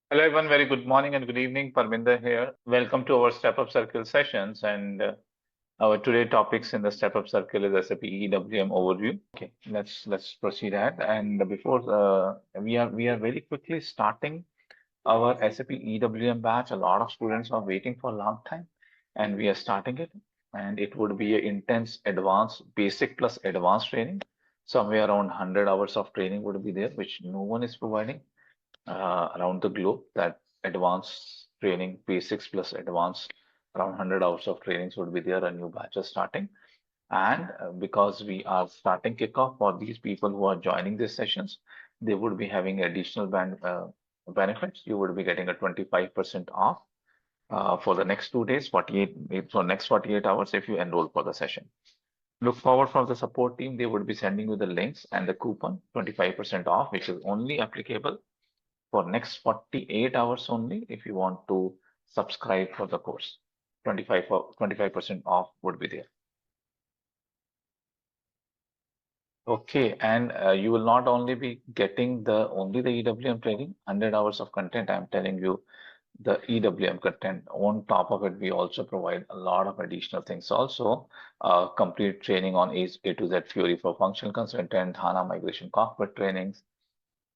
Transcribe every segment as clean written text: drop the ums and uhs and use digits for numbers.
Hello everyone, very good morning and good evening. Parminder here. Welcome to our Step Up Circle sessions, and our today topics in the Step Up Circle is SAP EWM overview. Okay, let's proceed ahead. And before we are very quickly starting our SAP EWM batch. A lot of students are waiting for a long time, and we are starting it. And it would be an intense, advanced, basic plus advanced training. Somewhere around 100 hours of training would be there, which no one is providing around the globe. That advanced training, basics plus advanced, around 100 hours of trainings would be there. A new batch is starting. And because we are starting kickoff for these people who are joining these sessions, they would be having additional benefits. You would be getting a 25% off for the next 2 days, 48 for next 48 hours if you enroll for the session. Look forward from the support team. They would be sending you the links and the coupon 25% off, which is only applicable for next 48 hours only if you want to subscribe for the course. 25% off would be there. Okay, and you will not only be getting only the EWM training, 100 hours of content. I'm telling you the EWM content. On top of it, we also provide a lot of additional things. Also, complete training on A to Z theory for functional consultant, HANA migration cockpit trainings.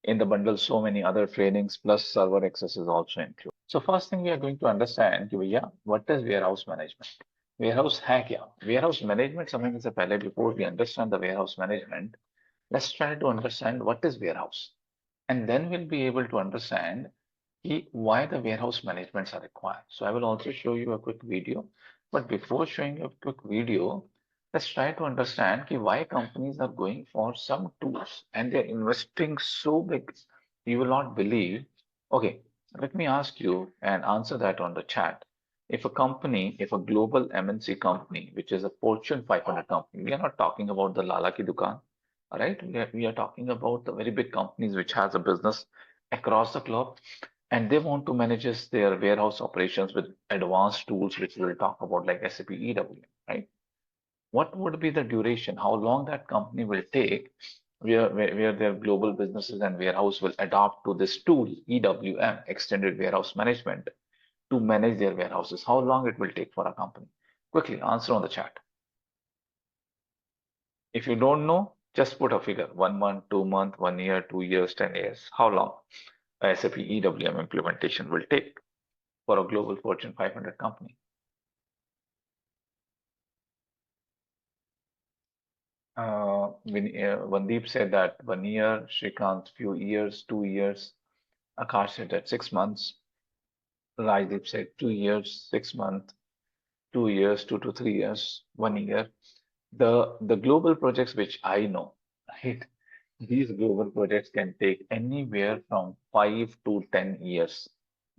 In the bundle, so many other trainings plus server access is also included. So first thing we are going to understand कि भैया what is warehouse management? Warehouse है क्या? Warehouse management समझने से पहले before we understand the warehouse management, let's try to understand what is warehouse, and then we'll be able to understand why the warehouse managements are required. So I will also show you a quick video, but before showing you a quick video, let's try to understand why companies are going for some tools and they're investing so big. You will not believe. Okay, let me ask you and answer that on the chat. If a company, if a global MNC company, which is a Fortune 500 company, we are not talking about the Lala ki dukaan, all right? We are talking about the very big companies which has a business across the globe, and they want to manage their warehouse operations with advanced tools, which we'll talk about, like SAP EWM, right? What would be the duration? How long that company will take, where their global businesses and warehouse will adopt to this tool, EWM, Extended Warehouse Management, to manage their warehouses? How long it will take for a company? Quickly answer on the chat. If you don't know, just put a figure: 1 month, 2 month, 1 year, 2 years, 10 years. How long SAP EWM implementation will take for a global Fortune 500 company? Vandeep said that 1 year, Shrikant, few years, 2 years. Akash said that 6 months. Rajdeep said 2 years, 6 months, 2 years, 2 to 3 years, 1 year. The global projects which I know, right? These global projects can take anywhere from 5 to 10 years.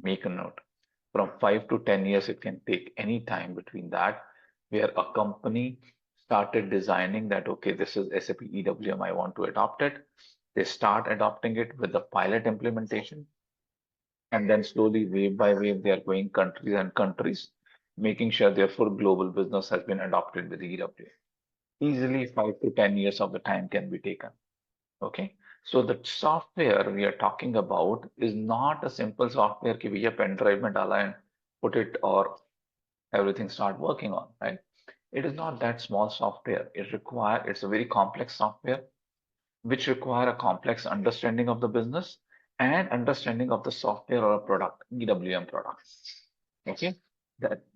Make a note. From 5 to 10 years, it can take any time between that, where a company started designing that, okay, this is SAP EWM, I want to adopt it. They start adopting it with the pilot implementation, and then slowly, wave by wave, they are going countries and countries, making sure their full global business has been adopted with EWM. Easily 5 to 10 years of the time can be taken. Okay, so the software we are talking about is not a simple software कि भैया pen drive में डाला and put it or everything start working on, right? It is not that small software. It's a very complex software which require a complex understanding of the business and understanding of the software or a product, EWM product. Okay,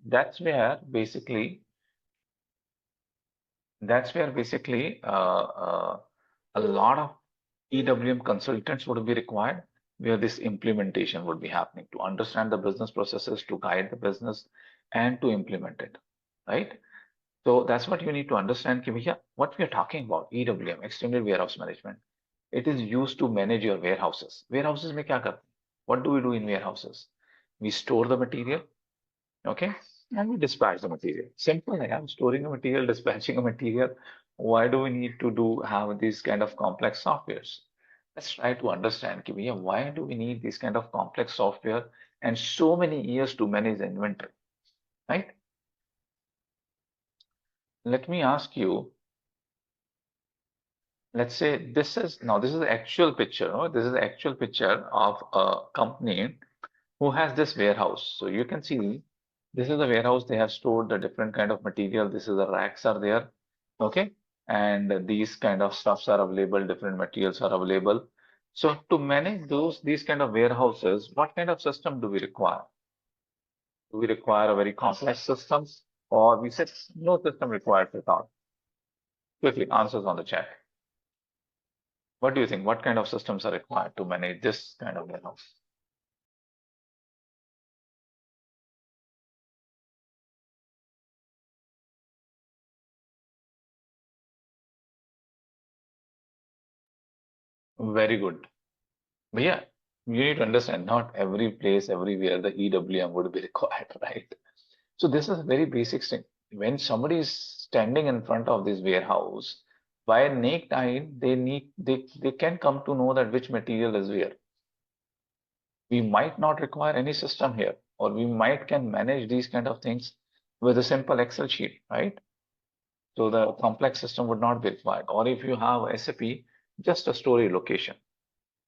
that's where basically a lot of EWM consultants would be required, where this implementation would be happening to understand the business processes, to guide the business, and to implement it, right? So that's what you need to understand. What we are talking about, EWM, Extended Warehouse Management. It is used to manage your warehouses. Warehouses में क्या करते हैं? What do we do in warehouses? We store the material, okay, and we dispatch the material. Simple. I'm storing a material, dispatching a material. Why do we need to have these kind of complex softwares? Let's try to understand why do we need this kind of complex software and so many years to manage the inventory, right? Let me ask you, let's say this is the actual picture. No? This is the actual picture of a company who has this warehouse. So you can see this is the warehouse. They have stored the different kind of material. This is the racks are there. Okay. And these kind of stuffs are available. Different materials are available. So to manage these kind of warehouses, what kind of system do we require? Do we require a very complex systems or we said no system required at all? Quickly, answers on the chat. What do you think? What kind of systems are required to manage this kind of warehouse? Very good. But yeah, you need to understand not every place, everywhere the EWM would be required, right? So this is a very basic thing. When somebody is standing in front of this warehouse, by naked eye, they can come to know that which material is where. We might not require any system here, or we might can manage these kind of things with a simple Excel sheet, right? So the complex system would not be required. Or if you have SAP, just a story location.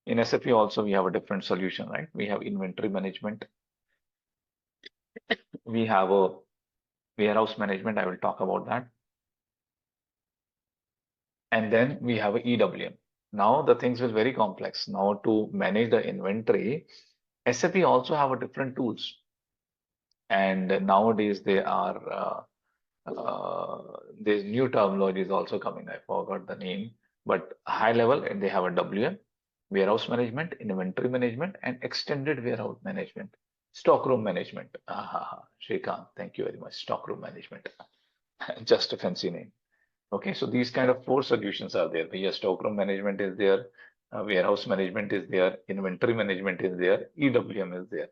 In SAP also we have a different solution, right? We have inventory management. We have a warehouse management. I will talk about that. And then we have a EWM. Now the things will very complex. Now to manage the inventory, SAP also have a different tools. And nowadays they are there's new terminology is also coming. I forgot the name, but high level and they have a WM, warehouse management, inventory management, and extended warehouse management, stockroom management. Shrikant, thank you very much. Stockroom management, just a fancy name. Okay, so these kind of four solutions are there. Here, stockroom management is there, warehouse management is there, inventory management is there, EWM is there.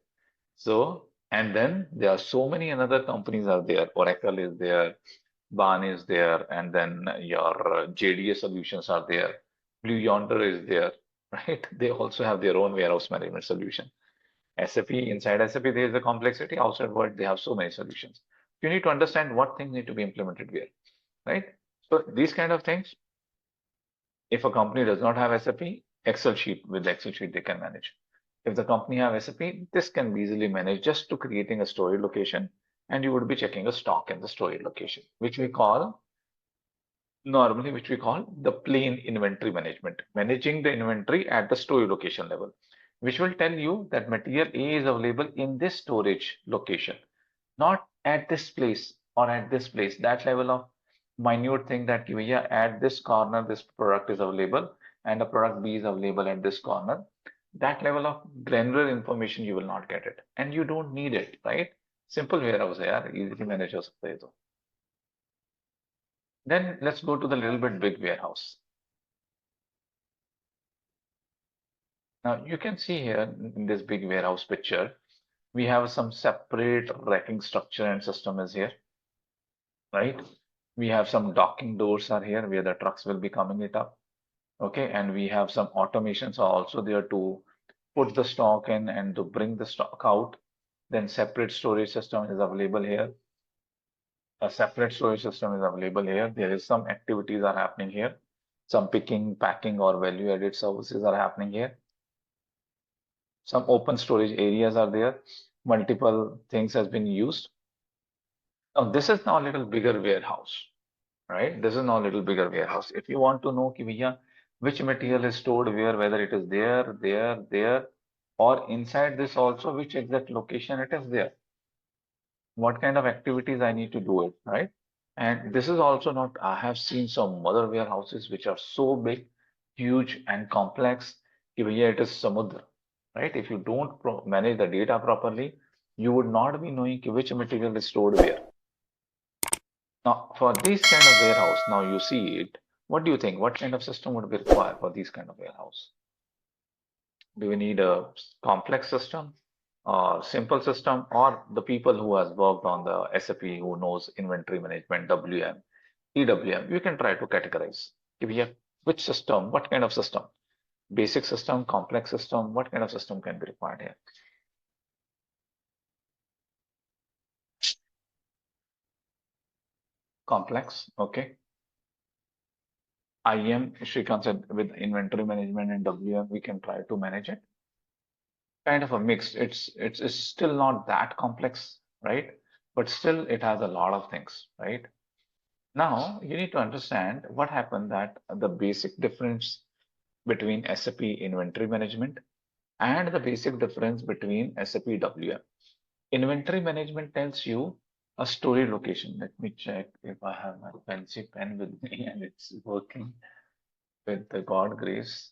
So, and then there are so many another companies are there. Oracle is there, Ban is there, and then your JDA solutions are there. Blue Yonder is there, right? They also have their own warehouse management solution. SAP, inside SAP, there is a complexity. Outside world, they have so many solutions. You need to understand what things need to be implemented where, right? So these kind of things, if a company does not have SAP, Excel sheet, with the Excel sheet they can manage. If the company have SAP, this can be easily managed just to creating a storage location, and you would be checking a stock in the storage location, which we call normally, which we call the plain inventory management, managing the inventory at the storage location level, which will tell you that material A is available in this storage location, not at this place or at this place. That level of minute thing that you yeah, at this corner, this product is available and the product B is available at this corner. That level of granular information you will not get it, and you don't need it, right? Simple warehouse है यार, easily manage हो सकता है तो. Then let's go to the little bit big warehouse. Now you can see here in this big warehouse picture, we have some separate racking structure and system is here, right? We have some docking doors are here where the trucks will be coming it up. Okay, and we have some automations are also there to put the stock in and to bring the stock out. Then separate storage system is available here. A separate storage system is available here. There is some activities are happening here. Some picking, packing or value added services are happening here. Some open storage areas are there. Multiple things has been used. Now this is now a little bigger warehouse, right? This is now a little bigger warehouse. If you want to know ki bhaiya, which material is stored where, whether it is there, or inside this also, which exact location it is there, what kind of activities I need to do it, right? And this is also not, I have seen some other warehouses which are so big, huge and complex. Ki bhaiya, it is samudra, right? If you don't manage the data properly, you would not be knowing ki which material is stored where. Now, for this kind of warehouse, now you see it, what do you think? What kind of system would be required for this kind of warehouse? Do we need a complex system or simple system, or the people who has worked on the SAP who knows inventory management, WM, EWM, you can try to categorize. If you have which system, what kind of system? Basic system, complex system, what kind of system can be required here? Complex, okay. IM, Shrikant said with inventory management and WM, we can try to manage it. kind of a mix. It's still not that complex, right? But still it has a lot of things, right? Now you need to understand what happened, that the basic difference between SAP inventory management and the basic difference between SAP WM. Inventory management tells you a storage location. Let me check if I have my fancy pen with me and it's working with the God grace.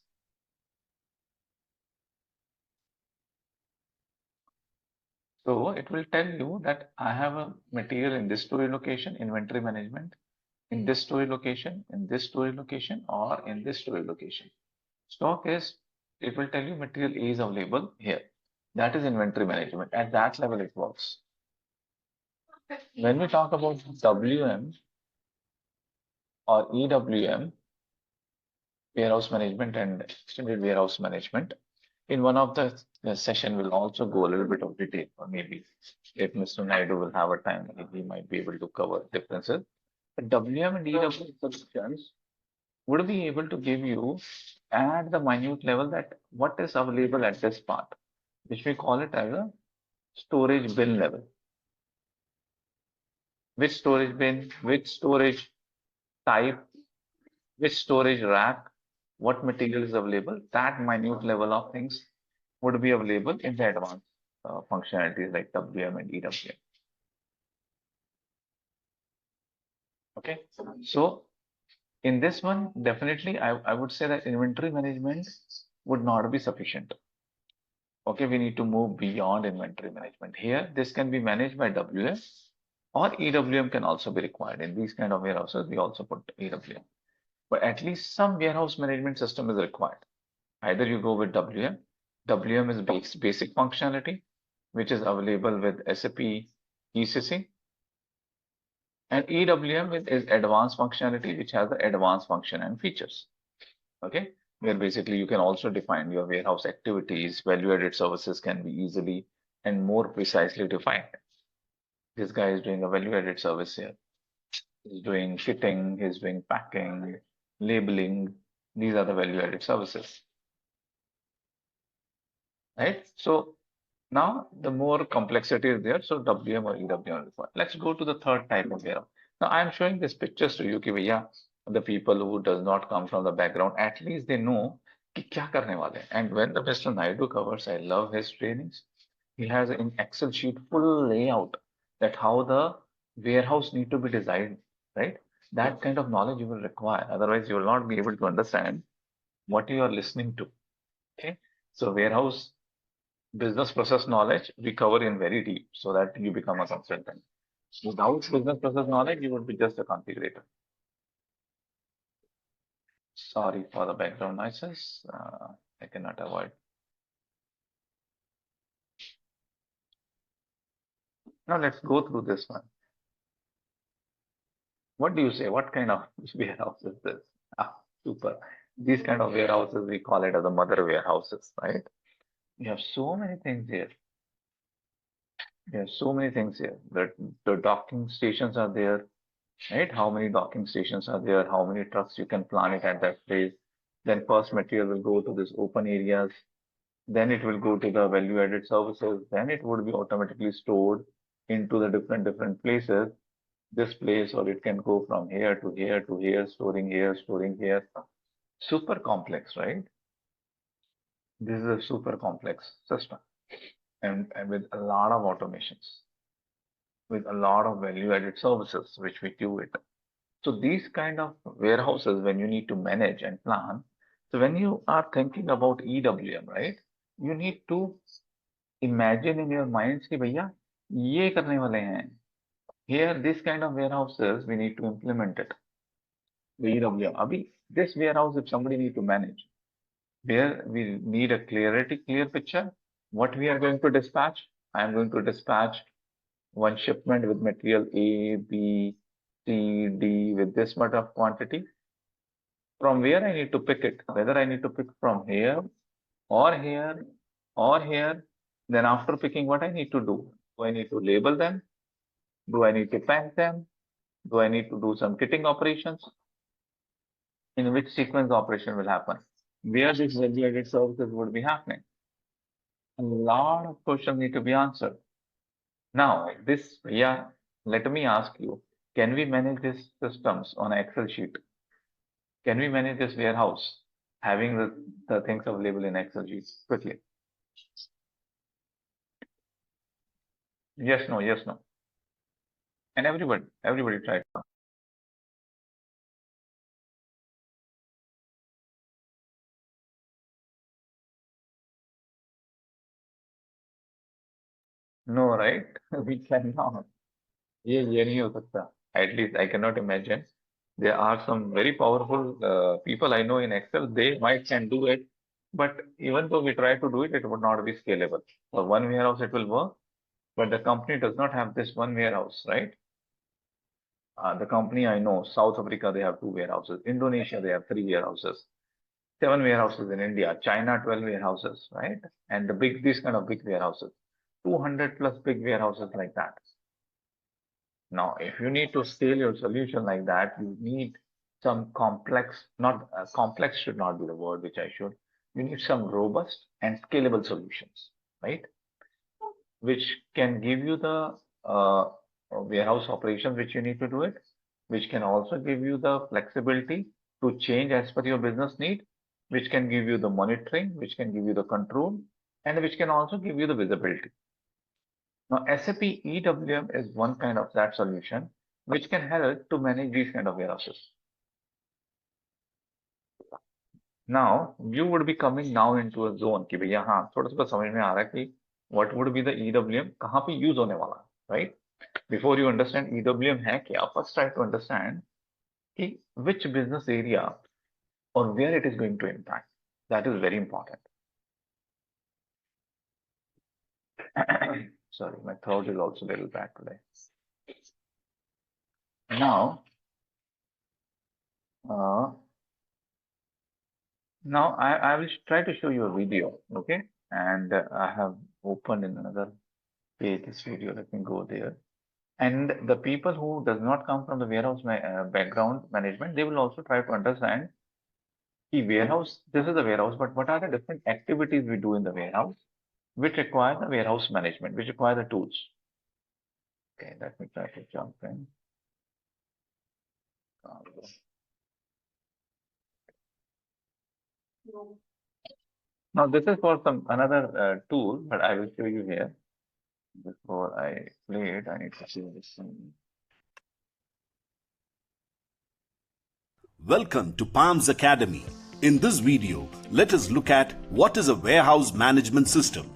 So it will tell you that I have a material in this storage location, inventory management, in this storage location, in this storage location, or in this storage location. Stock is, it will tell you material A is available here. That is inventory management. At that level, it works. When we talk about WM or EWM, warehouse management and extended warehouse management, in one of the session, we'll also go a little bit of detail, or maybe if Mr. Naidu will have a time, he might be able to cover differences. But WM and EWM solutions would be able to give you at the minute level that what is available at this part, which we call it as a storage bin level. Which storage bin, which storage type, which storage rack, what material is available, that minute level of things would be available in the advanced functionalities like WM and EWM. Okay, so in this one, definitely I would say that inventory management would not be sufficient. Okay, we need to move beyond inventory management. Here, this can be managed by WM or EWM can also be required. In these kind of warehouses, we also put EWM. But at least some warehouse management system is required. Either you go with WM. WM is basic functionality, which is available with SAP ECC. And EWM is advanced functionality, which has the advanced function and features. Okay, where basically you can also define your warehouse activities, value-added services can be easily and more precisely defined. This guy is doing a value-added service here. He's doing kitting, he's doing packing, labeling. These are the value-added services, right? So now the more complexity is there, so WM or EWM is required. Let's go to the third type of warehouse. Now I'm showing these pictures to you, कि भैया, the people who does not come from the background, at least they know कि क्या करने वाले हैं. And when the Mr. Naidu covers, I love his trainings. He has an Excel sheet full layout that how the warehouse need to be designed, right? That kind of knowledge you will require. Otherwise, you will not be able to understand what you are listening to. Okay, so warehouse business process knowledge we cover in very deep so that you become a consultant. Without business process knowledge, you would be just a configurator. Sorry for the background noises. I cannot avoid. Now let's go through this one. What do you say? What kind of warehouse is this? Ah, super. These kind of warehouses, we call it as the mother warehouses, right? You have so many things here. You have so many things here. The docking stations are there, right? How many docking stations are there? How many trucks you can plan it at that place? Then first material will go to this open areas. Then it will go to the value-added services. Then it would be automatically stored into the different places. This place, or it can go from here to here to here, storing here, storing here. Super complex, right? This is a super complex system, and with a lot of automations, with a lot of value-added services which we do it. So these kind of warehouses, when you need to manage and plan, so when you are thinking about EWM, right, you need to imagine in your minds कि भैया ये करने वाले हैं. Here, this kind of warehouses, we need to implement it. The EWM. Abhi, this warehouse, if somebody need to manage, where we need a clear picture, what we are going to dispatch. I am going to dispatch one shipment with material A, B, C, D with this much of quantity. From where I need to pick it, whether I need to pick from here or here or here, then after picking, what I need to do? Do I need to label them? Do I need to pack them? Do I need to do some kitting operations? In which sequence operation will happen? Where these value-added services would be happening? A lot of questions need to be answered. Now, let me ask you, can we manage these systems on an Excel sheet? Can we manage this warehouse having the things available in Excel sheets quickly? Yes, no, yes, no. And everybody tried. No, right? We cannot. ये नहीं हो सकता. At least I cannot imagine. There are some very powerful people I know in Excel. They might can do it, but even though we try to do it, it would not be scalable. For one warehouse, it will work, but the company does not have this one warehouse, right? The company I know, South Africa, they have 2 warehouses. Indonesia, they have 3 warehouses. 7 warehouses in India. China, 12 warehouses, right? And these kind of big warehouses. 200 plus big warehouses like that. Now, if you need to scale your solution like that, you need some complex, not complex should not be the word which I should. You need some robust and scalable solutions, right? Which can give you the warehouse operations which you need to do it, which can also give you the flexibility to change as per your business need, which can give you the monitoring, which can give you the control, and which can also give you the visibility. Now, SAP EWM is one kind of that solution which can help to manage these kind of warehouses. Now, you would be coming now into a zone कि भैया हाँ थोड़ा सा समझ में आ रहा है कि what would be the EWM कहाँ पे use होने वाला है, right? Before you understand EWM है क्या, first try to understand कि which business area or where it is going to impact. That is very important. Sorry, my throat is also a little bad today. Now, I will try to show you a video, okay? And I have opened in another page this video. Let me go there. And the people who does not come from the warehouse background management, they will also try to understand the warehouse. This is the warehouse, but what are the different activities we do in the warehouse, which require the warehouse management, which require the tools. Okay, let me try to jump in. Now this is for some another tool, but I will show you here. Before I play it, I need to see this thing. Welcome to Palms Academy. In this video, let us look at what is a warehouse management system.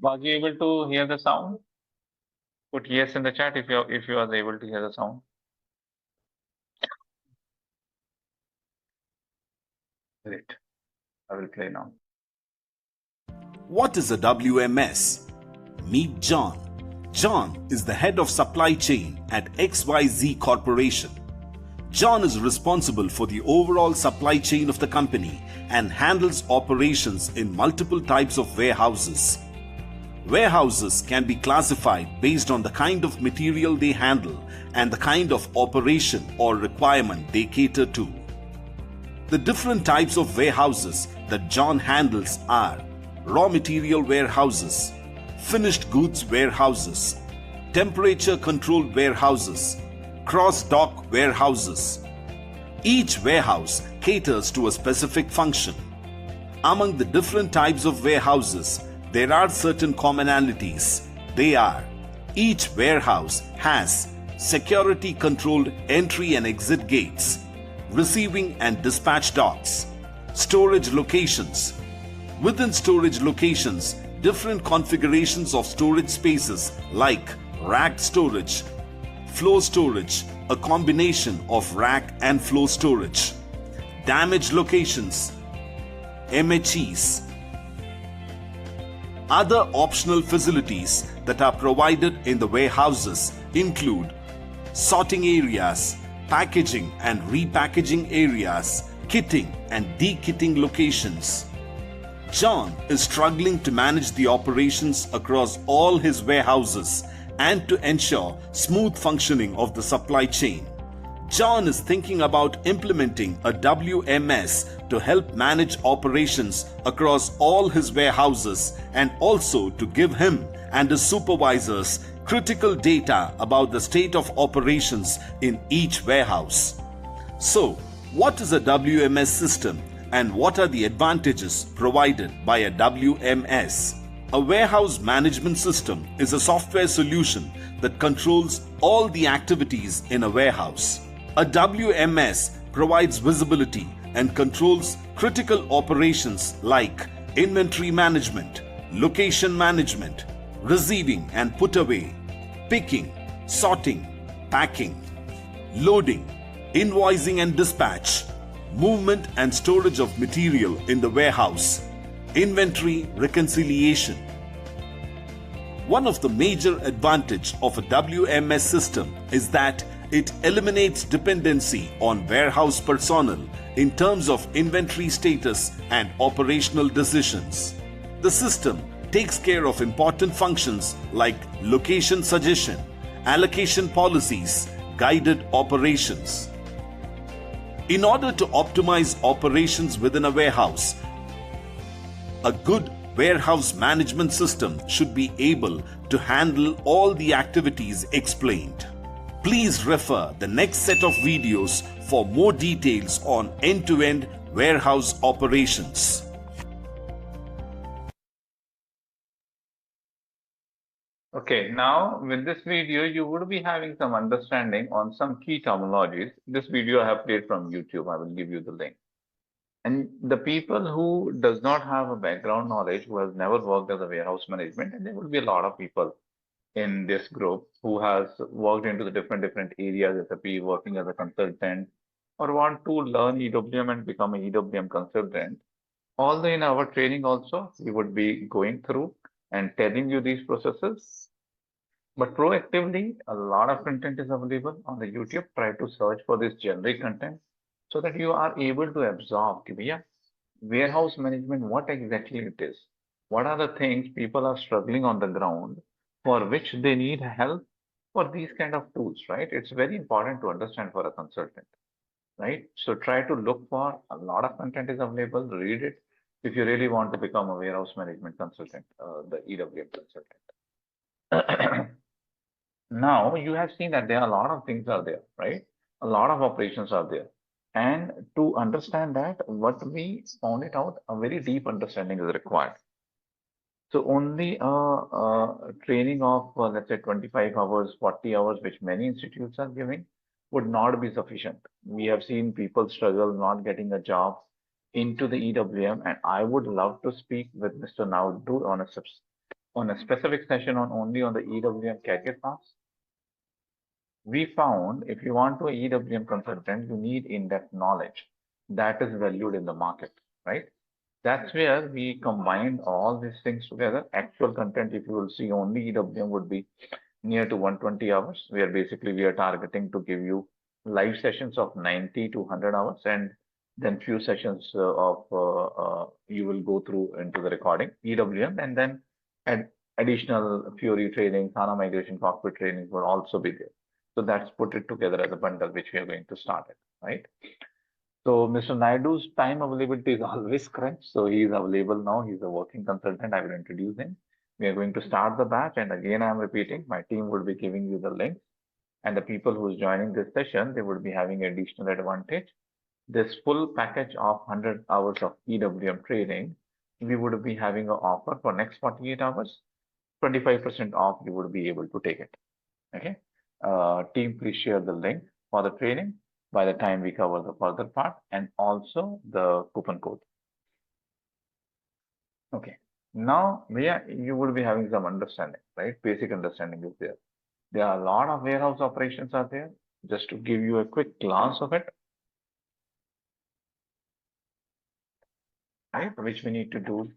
Are you able to hear the sound? Put yes in the chat if you are able to hear the sound. Great. I will play now. What is a WMS? Meet John. John is the head of supply chain at XYZ Corporation. John is responsible for the overall supply chain of the company and handles operations in multiple types of warehouses. Warehouses can be classified based on the kind of material they handle and the kind of operation or requirement they cater to. The different types of warehouses that John handles are raw material warehouses, finished goods warehouses, temperature controlled warehouses, cross-dock warehouses. Each warehouse caters to a specific function. Among the different types of warehouses, there are certain commonalities. They are: each warehouse has security controlled entry and exit gates, receiving and dispatch docks, storage locations. Within storage locations, different configurations of storage spaces like rack storage, floor storage, a combination of rack and floor storage, damage locations, MHEs. Other optional facilities that are provided in the warehouses include sorting areas, packaging and repackaging areas, kitting and de-kitting locations. John is struggling to manage the operations across all his warehouses and to ensure smooth functioning of the supply chain. John is thinking about implementing a WMS to help manage operations across all his warehouses and also to give him and his supervisors critical data about the state of operations in each warehouse. So, what is a WMS system and what are the advantages provided by a WMS? A warehouse management system is a software solution that controls all the activities in a warehouse. A WMS provides visibility and controls critical operations like inventory management, location management, receiving and put away, picking, sorting, packing, loading, invoicing and dispatch, movement and storage of material in the warehouse, inventory reconciliation. One of the major advantages of a WMS system is that it eliminates dependency on warehouse personnel in terms of inventory status and operational decisions. The system takes care of important functions like location suggestion, allocation policies, guided operations. In order to optimize operations within a warehouse, a good warehouse management system should be able to handle all the activities explained. Please refer the next set of videos for more details on end-to-end warehouse operations. Okay, now with this video, you would be having some understanding on some key terminologies. This video I have played from YouTube. I will give you the link. And the people who does not have a background knowledge, who has never worked as a warehouse management, and there would be a lot of people in this group who has worked into the different areas, SAP, working as a consultant, or want to learn EWM and become an EWM consultant. Although in our training also, we would be going through and telling you these processes. But proactively, a lot of content is available on the YouTube. Try to search for this generic content so that you are able to absorb, yeah, warehouse management, what exactly it is. What are the things people are struggling on the ground for which they need help for these kind of tools, right? It's very important to understand for a consultant, right? So try to look for a lot of content is available, read it if you really want to become a warehouse management consultant, the EWM consultant. Now you have seen that there are a lot of things are there, right? A lot of operations are there. And to understand that, what we found it out, a very deep understanding is required. So only a training of, let's say, 25 hours, 40 hours, which many institutes are giving, would not be sufficient. We have seen people struggle not getting a job into the EWM, and I would love to speak with Mr. Naidu on a specific session on only on the EWM career paths. We found if you want to be an EWM consultant, you need in-depth knowledge that is valued in the market, right? That's where we combined all these things together. Actual content, if you will see only EWM, would be near to 120 hours, where basically we are targeting to give you live sessions of 90 to 100 hours, and then few sessions you will go through into the recording EWM, and then additional Fury training, HANA migration cockpit trainings will also be there. So that's put it together as a bundle, which we are going to start it, right? So Mr. Naidu's time availability is always crunched. So he is available now. He's a working consultant. I will introduce him. We are going to start the batch. And again, I'm repeating, my team will be giving you the links. And the people who is joining this session, they would be having additional advantage. This full package of 100 hours of EWM training, we would be having an offer for next 48 hours, 25% off, you would be able to take it. Okay. Team, please share the link for the training by the time we cover the further part, and also the coupon code. Okay. Now, you would be having some understanding, right? Basic understanding is there. There are a lot of warehouse operations are there. Just to give you a quick glance of it, right? Which we need to do.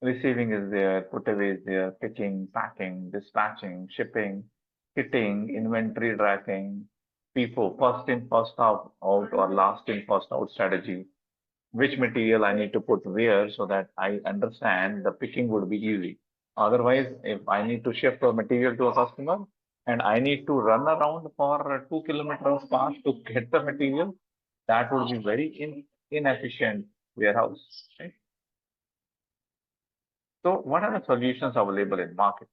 Receiving is there, put away is there, picking, packing, dispatching, shipping, kitting, inventory tracking, FIFO, first in, first out, or last in, first out strategy. Which material I need to put where so that I understand the picking would be easy. Otherwise, if I need to ship a material to a customer and I need to run around for 2 kilometers fast to get the material, that would be very inefficient warehouse, right? So what are the solutions available in market?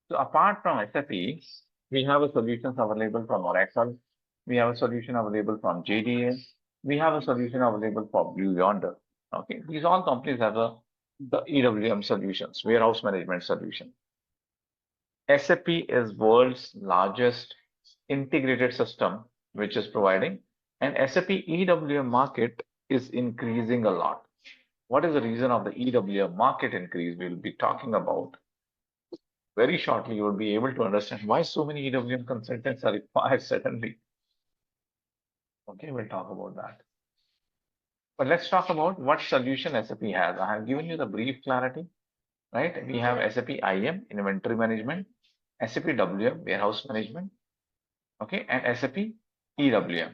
So apart from SAP, we have a solutions available from Oracle. We have a solution available from JDA. We have a solution available for Blue Yonder. Okay, these all companies have the EWM solutions, warehouse management solution. SAP is world's largest integrated system, which is providing, and SAP EWM market is increasing a lot. What is the reason of the EWM market increase? We'll be talking about very shortly. You will be able to understand why so many EWM consultants are required suddenly. Okay, we'll talk about that. But let's talk about what solution SAP has. I have given you the brief clarity, right? We have SAP IM, inventory management, SAP WM, warehouse management, okay, and SAP EWM,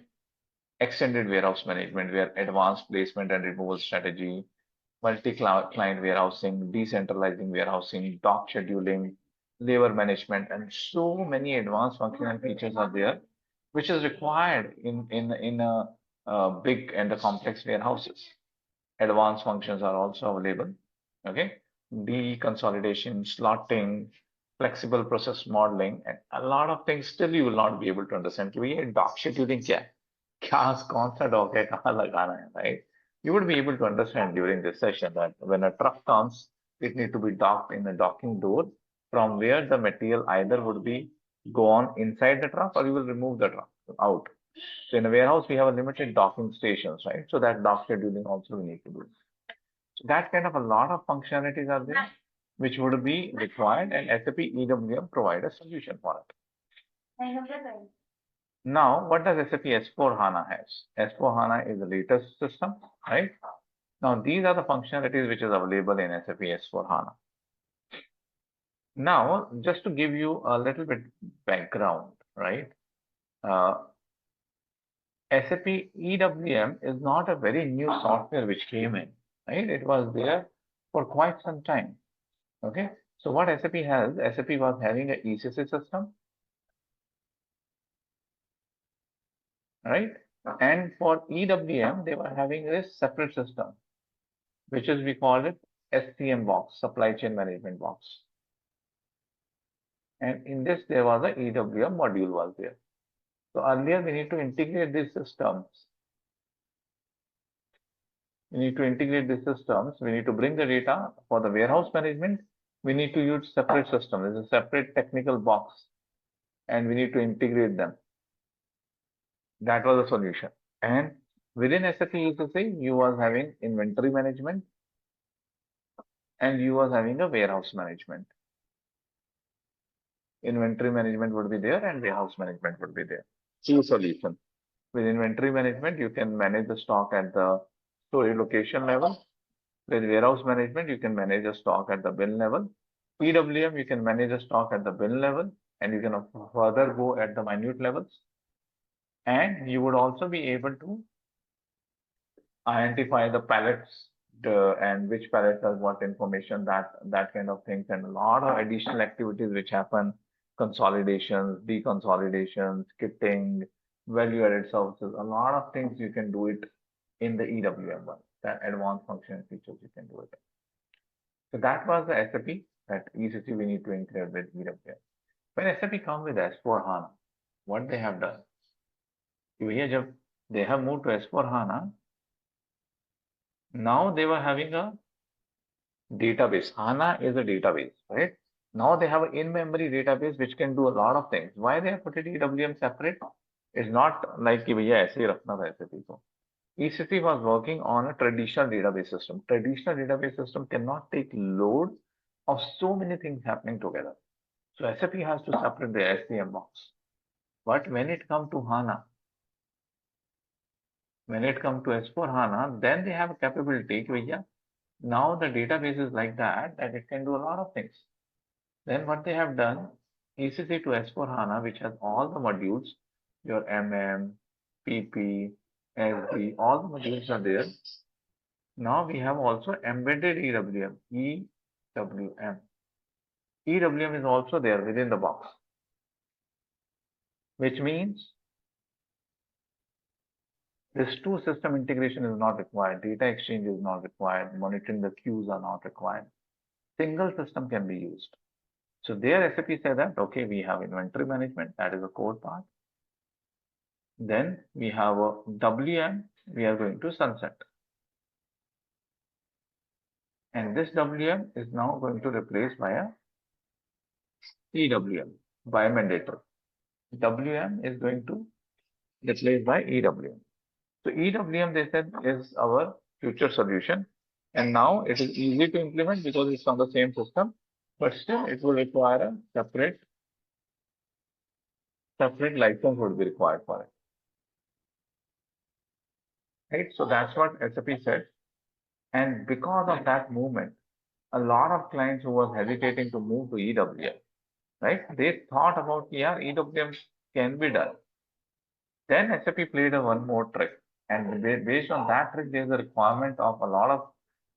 extended warehouse management, where advanced placement and removal strategy, multi-client warehousing, decentralizing warehousing, dock scheduling, labor management, and so many advanced functional features are there, which is required in a big and the complex warehouses. Advanced functions are also available. Okay, deconsolidation, slotting, flexible process modeling, and a lot of things. Still, you will not be able to understand. ये dock scheduling क्या है? कौन सा dock है? कहाँ लगाना है? Right? You would be able to understand during this session that when a truck comes, it need to be docked in a docking door, from where the material either would be go on inside the truck or you will remove the truck out. So in a warehouse, we have a limited docking stations, right? So that dock scheduling also we need to do. So that kind of a lot of functionalities are there, which would be required, and SAP EWM provide a solution for it. Now, what does SAP S4HANA has? S4HANA is the latest system, right? Now, these are the functionalities which is available in SAP S4HANA. Now, just to give you a little bit background, right? SAP EWM is not a very new software which came in, right? It was there for quite some time. Okay. So what SAP has, SAP was having an ECC system, right? And for EWM, they were having this separate system, which is we call it SCM box, supply chain management box. And in this, there was a EWM module was there. So earlier, we need to integrate these systems. We need to integrate these systems. We need to bring the data for the warehouse management. We need to use separate system. There's a separate technical box, and we need to integrate them. That was the solution. And within SAP ECC, you was having inventory management, and you was having a warehouse management. Inventory management would be there, and warehouse management would be there. Two solutions. With inventory management, you can manage the stock at the storage location level. With warehouse management, you can manage the stock at the bin level. EWM, you can manage the stock at the bin level, and you can further go at the minute levels. And you would also be able to identify the pallets and which pallet has what information, that kind of things, and a lot of additional activities which happen, consolidations, deconsolidations, kitting, value-added services, a lot of things you can do it in the EWM one, that advanced function features you can do it. So that was the SAP, that ECC we need to integrate with EWM. When SAP come with S4HANA, what they have done? They have moved to S4HANA, now they were having a database. HANA is a database, right? Now they have an in-memory database which can do a lot of things. Why they have put it EWM separate? It's not like कि भैया ऐसे ही रखना था SAP को. ECC was working on a traditional database system. Traditional database system cannot take load of so many things happening together. So SAP has to separate the SCM box. But when it comes to HANA, when it comes to S4HANA, then they have a capability कि now the database is like that it can do a lot of things. Then what they have done, ECC to S4HANA, which has all the modules, your MM, PP, SD, all the modules are there. Now we have also embedded EWM, EWM. EWM is also there within the box, which means This two system integration is not required. Data exchange is not required. Monitoring the queues are not required. Single system can be used. So there SAP said that, okay, we have inventory management, that is a core part. Then we have a WM, we are going to sunset. And this WM is now going to replace by a EWM, by mandatory. WM is going to replace by EWM. So EWM, they said, is our future solution. And now it is easy to implement because it's on the same system, but still it will require a separate license would be required for it. Right? So that's what SAP said. And because of that movement, a lot of clients who was hesitating to move to EWM, right? They thought about, yeah, EWM can be done. Then SAP played a one more trick. And based on that trick, there's a requirement of a lot of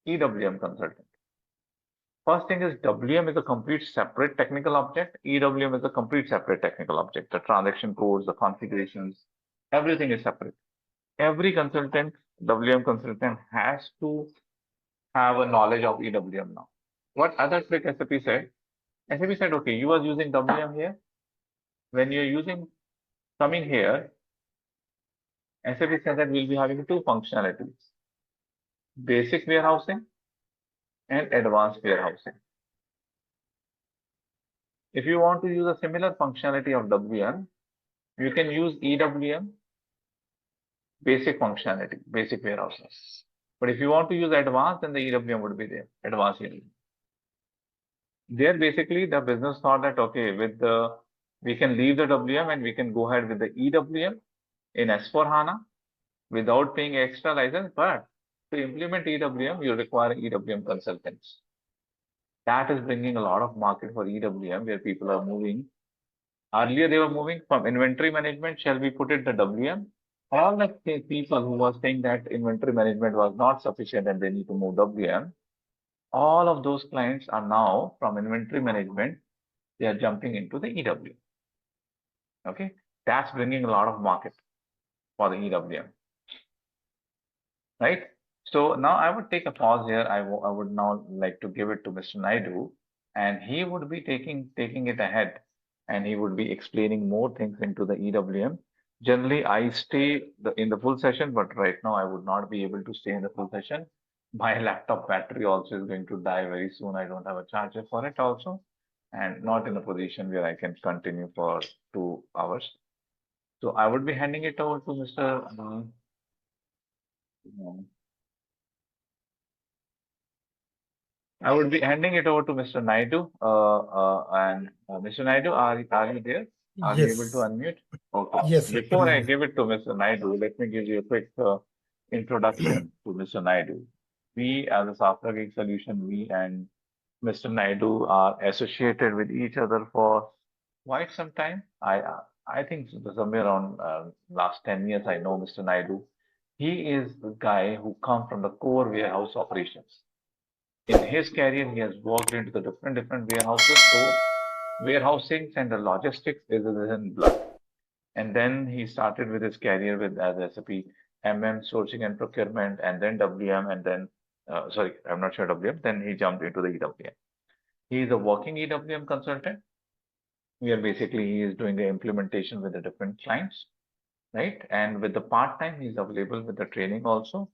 EWM consultants. First thing is WM is a complete separate technical object. EWM is a complete separate technical object. The transaction codes, the configurations, everything is separate. Every consultant, WM consultant has to have a knowledge of EWM now. What other trick SAP said? SAP said, okay, you are using WM here. When you're using coming here, SAP said that we'll be having two functionalities, basic warehousing and advanced warehousing. If you want to use a similar functionality of WM, you can use EWM, basic functionality, basic warehousing. But if you want to use advanced, then the EWM would be there, advanced EWM. There basically the business thought that, okay, we can leave the WM and we can go ahead with the EWM in S4HANA without paying extra license, but to implement EWM, you require EWM consultants. That is bringing a lot of market for EWM where people are moving. Earlier, they were moving from inventory management, shall we put it the WM? All the people who were saying that inventory management was not sufficient and they need to move WM, all of those clients are now from inventory management, they are jumping into the EWM. Okay, that's bringing a lot of market for the EWM, right? So now I would take a pause here. I would now like to give it to Mr. Naidu, and he would be taking it ahead, and he would be explaining more things into the EWM. Generally, I stay in the full session, but right now I would not be able to stay in the full session. My laptop battery also is going to die very soon. I don't have a charger for it also, and not in a position where I can continue for 2 hours. So I would be handing it over to Mr. I would be handing it over to Mr. Naidu. And Mr. Naidu, are you there? Are you able to Yes, unmute? Okay. yes, sir. Before I Please. give it to Mr. Naidu, let me give you a quick introduction to Mr. Naidu. We, as a Sastrageek solution, we and Mr. Naidu are associated with each other for quite some time. I think somewhere around last 10 years, I know Mr. Naidu. He is the guy who comes from the core warehouse operations. In his career, he has worked into the different warehouses. So warehousing and the logistics is in blood. And then he started with his career with as SAP MM sourcing and procurement, and then WM, and then sorry, I'm not sure WM. Then he jumped into the EWM. He is a working EWM consultant. Where basically he is doing the implementation with the different clients, right? And with the part time, he's available with the training also.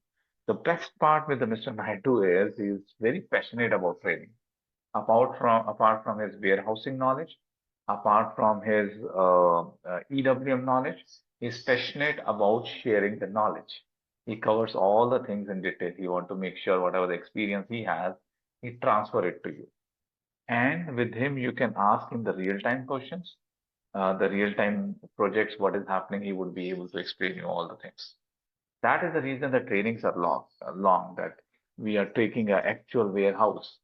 The best part with the Mr. Naidu is he's very passionate about training. Apart from his warehousing knowledge, apart from his EWM knowledge, he's passionate about sharing the knowledge. He covers all the things in detail. He wants to make sure whatever the experience he has, he transfer it to you. And with him, you can ask him the real-time questions, the real-time projects, what is happening. He would be able to explain you all the things. That is the reason the trainings are long, that we are taking an actual warehouse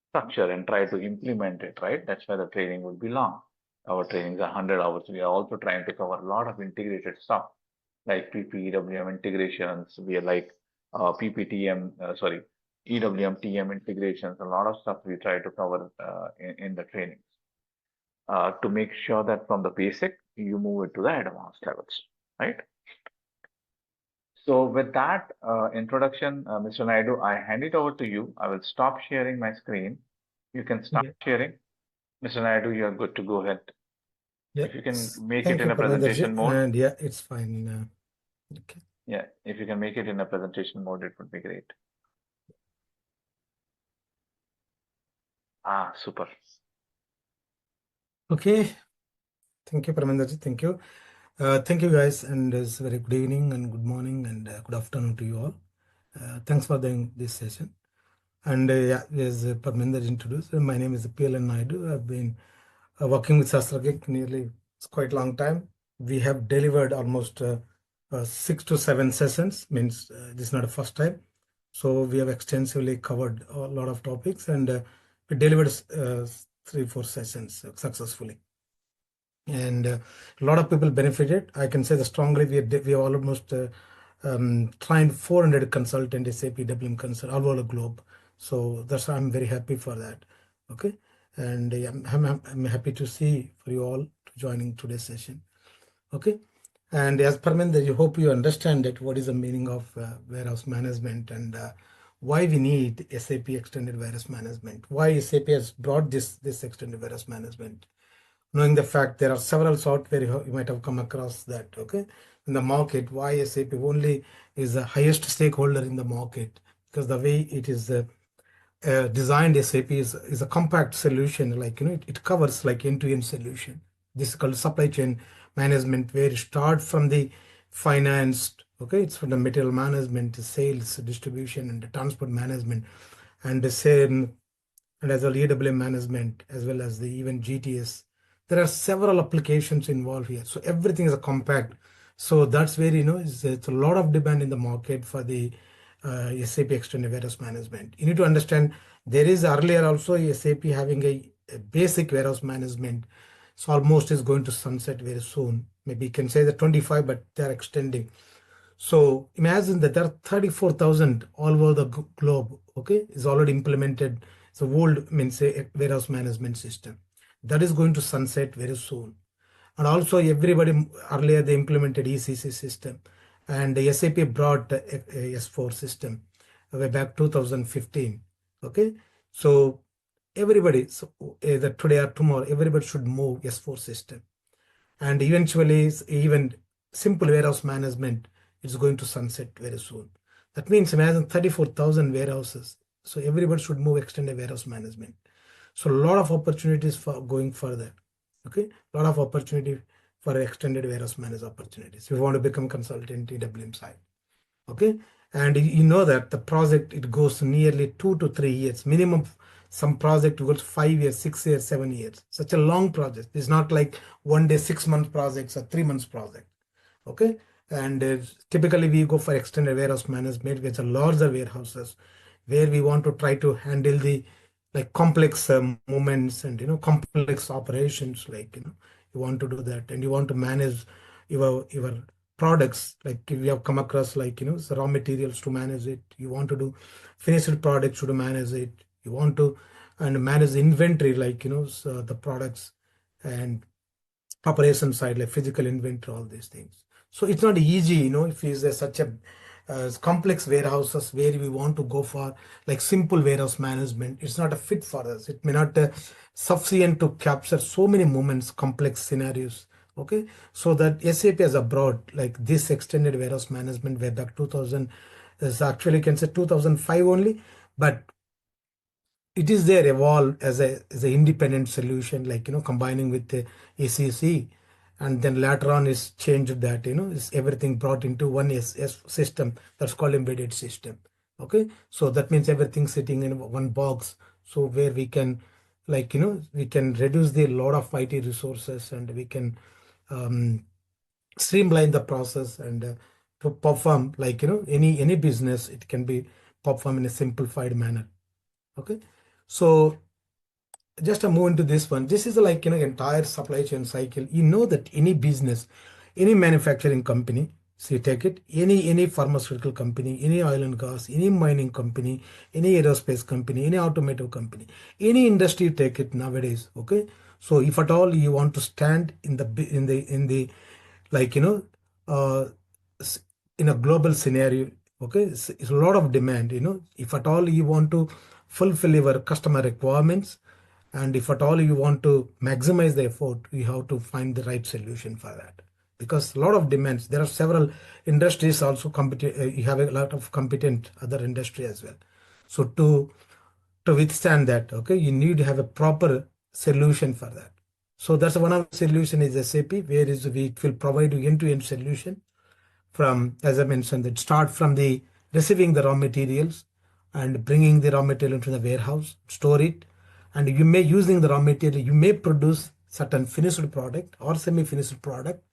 structure and try to implement it, right? That's why the training would be long. Our trainings are 100 hours. We are also trying to cover a lot of integrated stuff like PPEWM integrations. We are like EWM TM integrations. A lot of stuff we try to cover in the trainings to make sure that from the basic you move it to the advanced levels, right? So with that introduction, Mr. Naidu, I hand it over to you. I will stop sharing my screen. You can start Yeah, sharing. Mr. Naidu, you are good to go ahead. yeah. If you can make it Thank you, in a Parminderji. presentation mode, And yeah, it's fine. Okay. yeah, if you can make it in a presentation mode, it would be great. Ah, super. Okay. Thank you, Parminderji. Thank you. Thank you, guys. And it's very good evening and good morning and good afternoon to you all. Thanks for doing this session. And yeah, as Parminder introduced, my name is PLN Naidu. I've been working with Sastrageek nearly it's quite a long time. We have delivered almost 6 to 7 sessions, means this is not the first time. So we have extensively covered a lot of topics and we delivered 3, 4 sessions successfully. And a lot of people benefited. I can say that strongly we have almost trained 400 consultant SAP WM consult all over the globe. So that's why I'm very happy for that. Okay. And I'm happy to see for you all to joining today's session. Okay. And as Parminder, you hope you understand that what is the meaning of warehouse management and why we need SAP extended warehouse management. Why SAP has brought this extended warehouse management. Knowing the fact there are several software you might have come across that, okay, in the market. Why SAP only is the highest stakeholder in the market? Because the way it is designed, SAP is a compact solution, like it covers like end-to-end solution. This is called supply chain management, where you start from the finance, okay, it's from the material management, sales, distribution, and the transport management, and the same, and as well EWM management, as well as the even GTS. There are several applications involved here. So everything is a compact. So that's where, it's a lot of demand in the market for the SAP Extended Warehouse Management. You need to understand there is earlier also SAP having a basic warehouse management. So almost is going to sunset very soon. Maybe you can say the 25, but they're extending. So imagine that there are 34,000 all over the globe, okay, is already implemented. So old means a warehouse management system. That is going to sunset very soon. And also everybody earlier they implemented ECC system and the SAP brought a S4 system way back 2015. Okay. So everybody, so either today or tomorrow, everybody should move S4 system. And eventually even simple warehouse management is going to sunset very soon. That means imagine 34,000 warehouses. So everybody should move extended warehouse management. So a lot of opportunities for going further. Okay, a lot of opportunity for extended warehouse management opportunities. If you want to become consultant EWM side. Okay, and you know that the project it goes nearly 2 to 3 years minimum. Some project goes 5 years, 6 years, 7 years. Such a long project. It's not like one day 6 month projects or 3 months project. Okay, and typically we go for extended warehouse management, which are larger warehouses, where we want to try to handle the like complex movements and complex operations. Like you want to do that, and you want to manage your products. Like if you have come across like the raw materials to manage it. You want to do finished products to manage it. You want to and manage the inventory, like so the products and operation side, like physical inventory, all these things. So it's not easy, if it's such a complex warehouses where we want to go for like simple warehouse management. It's not a fit for us. It may not sufficient to capture so many moments, complex scenarios. Okay, so that SAP has abroad like this extended warehouse management way back 2000 is actually can say 2005 only, but it is there evolved as a independent solution, like combining with the ACC, and then later on is changed that is everything brought into one system that's called embedded system. Okay, so that means everything sitting in one box. So where we can like we can reduce the lot of IT resources, and we can um, streamline the process and to perform like any business, it can be performed in a simplified manner. Okay, so just to move into this one, this is like entire supply chain cycle. You know that any business, any manufacturing company, so you take it, any pharmaceutical company, any oil and gas, any mining company, any aerospace company, any automotive company, any industry, you take it nowadays. Okay, so if at all you want to stand in the like uh, in a global scenario, okay, it's a lot of demand, if at all you want to fulfill your customer requirements, and if at all you want to maximize the effort, you have to find the right solution for that, because a lot of demands. There are several industries also competent. You have a lot of competent other industry as well. So to withstand that, okay, you need to have a proper solution for that. So that's one of the solution is SAP, where is we will provide you end-to-end solution from, as I mentioned, that start from the receiving the raw materials and bringing the raw material into the warehouse, store it, and you may using the raw material, you may produce certain finished product or semi-finished product.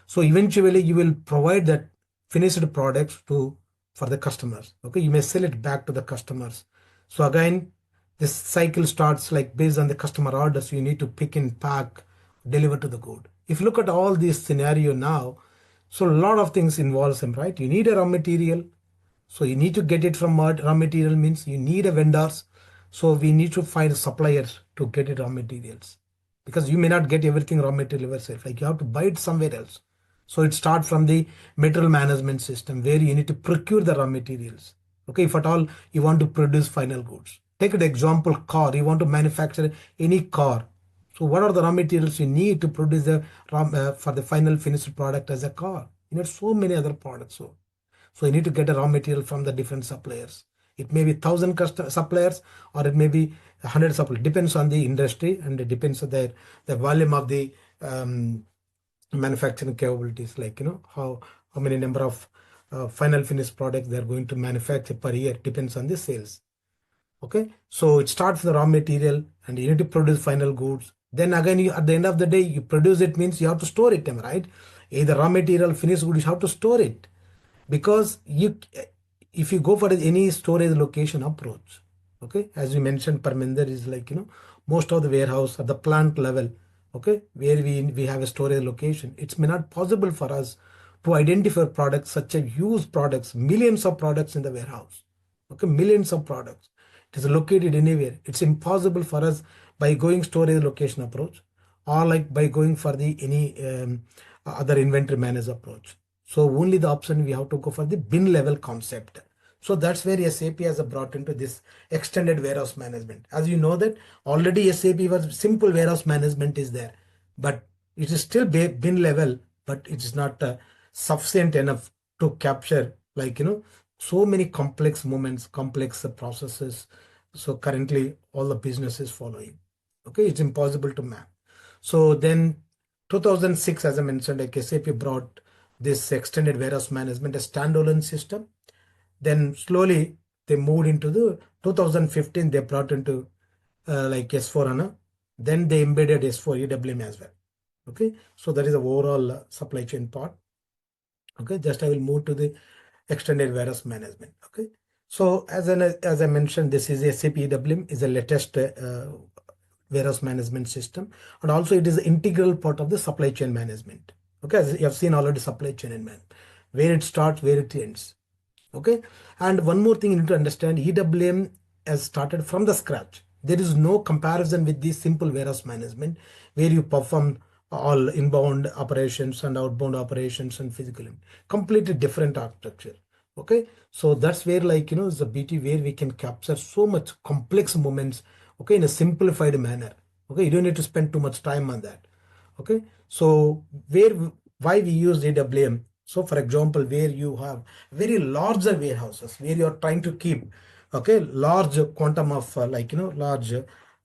So eventually you will provide that finished products to for the customers. Okay, you may sell it back to the customers. So again, this cycle starts like based on the customer orders. You need to pick and pack, deliver to the good. If you look at all this scenario now, so a lot of things involves them, right? You need a raw material, so you need to get it from raw material means you need a vendors. So we need to find suppliers to get it raw materials, because you may not get everything raw material yourself. Like you have to buy it somewhere else. So it starts from the material management system where you need to procure the raw materials. Okay, if at all you want to produce final goods. Take an example, car. You want to manufacture any car. So what are the raw materials you need to produce the for the final finished product as a car? You need so many other products. So you need to get a raw material from the different suppliers. It may be 1,000 suppliers, or it may be 100 suppliers. Depends on the industry, and it depends on the volume of the manufacturing capabilities. Like how many number of final finished products they are going to manufacture per year depends on the sales. Okay, so it starts with the raw material, and you need to produce final goods. Then again, at the end of the day, you produce it means you have to store it, right? Either raw material, finished goods, you have to store it, because if you go for any storage location approach, okay, as we mentioned, Parminder is like most of the warehouse at the plant level, okay, where we have a storage location, it's may not possible for us to identify products such as used products, millions of products in the warehouse, okay, millions of products. It is located anywhere. It's impossible for us by going storage location approach, or like by going for the any other inventory managed approach. So only the option we have to go for the bin level concept. So that's where SAP has brought into this extended warehouse management. As you know that already SAP was simple warehouse management is there, but it is still bin level, but it is not sufficient enough to capture like so many complex moments, complex processes. So currently all the business is following. Okay, it's impossible to map. So then 2006, as I mentioned, like SAP brought this extended warehouse management, a standalone system. Then slowly they moved into the 2015, they brought into like S4HANA. Then they embedded S4 EWM as well. Okay, so that is the overall supply chain part. Okay, just I will move to the extended warehouse management. Okay, so as I mentioned, this is SAP EWM is the latest warehouse management system, and also it is an integral part of the supply chain management. Okay, as you have seen already, supply chain and man, where it starts, where it ends. Okay, and one more thing you need to understand, EWM has started from the scratch. There is no comparison with the simple warehouse management where you perform all inbound operations and outbound operations and physical, completely different architecture. Okay, so that's where like is a BT where we can capture so much complex moments, okay, in a simplified manner. Okay, you don't need to spend too much time on that. Okay, so why we use EWM? So for example, where you have very larger warehouses where you are trying to keep okay large quantum of large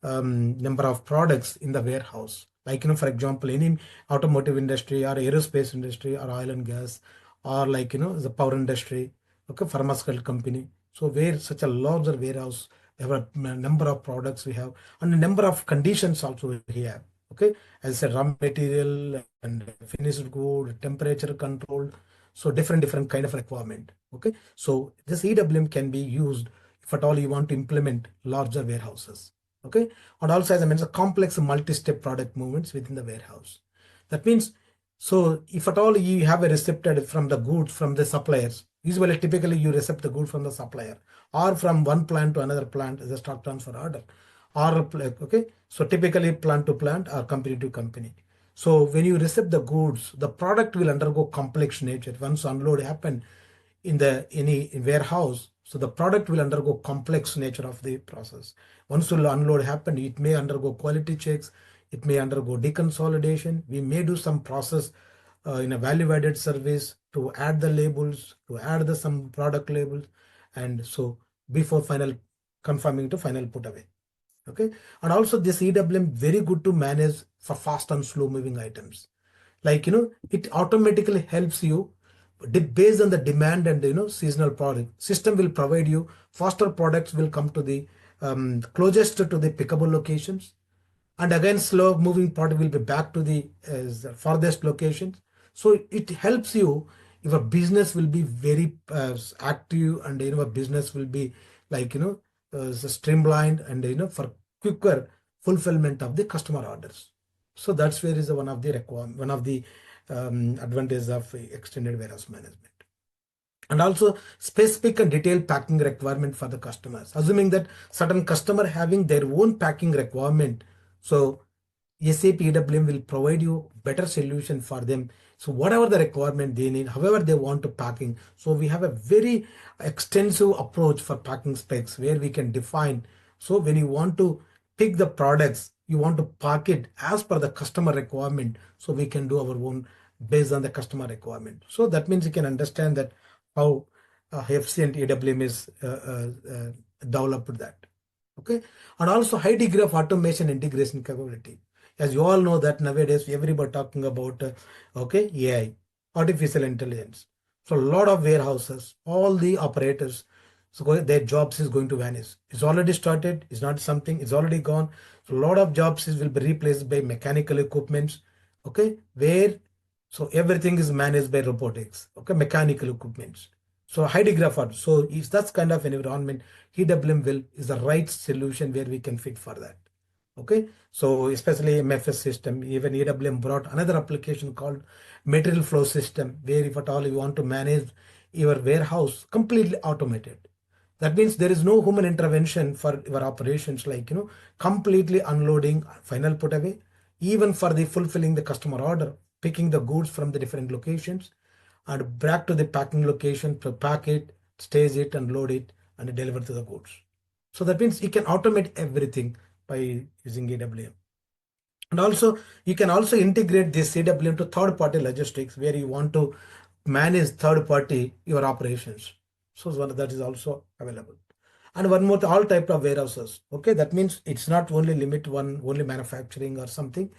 number of products in the warehouse, like for example, any automotive industry or aerospace industry or oil and gas, or like the power industry, okay, pharmaceutical company. So where such a larger warehouse, we have a number of products we have, and a number of conditions also we have. Okay, as I said, raw material and finished good, temperature control. So different kind of requirement. Okay, so this EWM can be used if at all you want to implement larger warehouses. Okay, and also as I mentioned, complex multi-step product movements within the warehouse. That means, so if at all you have a recepted from the goods from the suppliers, usually typically you receive the good from the supplier or from one plant to another plant as a stock transfer order, or okay, so typically plant to plant or company to company. So when you receive the goods, the product will undergo complex nature. Once unload happen, in any warehouse, so the product will undergo complex nature of the process. Once will unload happen, it may undergo quality checks, it may undergo deconsolidation. We may do some process in a value-added service to add the labels, to add the some product labels, and so before final confirming to final put away. Okay, and also this EWM very good to manage for fast and slow moving items. Like it automatically helps you based on the demand and seasonal product. System will provide you faster products will come to the closest to the pickable locations, and again slow moving product will be back to the farthest locations. So it helps you. Your business will be very active, and business will be like streamlined, and for quicker fulfillment of the customer orders. So that's where is one of the one of the advantages of extended warehouse management. And also specific and detailed packing requirement for the customers, assuming that certain customer having their own packing requirement. So SAP EWM will provide you better solution for them. So whatever the requirement they need, however they want to packing. So we have a very extensive approach for packing specs where we can define. So when you want to pick the products, you want to pack it as per the customer requirement. So we can do our own based on the customer requirement. So that means you can understand that how efficient EWM is developed that. Okay, and also high degree of automation integration capability. As you all know that nowadays everybody talking about okay, AI, artificial intelligence. So a lot of warehouses, all the operators, so their jobs is going to vanish. It's already started. It's not something. It's already gone. So a lot of jobs will be replaced by mechanical equipments. Okay, where so everything is managed by robotics. Okay, mechanical equipments. So high degree of automation. So if that's kind of an environment, EWM will is the right solution where we can fit for that. Okay, so especially MFS system, even EWM brought another application called material flow system, where if at all you want to manage your warehouse completely automated. That means there is no human intervention for your operations, like completely unloading, final put away, even for the fulfilling the customer order, picking the goods from the different locations and back to the packing location to pack it, stage it, and load it and deliver to the goods. So that means you can automate everything by using EWM. And also you can also integrate this EWM to third-party logistics where you want to manage third-party your operations. So that is also available. And one more, all type of warehouses. Okay, that means it's not only limit one only manufacturing or something.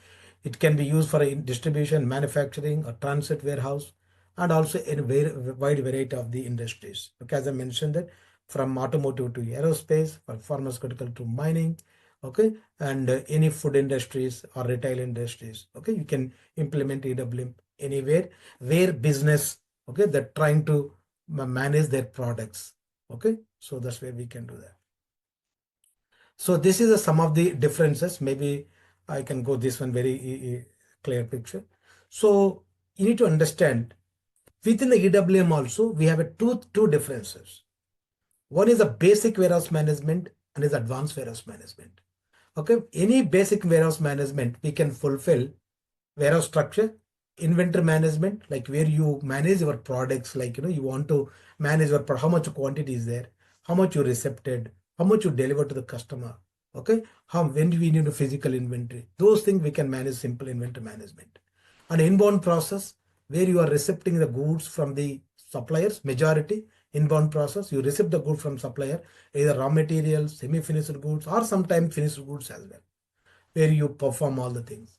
It can be used for a distribution, manufacturing, or transit warehouse, and also in a wide variety of the industries. Okay, as I mentioned that from automotive to aerospace, from pharmaceutical to mining, okay, and any food industries or retail industries. Okay, you can implement EWM anywhere where business, okay, they're trying to manage their products. Okay, so that's where we can do that. So this is some of the differences. Maybe I can go this one very clear picture. So you need to understand within the EWM also we have a two differences. One is a basic warehouse management and is advanced warehouse management. Okay, any basic warehouse management we can fulfill warehouse structure, inventory management, like where you manage your products, like you want to manage your how much quantity is there, how much you recepted, how much you deliver to the customer. Okay, how when do we need a physical inventory? Those things we can manage simple inventory management. An inbound process where you are recepting the goods from the suppliers, majority inbound process, you receive the good from supplier, either raw materials, semi-finished goods, or sometimes finished goods as well, where you perform all the things.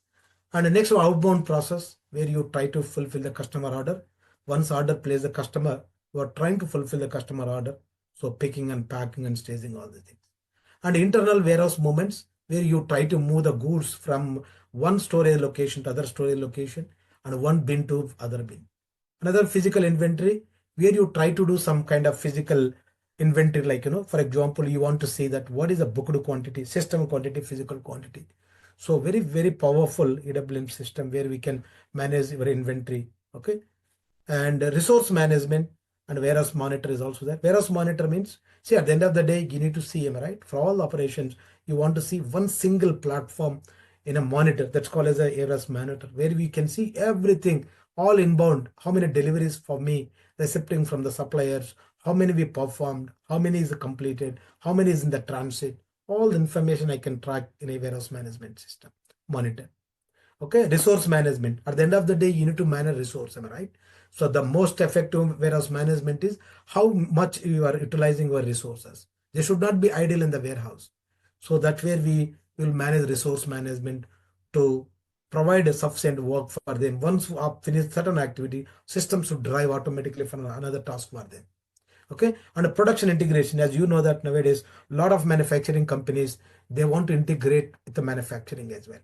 And the next outbound process where you try to fulfill the customer order. Once order places the customer, you are trying to fulfill the customer order. So picking and packing and staging all the things. And internal warehouse movements where you try to move the goods from one storage location to other storage location and one bin to other bin. Another physical inventory where you try to do some kind of physical inventory, like for example, you want to see that what is the booked quantity, system quantity, physical quantity. So very, very powerful EWM system where we can manage our inventory. Okay, and resource management and warehouse monitor is also there. Warehouse monitor means, see, at the end of the day you need to see them, right? For all operations you want to see one single platform in a monitor, that's called as a warehouse monitor, where we can see everything, all inbound, how many deliveries for me, accepting from the suppliers, how many we performed, how many is completed, how many is in the transit. All the information I can track in a warehouse management system, monitor. Okay, resource management. At the end of the day, you need to manage resource, am I right? So the most effective warehouse management is how much you are utilizing your resources. They should not be idle in the warehouse. So that way we will manage resource management to provide a sufficient work for them. Once we finish certain activity, system should drive automatically for another task for them. Okay, and a production integration, as you know that nowadays a lot of manufacturing companies, they want to integrate with the manufacturing as well.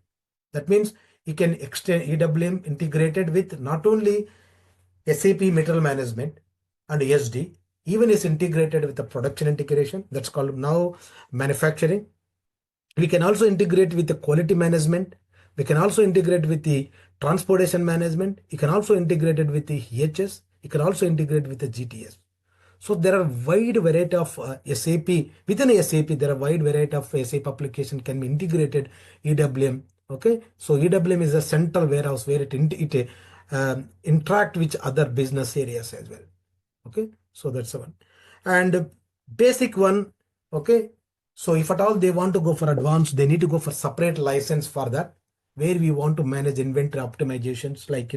That means you can extend EWM integrated with not only SAP material management and SD, even is integrated with the production integration. That's called now manufacturing. We can also integrate with the quality management. We can also integrate with the transportation management. You can also integrate it with the EHS. You can also integrate with the GTS. So there are wide variety of SAP. Within SAP, there are wide variety of SAP application can be integrated EWM. Okay, so EWM is a central warehouse where it interact with other business areas as well. Okay, so that's the one. And basic one. Okay, so if at all they want to go for advanced, they need to go for separate license for that, where we want to manage inventory optimizations. Like,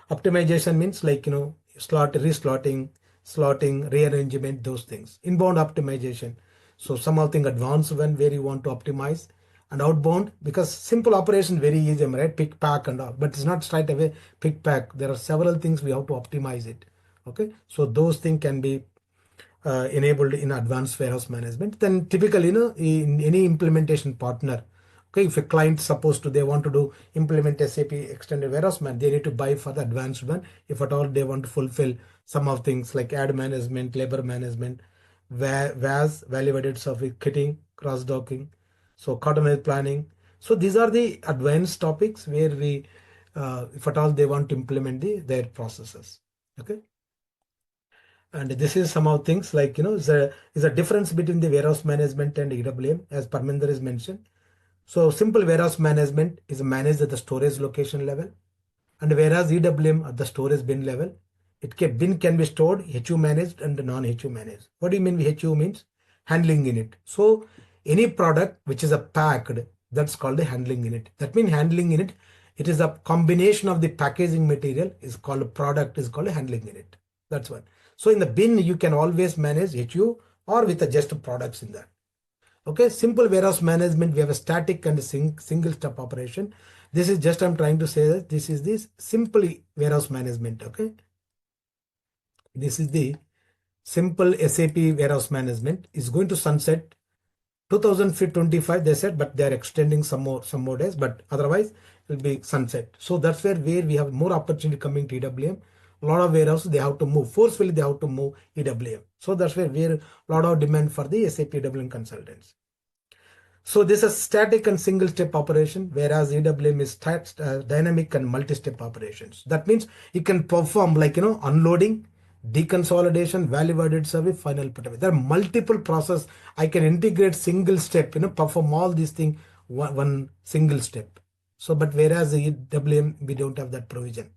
optimization means like, reslotting, slotting, rearrangement, those things. Inbound optimization. So something advanced one where you want to optimize. And outbound, because simple operation very easy, right? Pick, pack and all, but it's not straight away pick, pack. There are several things we have to optimize it. Okay, so those things can be enabled in advanced warehouse management. Then typically, in any implementation partner, okay, if a client supposed to, they want to do implement SAP extended warehouse man, they need to buy for the advanced one. If at all they want to fulfill some of things like ad management, labor management, VAS, value added service, kitting, cross docking, so coordinate planning. So these are the advanced topics where we, if at all they want to implement their processes. Okay. And this is some of things like, is a difference between the warehouse management and EWM, as Parminder is mentioned. So simple warehouse management is managed at the storage location level, and whereas EWM at the storage bin level, bin can be stored, HU managed and non-HU managed. What do you mean HU means? Handling unit. So any product which is a packed, that's called the handling unit. That means handling unit, it is a combination of the packaging material is called a product, is called a handling unit. That's one. So in the bin, you can always manage HU or with just products in that. Okay, simple warehouse management, we have a static and a single step operation. This is just, I'm trying to say that this is this simple warehouse management. Okay, this is the simple SAP warehouse management is going to sunset 2025, they said, but they are extending some more days, but otherwise it will be sunset. So that's where we have more opportunity coming to EWM. A lot of warehouses, they have to move forcefully, they have to move EWM. So that's where a lot of demand for the SAP EWM consultants. So this is static and single step operation, whereas EWM is dynamic and multi-step operations. That means you can perform like, unloading, deconsolidation, value added service, final put away. There are multiple process. I can integrate single step, perform all these things one single step. So, but whereas EWM, we don't have that provision.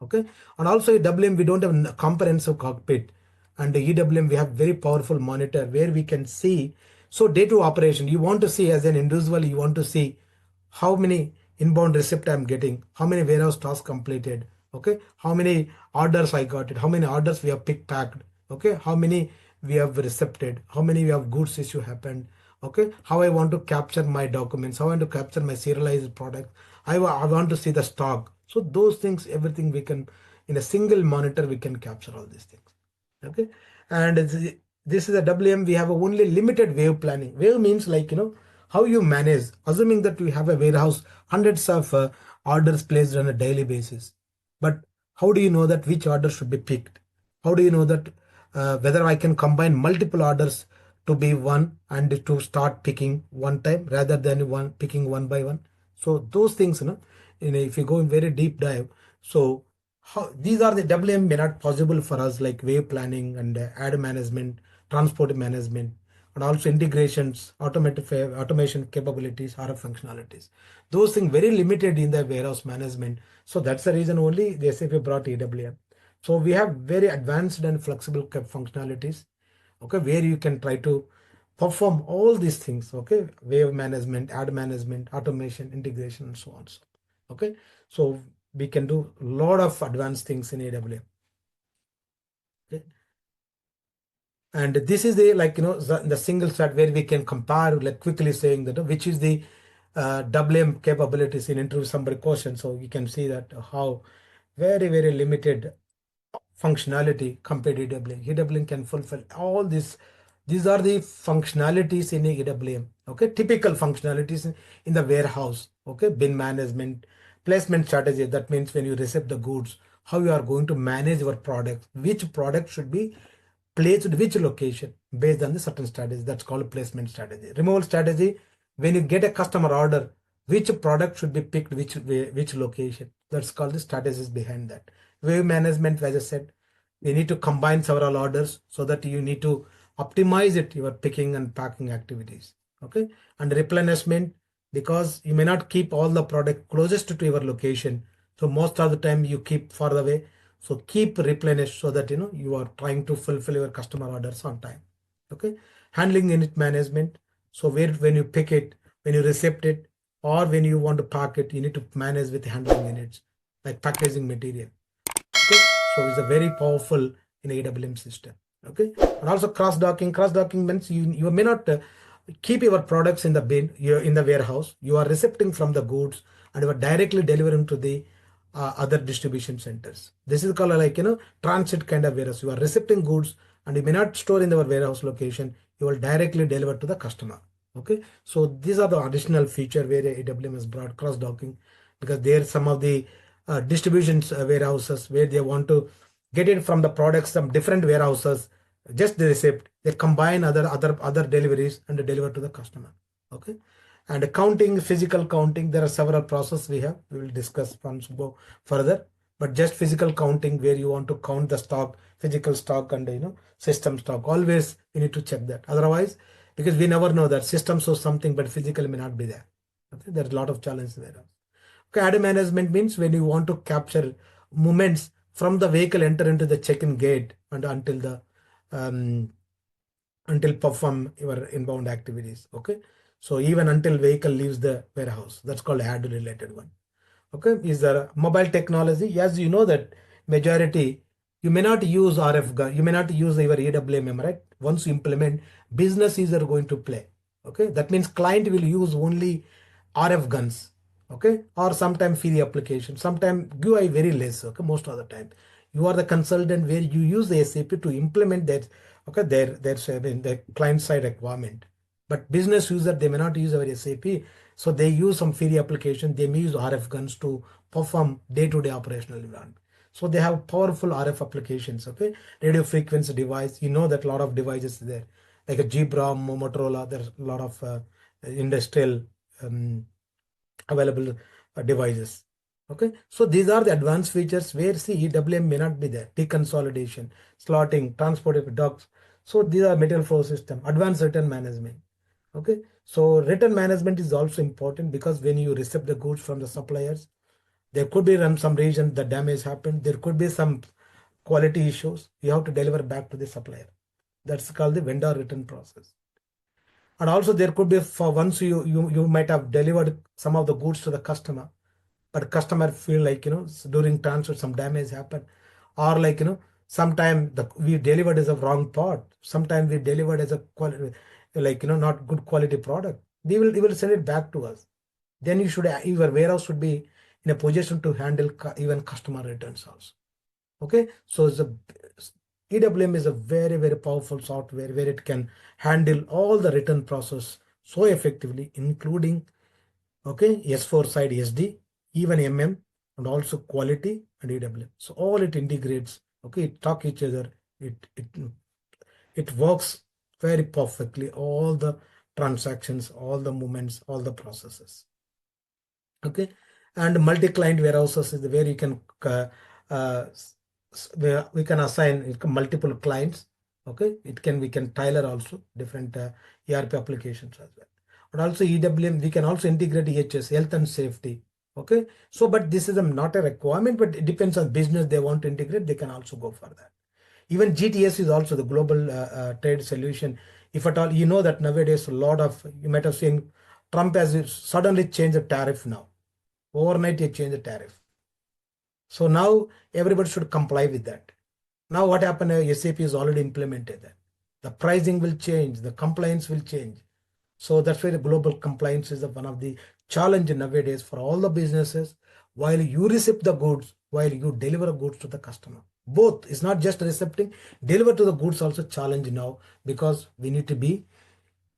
Okay, and also EWM, we don't have a comprehensive cockpit, and the EWM we have very powerful monitor where we can see. So day-to operation, you want to see as an individual, you want to see how many inbound receipt I'm getting, how many warehouse tasks completed, okay, how many orders I got it, how many orders we have picked, packed, okay, how many we have received, how many we have goods issue happened, okay, how I want to capture my documents, how I want to capture my serialized product, I want to see the stock. So those things, everything we can, in a single monitor, we can capture all these things. Okay, and this is a WM, we have only limited wave planning. Wave means like, how you manage, assuming that we have a warehouse, hundreds of orders placed on a daily basis. But how do you know that which order should be picked? How do you know that whether I can combine multiple orders to be one and to start picking one time rather than picking one by one? So those things, if you go in very deep dive, so these are the WM may not possible for us, like wave planning and ad management, transport management, and also integrations, automation capabilities, RF functionalities. Those things very limited in the warehouse management. So that's the reason only the SAP brought EWM. So we have very advanced and flexible functionalities, okay, where you can try to perform all these things, okay, wave management, ad management, automation, integration, and so on. Okay, so we can do a lot of advanced things in AWM. Okay. And this is the the single start where we can compare, like quickly saying that which is the WM capabilities in interview summary question. So you can see that how very limited functionality compared to EWM. EWM can fulfill all this. These are the functionalities in EWM. Okay, typical functionalities in the warehouse. Okay, bin management, placement strategy. That means when you receive the goods, how you are going to manage your product, which product should be placed which location based on the certain strategy. That's called placement strategy. Removal strategy, when you get a customer order, which product should be picked which location. That's called the strategies behind that. Wave management, as I said, you need to combine several orders so that you need to optimize it, your picking and packing activities. Okay, and replenishment, because you may not keep all the product closest to your location, so most of the time you keep far away. So keep replenish so that you are trying to fulfill your customer orders on time. Okay, handling unit management, so where when you pick it, when you receive it, or when you want to pack it, you need to manage with handling units like packaging material. Okay, so it's a very powerful in AWM system. Okay, and also cross docking. Cross docking means you may not keep your products in the bin, you're in the warehouse. You are receiving from the goods and you are directly delivering to the other distribution centers. This is called transit kind of warehouse. You are receiving goods and you may not store in the warehouse location. You will directly deliver to the customer. Okay, so these are the additional feature where AWM has brought cross docking, because there are some of the distribution warehouses where they want to get it from the products from different warehouses, just the receipt, they combine other deliveries and deliver to the customer. Okay, and counting, physical counting, there are several processes we will discuss once go further, but just physical counting where you want to count the stock, physical stock, and system stock, always you need to check that. Otherwise, because we never know that system shows something but physical may not be there. Okay, there's a lot of challenges there. Okay, ad management means when you want to capture movements from the vehicle enter into the check-in gate and until perform your inbound activities. Okay, so even until vehicle leaves the warehouse, that's called ad related one. Okay, is there mobile technology? Yes, you know that majority you may not use RF gun, you may not use your EWM, right? Once you implement, business user going to play. Okay, that means client will use only RF guns. Okay, or sometime free application, sometime GUI very less. Okay, most of the time you are the consultant where you use the SAP to implement that. Okay, their client side requirement, but business user they may not use our SAP, so they use some free application. They may use RF guns to perform day-to-day operational environment. So they have powerful RF applications. Okay, radio frequency device. You know that a lot of devices there, like a Zebra, Motorola. There's a lot of industrial available devices. Okay, so these are the advanced features where EWM may not be there. Deconsolidation, slotting, transport of docs. So these are material flow system, advanced return management. Okay, so return management is also important because when you receive the goods from the suppliers, there could be some reason the damage happened. There could be some quality issues. You have to deliver back to the supplier. That's called the vendor return process. And also there could be for once you might have delivered some of the goods to the customer, but customer feel like during transfer some damage happened, or sometime we delivered as a wrong part, sometime we delivered as a quality not good quality product. They will send it back to us. Then your warehouse should be in a position to handle even customer returns also. Okay, so EWM is a very powerful software where it can handle all the return process so effectively, including S4 side SD, even MM, and also quality and EWM. So all it integrates. Okay, it talk each other. It works very perfectly. All the transactions, all the movements, all the processes. Okay, and multi-client warehouses is where you can uh, where we can assign multiple clients. Okay, we can tailor also different ERP applications as well. And also EWM, we can also integrate EHS, health and safety. Okay, so but this is not a requirement, but it depends on business. They want to integrate, they can also go for that. Even GTS is also the global trade solution. If at all, you know that nowadays a lot of, you might have seen Trump has suddenly changed the tariff now. Overnight he changed the tariff. So now everybody should comply with that. Now what happened, SAP is already implemented that. The pricing will change, the compliance will change. So that's why the global compliance is one of the challenge nowadays for all the businesses. While you receive the goods, while you deliver goods to the customer, both, it's not just recepting, deliver to the goods also challenge now, because we need to be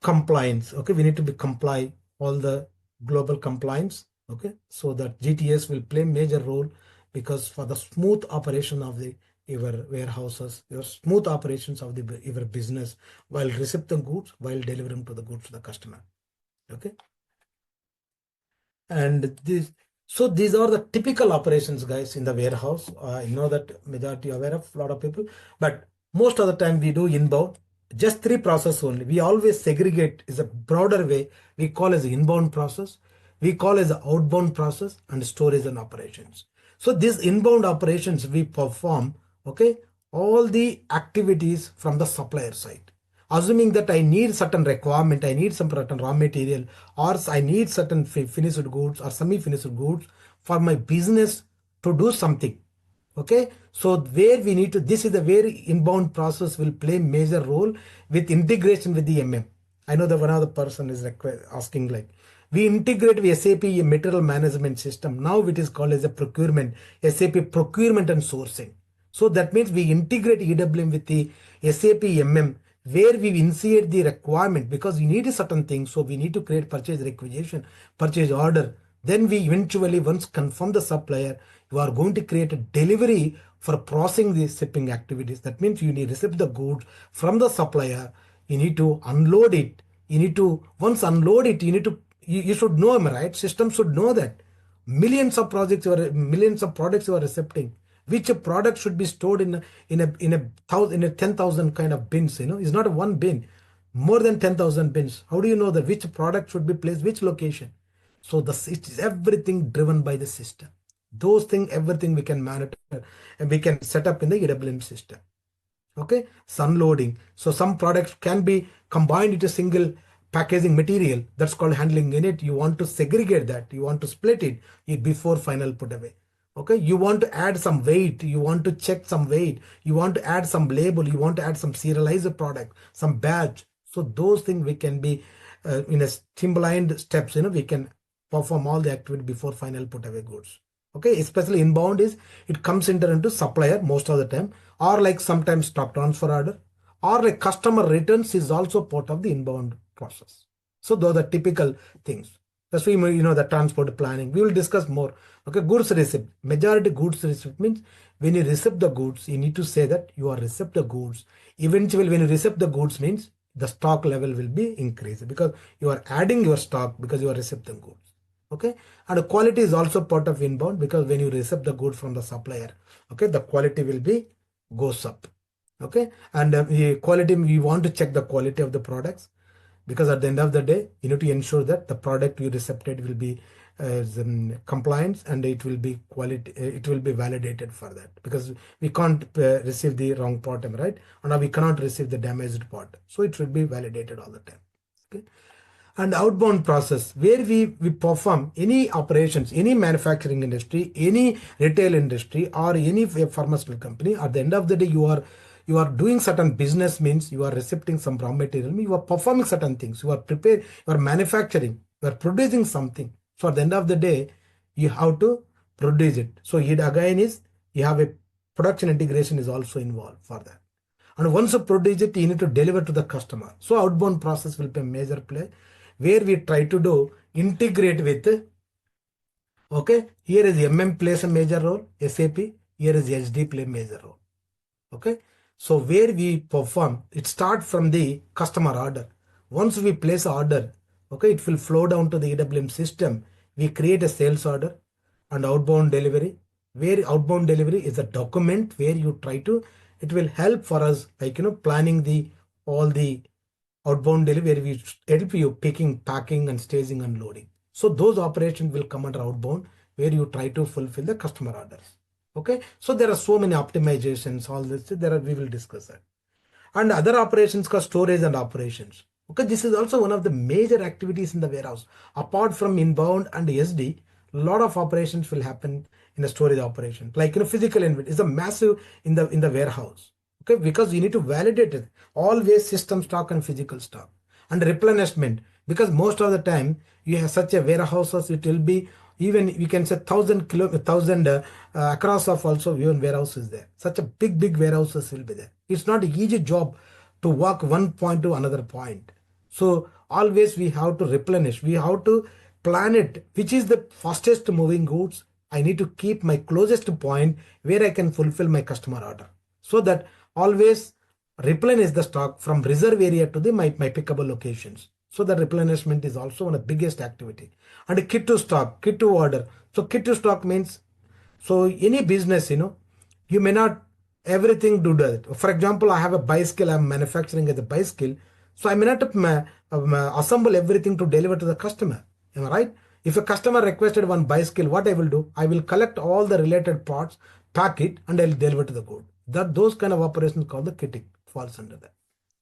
compliance. Okay, we need to be comply all the global compliance. Okay, so that GTS will play major role, because for the smooth operation of the your warehouses, your smooth operations of the your business, while receiving goods, while delivering to the goods to the customer. Okay, and this, so these are the typical operations, guys, in the warehouse. I know that majority aware of a lot of people, but most of the time we do inbound. Just three process only. We always segregate is a broader way. We call as inbound process, we call as outbound process, and storage and operations. So these inbound operations we perform, okay, all the activities from the supplier side. Assuming that I need certain requirement, I need some certain raw material, or I need certain finished goods or semi-finished goods for my business to do something. Okay, so where we need to, this is the very inbound process will play major role with integration with the MM. I know that one other person is asking, like, we integrate with SAP material management system. Now it is called as a procurement, SAP procurement and sourcing. So that means we integrate EWM with the SAP MM, where we initiate the requirement, because you need a certain thing. So we need to create purchase requisition, purchase order. Then we eventually, once confirm the supplier, you are going to create a delivery for processing the shipping activities. That means you need to receive the goods from the supplier. You need to unload it. You need to, once unload it, you need to, you should know, right? System should know that millions of projects or millions of products you are accepting, which a product should be stored in a 10,000 kind of bins. It's not a one bin, more than 10,000 bins. How do you know that which product should be placed, which location? So it is everything driven by the system. Those things, everything we can monitor and we can set up in the EWM system. Okay, sun loading. So some products can be combined into single packaging material. That's called handling unit. You want to segregate that. You want to split it before final put away. Okay, you want to add some weight. You want to check some weight. You want to add some label. You want to add some serializer product, some badge. So those things we can be in a streamlined steps. We can perform all the activity before final put away goods. Okay, especially inbound is, it comes into supplier most of the time, or like sometimes stock transfer order, or like customer returns is also part of the inbound process. So those are the typical things. That's why, the transport planning, we will discuss more. Okay, goods receipt, majority goods receipt means when you receive the goods, you need to say that you are received the goods. Eventually, when you receive the goods means the stock level will be increased, because you are adding your stock because you are receiving goods. Okay, and quality is also part of inbound, because when you receive the good from the supplier, okay, the quality will be goes up. Okay, and the quality, we want to check the quality of the products, because at the end of the day you need to ensure that the product you received will be compliance, and it will be quality, it will be validated for that, because we can't receive the wrong part, right? And we cannot receive the damaged part, so it should be validated all the time. Okay, and outbound process, where we perform any operations, any manufacturing industry, any retail industry, or any pharmaceutical company. At the end of the day, you are doing certain business, means you are receiving some raw material, you are performing certain things, you are prepared, you are manufacturing, you are producing something. So at the end of the day, you have to produce it. So it again is, you have a production integration is also involved for that. And once you produce it, you need to deliver to the customer. So outbound process will play major play, where we try to do integrate with. Okay, here is MM plays a major role, SAP, here is SD play major role. Okay, so where we perform, it start from the customer order. Once we place order, okay, it will flow down to the EWM system. We create a sales order and outbound delivery, where outbound delivery is a document where you try to, it will help for us, like, planning the all the outbound delivery, we help you picking, packing, and staging and loading. So those operations will come under outbound, where you try to fulfill the customer orders. Okay, so there are so many optimizations, all this, we will discuss that. And other operations called storage and operations. Okay, this is also one of the major activities in the warehouse. Apart from inbound and SD, a lot of operations will happen in a storage operation. Like physical inventory is a massive in the warehouse. Okay, because you need to validate it. Always system stock and physical stock. And replenishment, because most of the time you have such a warehouses, it will be even we can say 1,000 across of also even warehouses there. Such a big warehouses will be there. It's not an easy job to walk one point to another point. So always we have to replenish. We have to plan it, which is the fastest moving goods. I need to keep my closest point where I can fulfill my customer order. So that always replenish the stock from reserve area to my pickable locations. So the replenishment is also one of the biggest activity. And kit to stock, kit to order. So kit to stock means, so any business, you may not everything do that. For example, I have a bicycle, I'm manufacturing as a bicycle. So I may not assemble everything to deliver to the customer. Am I right? If a customer requested one bicycle, what I will do? I will collect all the related parts, pack it, and I'll deliver to the good. Those kind of operations called the kitting falls under that.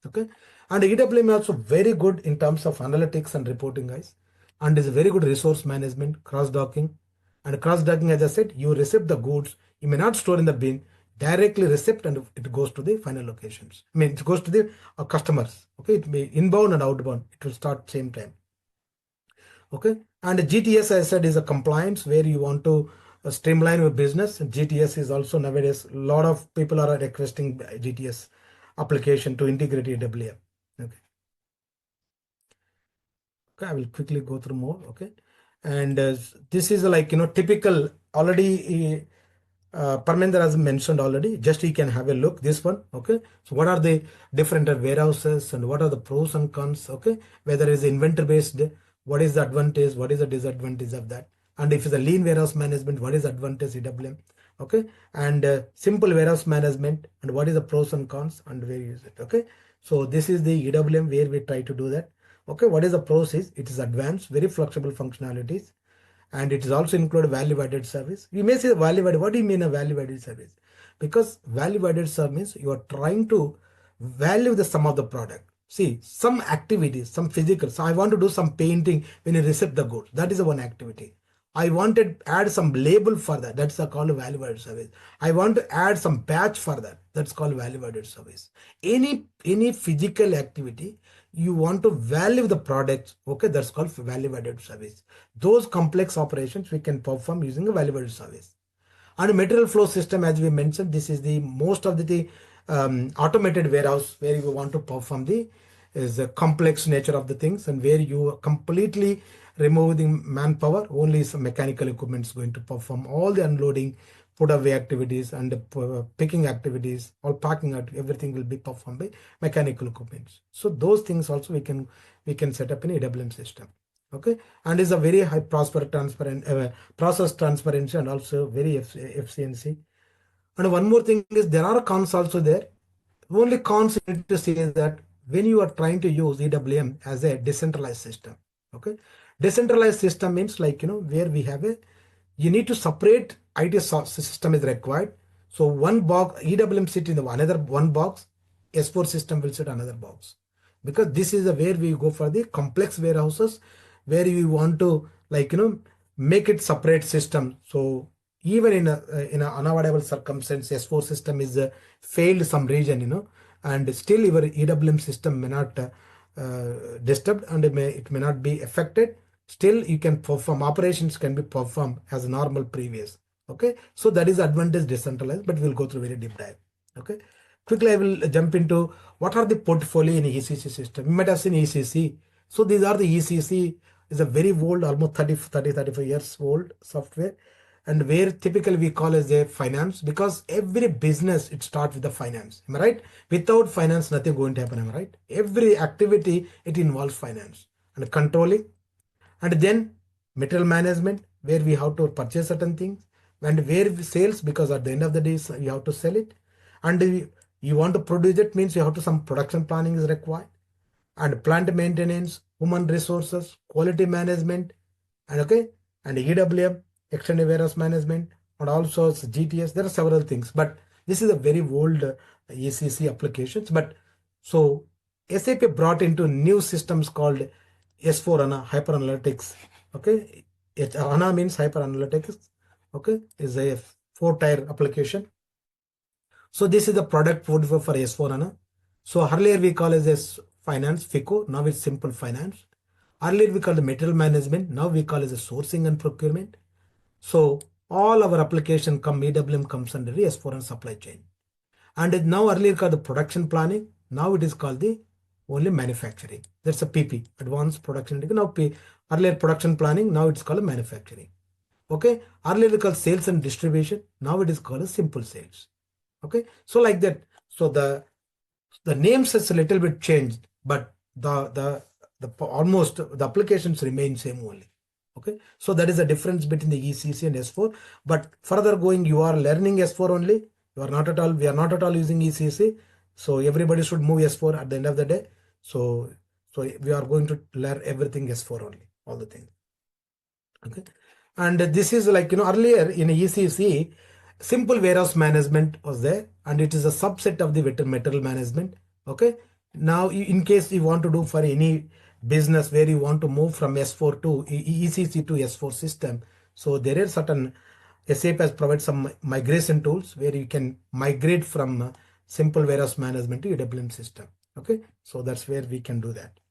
Okay, and EWM also very good in terms of analytics and reporting, guys, and is very good resource management, cross-docking. And cross-docking, as I said, you receive the goods, you may not store in the bin, directly receipt, and it goes to the final locations. I mean, it goes to the customers. Okay, it may inbound and outbound, it will start same time. Okay, and GTS, as I said, is a compliance where you want to streamline your business. GTS is also nowadays a lot of people are requesting GTS application to integrate EWM. Okay. Okay, I will quickly go through more. Okay, and this is like typical already. Parminder has mentioned already. Just you can have a look this one. Okay, so what are the different warehouses and what are the pros and cons? Okay, whether it's inventory based, what is the advantage, what is the disadvantage of that, and if it's a lean warehouse management, what is advantage EWM? Okay, and simple warehouse management, and what is the pros and cons, and where you use it. Okay, so this is the EWM where we try to do that. Okay, what is the pros is it is advanced, very flexible functionalities, and it is also include value added service. You may say value added. What do you mean a value added service? Because value added service means you are trying to value the sum of the product. See, some activities, some physical. So I want to do some painting when you receive the goods. That is the one activity. I wanted add some label for that. That's called value added service. I want to add some batch for that. That's called value added service. Any physical activity you want to value the products. Okay, that's called value added service. Those complex operations we can perform using a value added service. And material flow system, as we mentioned, this is the most of the automated warehouse where you want to perform the complex nature of the things, and where you completely remove the manpower, only some mechanical equipment is going to perform all the unloading, put away activities, and picking activities, all packing out, everything will be performed by mechanical equipment. So those things also we can set up in EWM system. Okay, and is a very high process transparency, and also very efficiency. And one more thing is there are cons also there. Only cons you need to say is that when you are trying to use EWM as a decentralized system. Okay, decentralized system means like where we have you need to separate IT system is required. So one box EWM sit in another one box, S4 system will sit another box, because this is where we go for the complex warehouses where you want to make it separate system. So even in a unavoidable circumstance, S4 system is failed some region, and still your EWM system may not disturbed, and it may not be affected. Still you can perform, operations can be performed as normal previous. Okay, so that is advantage decentralized, but we'll go through very deep dive. Okay, quickly I will jump into what are the portfolio in ECC system. You might have seen ECC. So these are the ECC is a very old, almost 35 years old software, and where typically we call as a finance, because every business it starts with the finance. Am I right? Without finance, nothing going to happen. Am I right? Every activity it involves finance and controlling, and then material management where we have to purchase certain things, and where sales, because at the end of the day you have to sell it, and you want to produce it means you have to some production planning is required, and plant maintenance, human resources, quality management, and okay, and EWM, extended warehouse management, and also GTS. There are several things, but this is a very old ECC applications. But so SAP brought into new systems called S4 HANA Hyper Analytics. Okay, HANA means Hyper Analytics. Okay, is a 4-tier application. So this is the product portfolio for S4 HANA. So earlier we call it as finance, FICO. Now it's simple finance. Earlier we call the material management. Now we call it the sourcing and procurement. So all our application EWM comes under the S4 HANA supply chain. And it now earlier called the production planning. Now it is called the only manufacturing. That's a PP, advanced production. Now earlier production planning. Now it's called manufacturing. Okay. Earlier it called sales and distribution. Now it is called a simple sales. Okay, so like that. So the names has a little bit changed, but the almost the applications remain same only. Okay, so that is the difference between the ECC and S4. But further going, you are learning S4 only. You are not at all. We are not at all using ECC. So everybody should move S4 at the end of the day. So we are going to learn everything S4 only, all the things. Okay, and this is like earlier in ECC. Simple warehouse management was there, and it is a subset of the material management. Okay. Now, in case you want to do for any business where you want to move from S4 to ECC to S4 system, so there are certain SAP has provided some migration tools where you can migrate from simple warehouse management to EWM system. Okay, so that's where we can do that.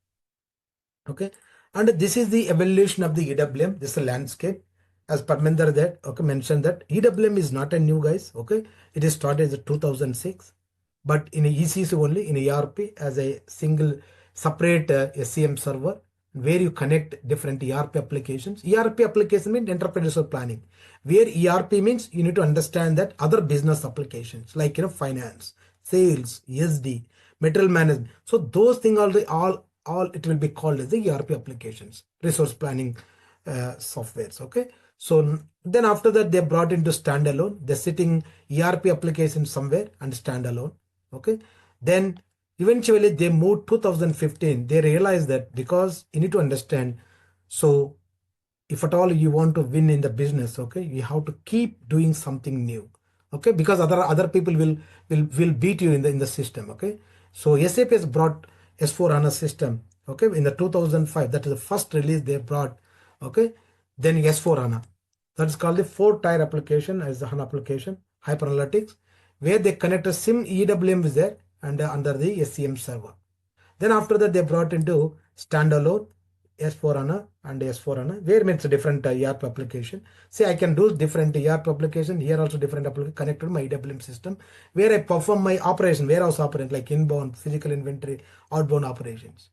Okay, and this is the evolution of the EWM. This is a landscape. As Parminder that mentioned that EWM is not a new guys. Okay, it is started as 2006, but in ECC only in ERP as a single separate SCM server where you connect different ERP applications. ERP application means enterprise planning. Where ERP means you need to understand that other business applications like finance, sales, SD, material management. So those things all it will be called as the ERP applications, resource planning softwares. Okay. So then after that they brought into standalone. They're sitting ERP application somewhere and standalone. Okay. Then eventually they moved 2015. They realized that because you need to understand. So if at all you want to win in the business, okay, you have to keep doing something new. Okay, because other people will beat you in the system. Okay. So SAP has brought S4 HANA system. Okay, in the 2005, that is the first release they brought. Okay, then S4 HANA. That is called the 4-tier application as the HANA application, Hyper Analytics, where they connect a SIM EWM is there and under the SCM server. Then after that they brought into standalone S4 HANA and S4 HANA, where means a different ERP application. See, I can do different ERP application, here also different application connected to my EWM system, where I perform my operation, warehouse operation like inbound, physical inventory, outbound operations.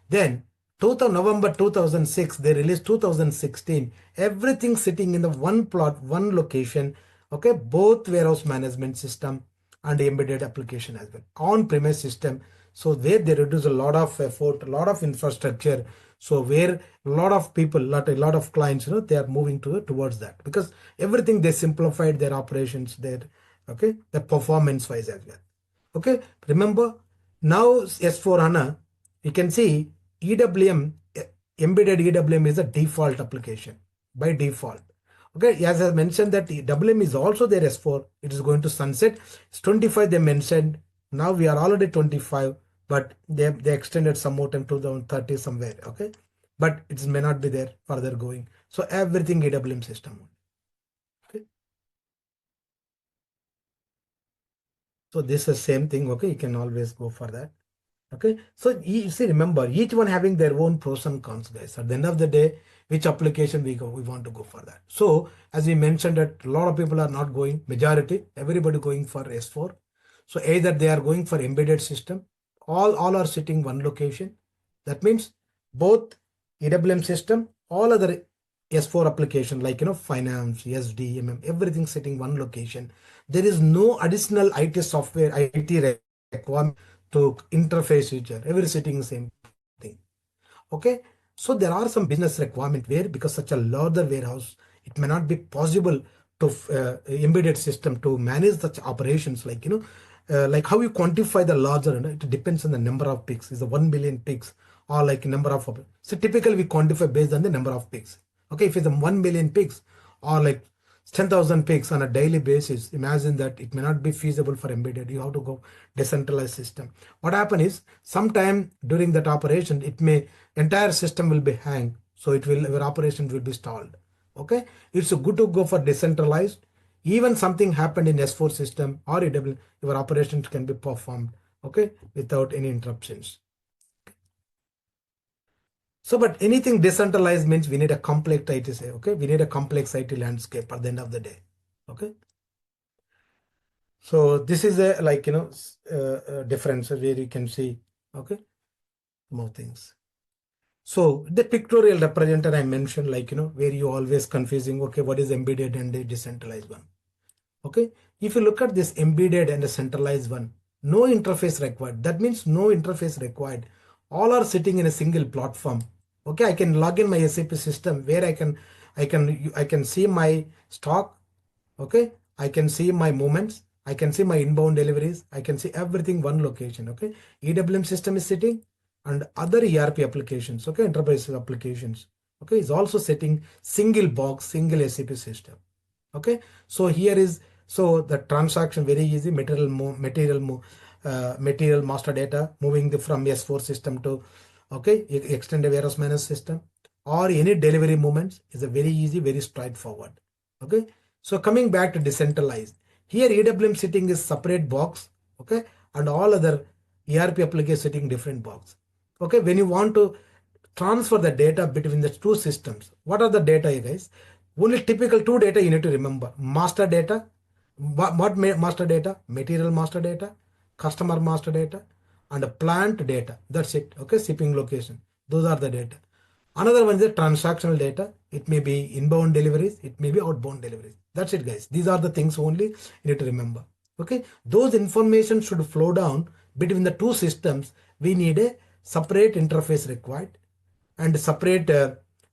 Then November 2006, they released 2016, everything sitting in the one plot, one location. Okay, both warehouse management system and embedded application as well, on-premise system. So where they reduce a lot of effort, a lot of infrastructure. So where a lot of people, a lot of clients, they are moving towards that because everything they simplified their operations, their performance wise as well. Okay, remember now S4 HANA, you can see EWM, embedded EWM is a default application by default. Okay, as I mentioned that WM is also there S4, it is going to sunset. It's 25 they mentioned. Now we are already 25, but they extended some more time to 2030 somewhere. Okay, but it may not be there further going. So everything EWM system. Okay. So this is the same thing. Okay, you can always go for that. Okay, so you see, remember each one having their own pros and cons, guys. At the end of the day, which application we want to go for that. So as we mentioned that a lot of people are not going, majority, everybody going for S4. So either they are going for embedded system, all are sitting one location. That means both EWM system, all other S4 application like finance, SD, MM, everything sitting one location. There is no additional IT software, IT requirement to interface each other, every sitting the same thing. Okay, so there are some business requirement where because such a larger warehouse, it may not be possible to embedded system to manage such operations like like how you quantify the larger, it depends on the number of picks. Is the 1 million picks or like number of, so typically we quantify based on the number of picks. Okay, if it's a 1 million picks or like 10,000 picks on a daily basis, imagine that it may not be feasible for embedded. You have to go decentralized system. What happen is sometime during that operation, it may entire system will be hang. So your operation will be stalled. Okay. It's good to go for decentralized. Even something happened in S4 system or EW, your operations can be performed. Okay. Without any interruptions. So, but anything decentralized means we need a complex IT, okay? We need a complex IT landscape at the end of the day, okay? So this is a difference where you can see, okay, more things. So the pictorial representer I mentioned, where you always confusing, okay, what is embedded and the decentralized one, okay? If you look at this embedded and a centralized one, no interface required. That means no interface required. All are sitting in a single platform. Okay, I can log in my SAP system where I can see my stock. Okay, I can see my movements. I can see my inbound deliveries. I can see everything one location. Okay, EWM system is sitting and other ERP applications. Okay, enterprise applications. Okay, is also setting single box, single SAP system. Okay, so here is the transaction very easy. Material master data moving from S4 system to extended warehouse management system or any delivery movements is a very easy, very straightforward. Okay, so coming back to decentralized, here EWM sitting is separate box. Okay, and all other ERP applications sitting different box. Okay, when you want to transfer the data between the two systems, what are the data, you guys? Only typical two data you need to remember: master data. What master data? Material master data, customer master data, and a plant data. That's it. Okay, shipping location. Those are the data. Another one is the transactional data. It may be inbound deliveries, it may be outbound deliveries. That's it, guys. These are the things only you need to remember. Okay, those information should flow down between the two systems. We need a separate interface required and separate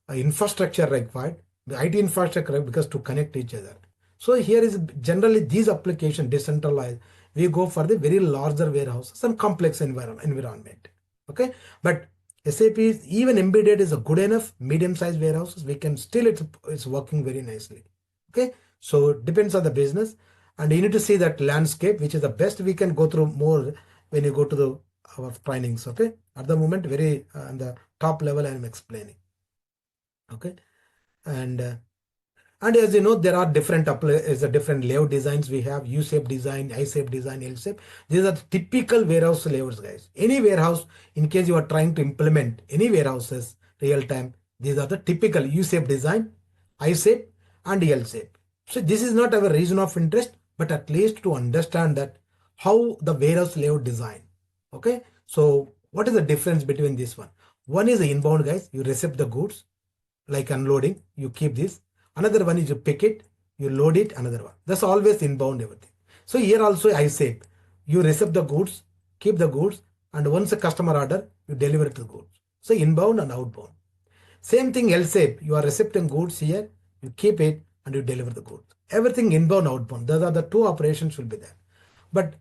infrastructure required, the IT infrastructure, because to connect each other. So here is generally these applications decentralized. We go for the very larger warehouses and complex environment. Okay, but SAP is even embedded is a good enough medium-sized warehouses. We can still it's working very nicely. Okay, so it depends on the business, and you need to see that landscape, which is the best. We can go through more when you go to our trainings. Okay, at the moment, very on the top level, I am explaining. Okay, and as you know, there are different layout designs. We have U-shape design, I-shape design, L-shape. These are the typical warehouse layouts, guys. Any warehouse, in case you are trying to implement any warehouses real time, these are the typical U-shape design, I-shape, and L-shape. So this is not our region of interest, but at least to understand that how the warehouse layout design. Okay, so what is the difference between this one? One is the inbound, guys. You receive the goods, like unloading, you keep this. Another one is you pick it, you load it, another one. That's always inbound everything. So here also I say, you receive the goods, keep the goods, and once a customer order, you deliver the goods. So inbound and outbound. Same thing L-shape, you are receiving goods here, you keep it and you deliver the goods. Everything inbound, outbound. Those are the two operations will be there. But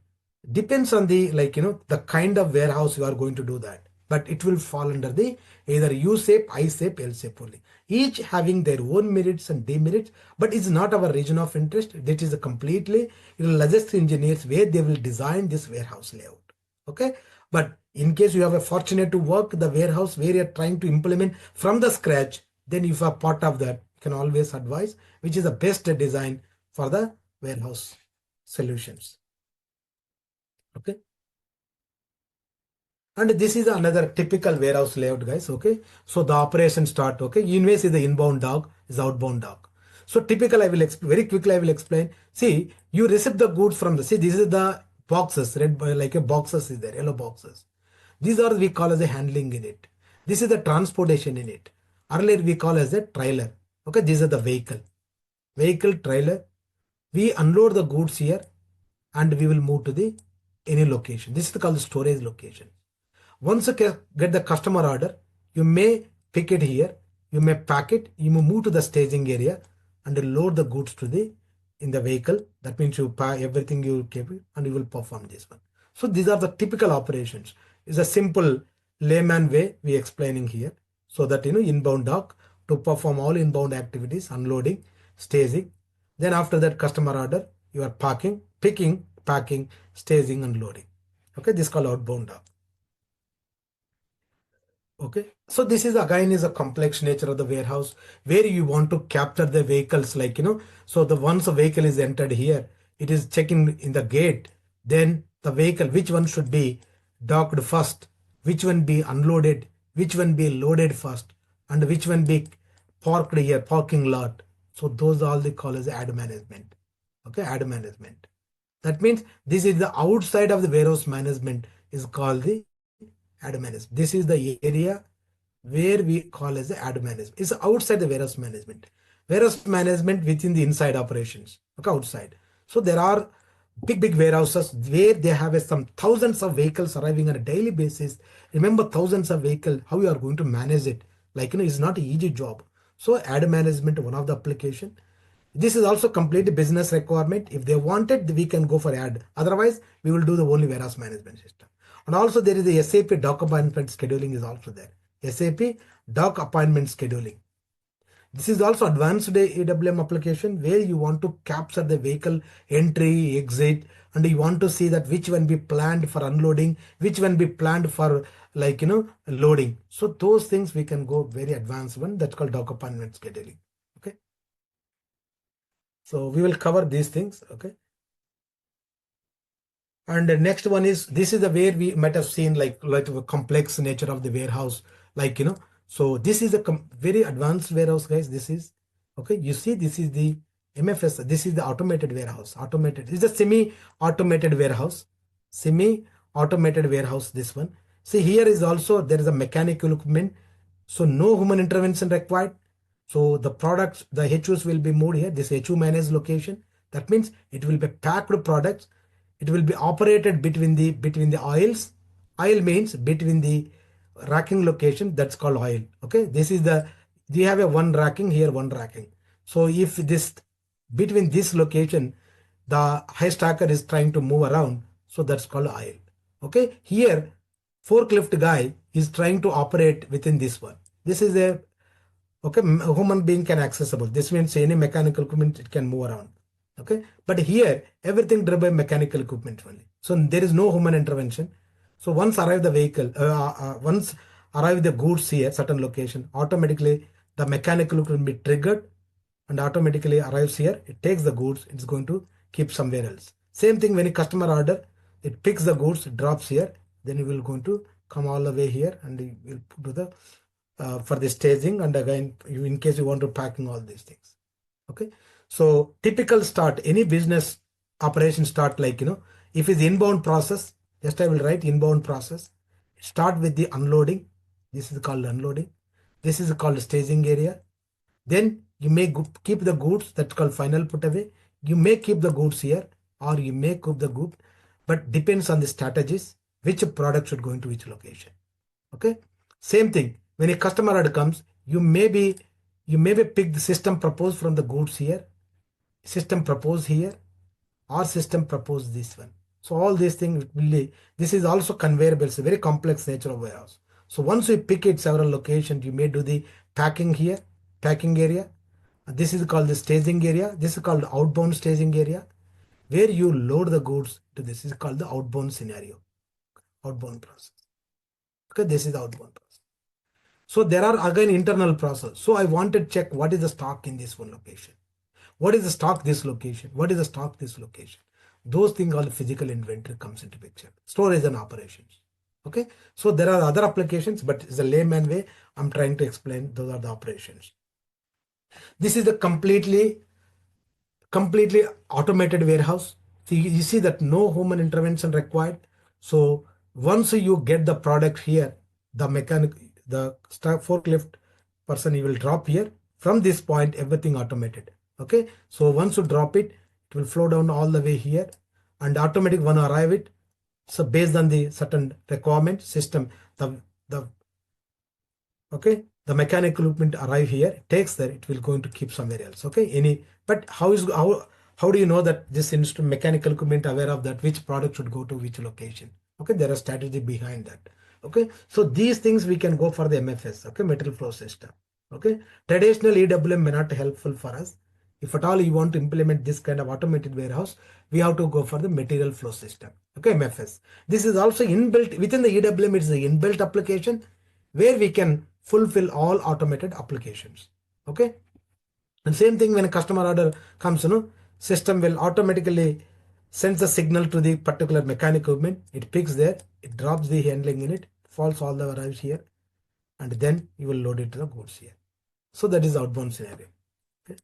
depends on the the kind of warehouse you are going to do that. But it will fall under the either U-shape, I-shape, L-shape only. Each having their own merits and demerits, but it's not our region of interest. That is a completely logistic engineers where they will design this warehouse layout. Okay, but in case you have a fortunate to work the warehouse where you're trying to implement from the scratch, then if you are part of that, you can always advise which is the best design for the warehouse solutions. Okay, and this is another typical warehouse layout, guys. Okay, so the operation start. Okay, invoice is the inbound dog, is outbound dog. So typical, I will very quickly I will explain. See, you receive the goods from the, see, this is the boxes, red like a boxes is there, yellow boxes. These are we call as a handling unit. This is the transportation unit. Earlier we call as a trailer. Okay, these are the vehicle trailer. We unload the goods here and we will move to the any location. This is called the storage location. Once you get the customer order, you may pick it here, you may pack it, you may move to the staging area and load the goods to the in the vehicle. That means you pack everything you keep and you will perform this one. So these are the typical operations. It's a simple layman way we explaining here. So that inbound dock to perform all inbound activities, unloading, staging. Then after that customer order, you are picking, packing, staging and loading. Okay, this is called outbound. Okay, so this is again is a complex nature of the warehouse where you want to capture the vehicles, like, so the once a vehicle is entered here, it is checking in the gate, then the vehicle, which one should be docked first, which one be unloaded, which one be loaded first, and which one be parked here, parking lot. So those are all they call as ad management. Okay, ad management. That means this is the outside of the warehouse management is called the ad management. This is the area where we call as the ad management. It's outside the warehouse management. Warehouse management within the inside operations. Okay, outside. So there are big warehouses where they have some thousands of vehicles arriving on a daily basis. Remember, thousands of vehicles, how you are going to manage it? Like, it's not an easy job. So ad management, one of the application. This is also completely business requirement. If they want it, we can go for ad. Otherwise, we will do the only warehouse management system. And also there is the SAP doc appointment scheduling is also there. SAP doc appointment scheduling. This is also advanced EWM application where you want to capture the vehicle entry, exit, and you want to see that which one be planned for unloading, which one be planned for, like, loading. So those things we can go very advanced one, that's called doc appointment scheduling. Okay. So we will cover these things. Okay. And the next one is, this is the where we might have seen like a complex nature of the warehouse, like, so this is a very advanced warehouse, guys. This is, okay, you see, this is the MFS, this is the automated warehouse. Automated is a semi-automated warehouse. Semi-automated warehouse, this one. See, here is also there is a mechanical equipment, so no human intervention required. So the products, the HUs will be moved here, this HU managed location. That means it will be packed products. It will be operated between the aisles. Aisle means between the racking location, that's called aisle. Okay, this is the, we have a one racking here, one racking. So if this between this location, the high stacker is trying to move around, so that's called aisle. Okay, here forklift guy is trying to operate within this one. This is a, okay, human being can accessible. This means any mechanical equipment, it can move around. Okay, but here everything driven by mechanical equipment only. So there is no human intervention. So once arrive the vehicle, once arrive the goods here, certain location, automatically the mechanical equipment be triggered and automatically arrives here. It takes the goods, it's going to keep somewhere else. Same thing when a customer order, it picks the goods, drops here, then it will going to come all the way here and it will do the for the staging, and again in case you want to packing all these things. Okay, so typical start, any business operation start, like, if it's inbound process, just I will write inbound process. Start with the unloading. This is called unloading. This is called staging area. Then you may keep the goods, that's called final put away. You may keep the goods here or you may keep the good, but depends on the strategies, which product should go into which location. Okay, same thing when a customer order comes, you may be pick the system proposed from the goods here, system proposed here, or system proposed this one. So all these things will, this is also conveyor belts, a very complex nature of warehouse. So once you pick it several locations, you may do the packing here, packing area. This is called the staging area. This is called outbound staging area, where you load the goods to this is called the outbound scenario, outbound process. Okay, this is the outbound process. So there are again internal process. So I wanted to check what is the stock in this one location. What is the stock this location? What is the stock this location? Those things, all the physical inventory comes into picture. Storage and operations. Okay. So there are other applications, but it's a layman way I'm trying to explain. Those are the operations. This is a completely automated warehouse. So you see that no human intervention required. So once you get the product here, the mechanic, the forklift person, he will drop here. From this point, everything automated. Okay, so once you drop it, it will flow down all the way here, and automatic one arrive it. So based on the certain requirement system, the okay, the mechanical equipment arrive here, takes there, it will going to keep somewhere else. Okay, but how do you know that this instrument mechanical equipment aware of that which product should go to which location? Okay, there are strategy behind that. Okay, so these things we can go for the MFS. Okay, material flow system. Okay, traditional EWM may not helpful for us. if at all you want to implement this kind of automated warehouse, we have to go for the material flow system. Okay, MFS. This is also inbuilt within the EWM. It's the inbuilt application where we can fulfill all automated applications. Okay. And same thing when a customer order comes, system will automatically send the signal to the particular mechanic equipment. It picks there, it drops the handling in it, falls all the arrives here, and then you will load it to the goods here. So that is outbound scenario. Okay.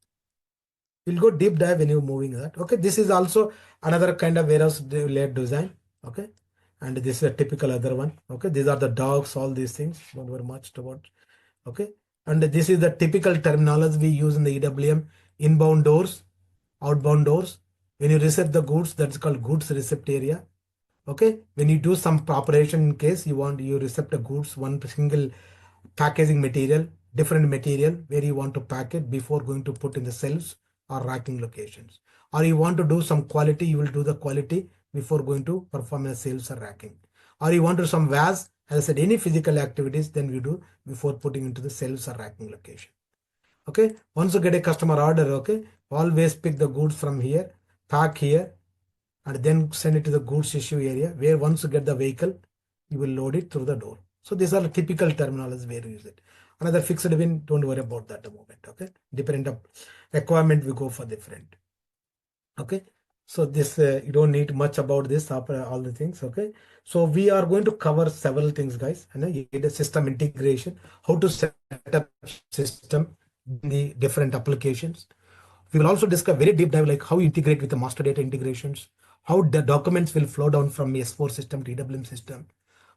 We'll go deep dive when you're moving that. Okay, this is also another kind of warehouse layout design. Okay, and this is a typical other one. Okay, these are the dogs, all these things. Don't worry much about. Okay, and this is the typical terminology we use in the EWM: inbound doors, outbound doors. When you receive the goods, that's called goods receipt area. Okay, when you do some operation, in case you receive the goods, one single packaging material, different material where you want to pack it before going to put in the shelves or racking locations, or you want to do some quality, you will do the quality before going to perform a sales or racking, or you want to do some VAS, as I said, any physical activities, then we do before putting into the sales or racking location. Okay, once you get a customer order, okay, always pick the goods from here, pack here, and then send it to the goods issue area, where once you get the vehicle, you will load it through the door. So these are typical terminologies where you use it. Another fixed bin, don't worry about that at the moment. Okay, different requirement we go for different. Okay, so this you don't need much about this all the things. Okay, so we are going to cover several things, guys. And the system integration, how to set up system in the different applications. We will also discuss very deep dive like how you integrate with the master data integrations, how the documents will flow down from S4 system to EWM system,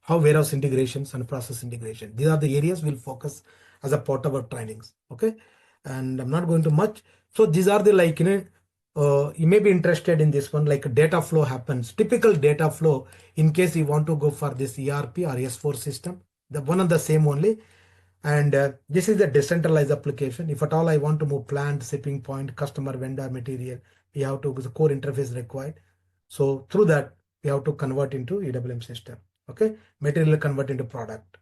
how warehouse integrations and process integration. These are the areas we'll focus as a part of our trainings. Okay, and I'm not going to much. So these are the like, you may be interested in this one, like data flow happens, typical data flow in case you want to go for this ERP or S4 system, the one and the same only. And this is the decentralized application. If at all I want to move plant, shipping point, customer, vendor, material, we have to, the core interface required. So through that, we have to convert into EWM system. Okay, material convert into product.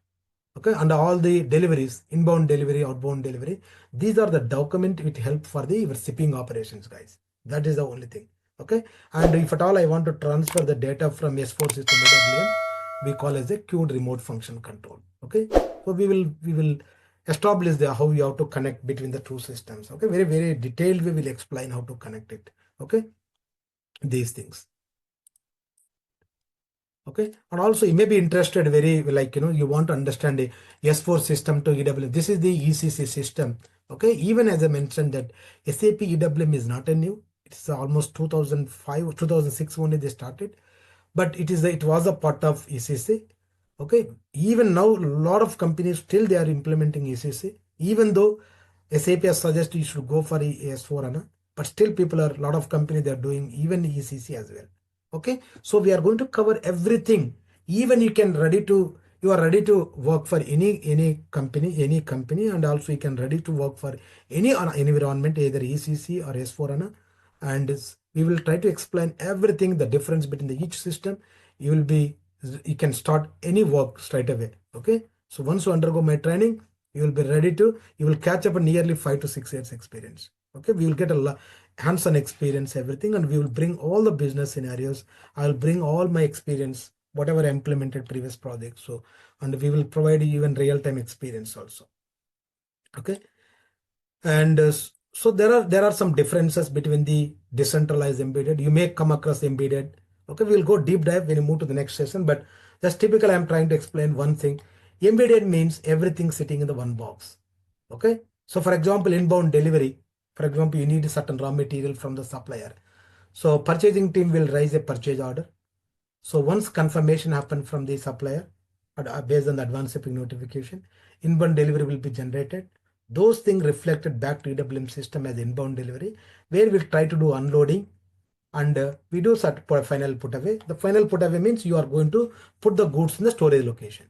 Okay, and all the deliveries, inbound delivery, outbound delivery, these are the document which help for the your shipping operations, guys. That is the only thing. Okay, and if at all I want to transfer the data from S4 system EWM, we call as a queued remote function control. Okay, so we will establish the how you have to connect between the two systems. Okay, very detailed we will explain how to connect it. Okay, these things. Okay, and also you may be interested very like, you want to understand the S4 system to EWM. This is the ECC system. Okay, even as I mentioned that SAP EWM is not a new, it's almost 2005 2006 only they started, but it was a part of ECC. Okay, even now a lot of companies still they are implementing ECC, even though SAP has suggested you should go for S4HANA, but still a lot of companies they are doing even ECC as well. Okay, so we are going to cover everything. Even you are ready to work for any company, and also you can ready to work for any environment, either ECC or S4HANA, and we will try to explain everything, the difference between each system. You can start any work straight away. Okay, so once you undergo my training, you will be ready to, you will catch up a nearly 5 to 6 years experience. Okay, we will get a hands-on experience, everything, and we will bring all the business scenarios. I'll bring all my experience, whatever I implemented previous projects. So, and we will provide you even real-time experience also. Okay, and so there are some differences between the decentralized embedded. You may come across embedded. Okay, we'll go deep dive when you move to the next session, but just typical I'm trying to explain one thing. Embedded means everything sitting in the one box. Okay, so for example, inbound delivery, for example, you need a certain raw material from the supplier. So purchasing team will raise a purchase order. So once confirmation happens from the supplier based on the advance shipping notification, inbound delivery will be generated. Those things reflected back to EWM system as inbound delivery, where we'll try to do unloading, and we do final put away. The final put away means you are going to put the goods in the storage location.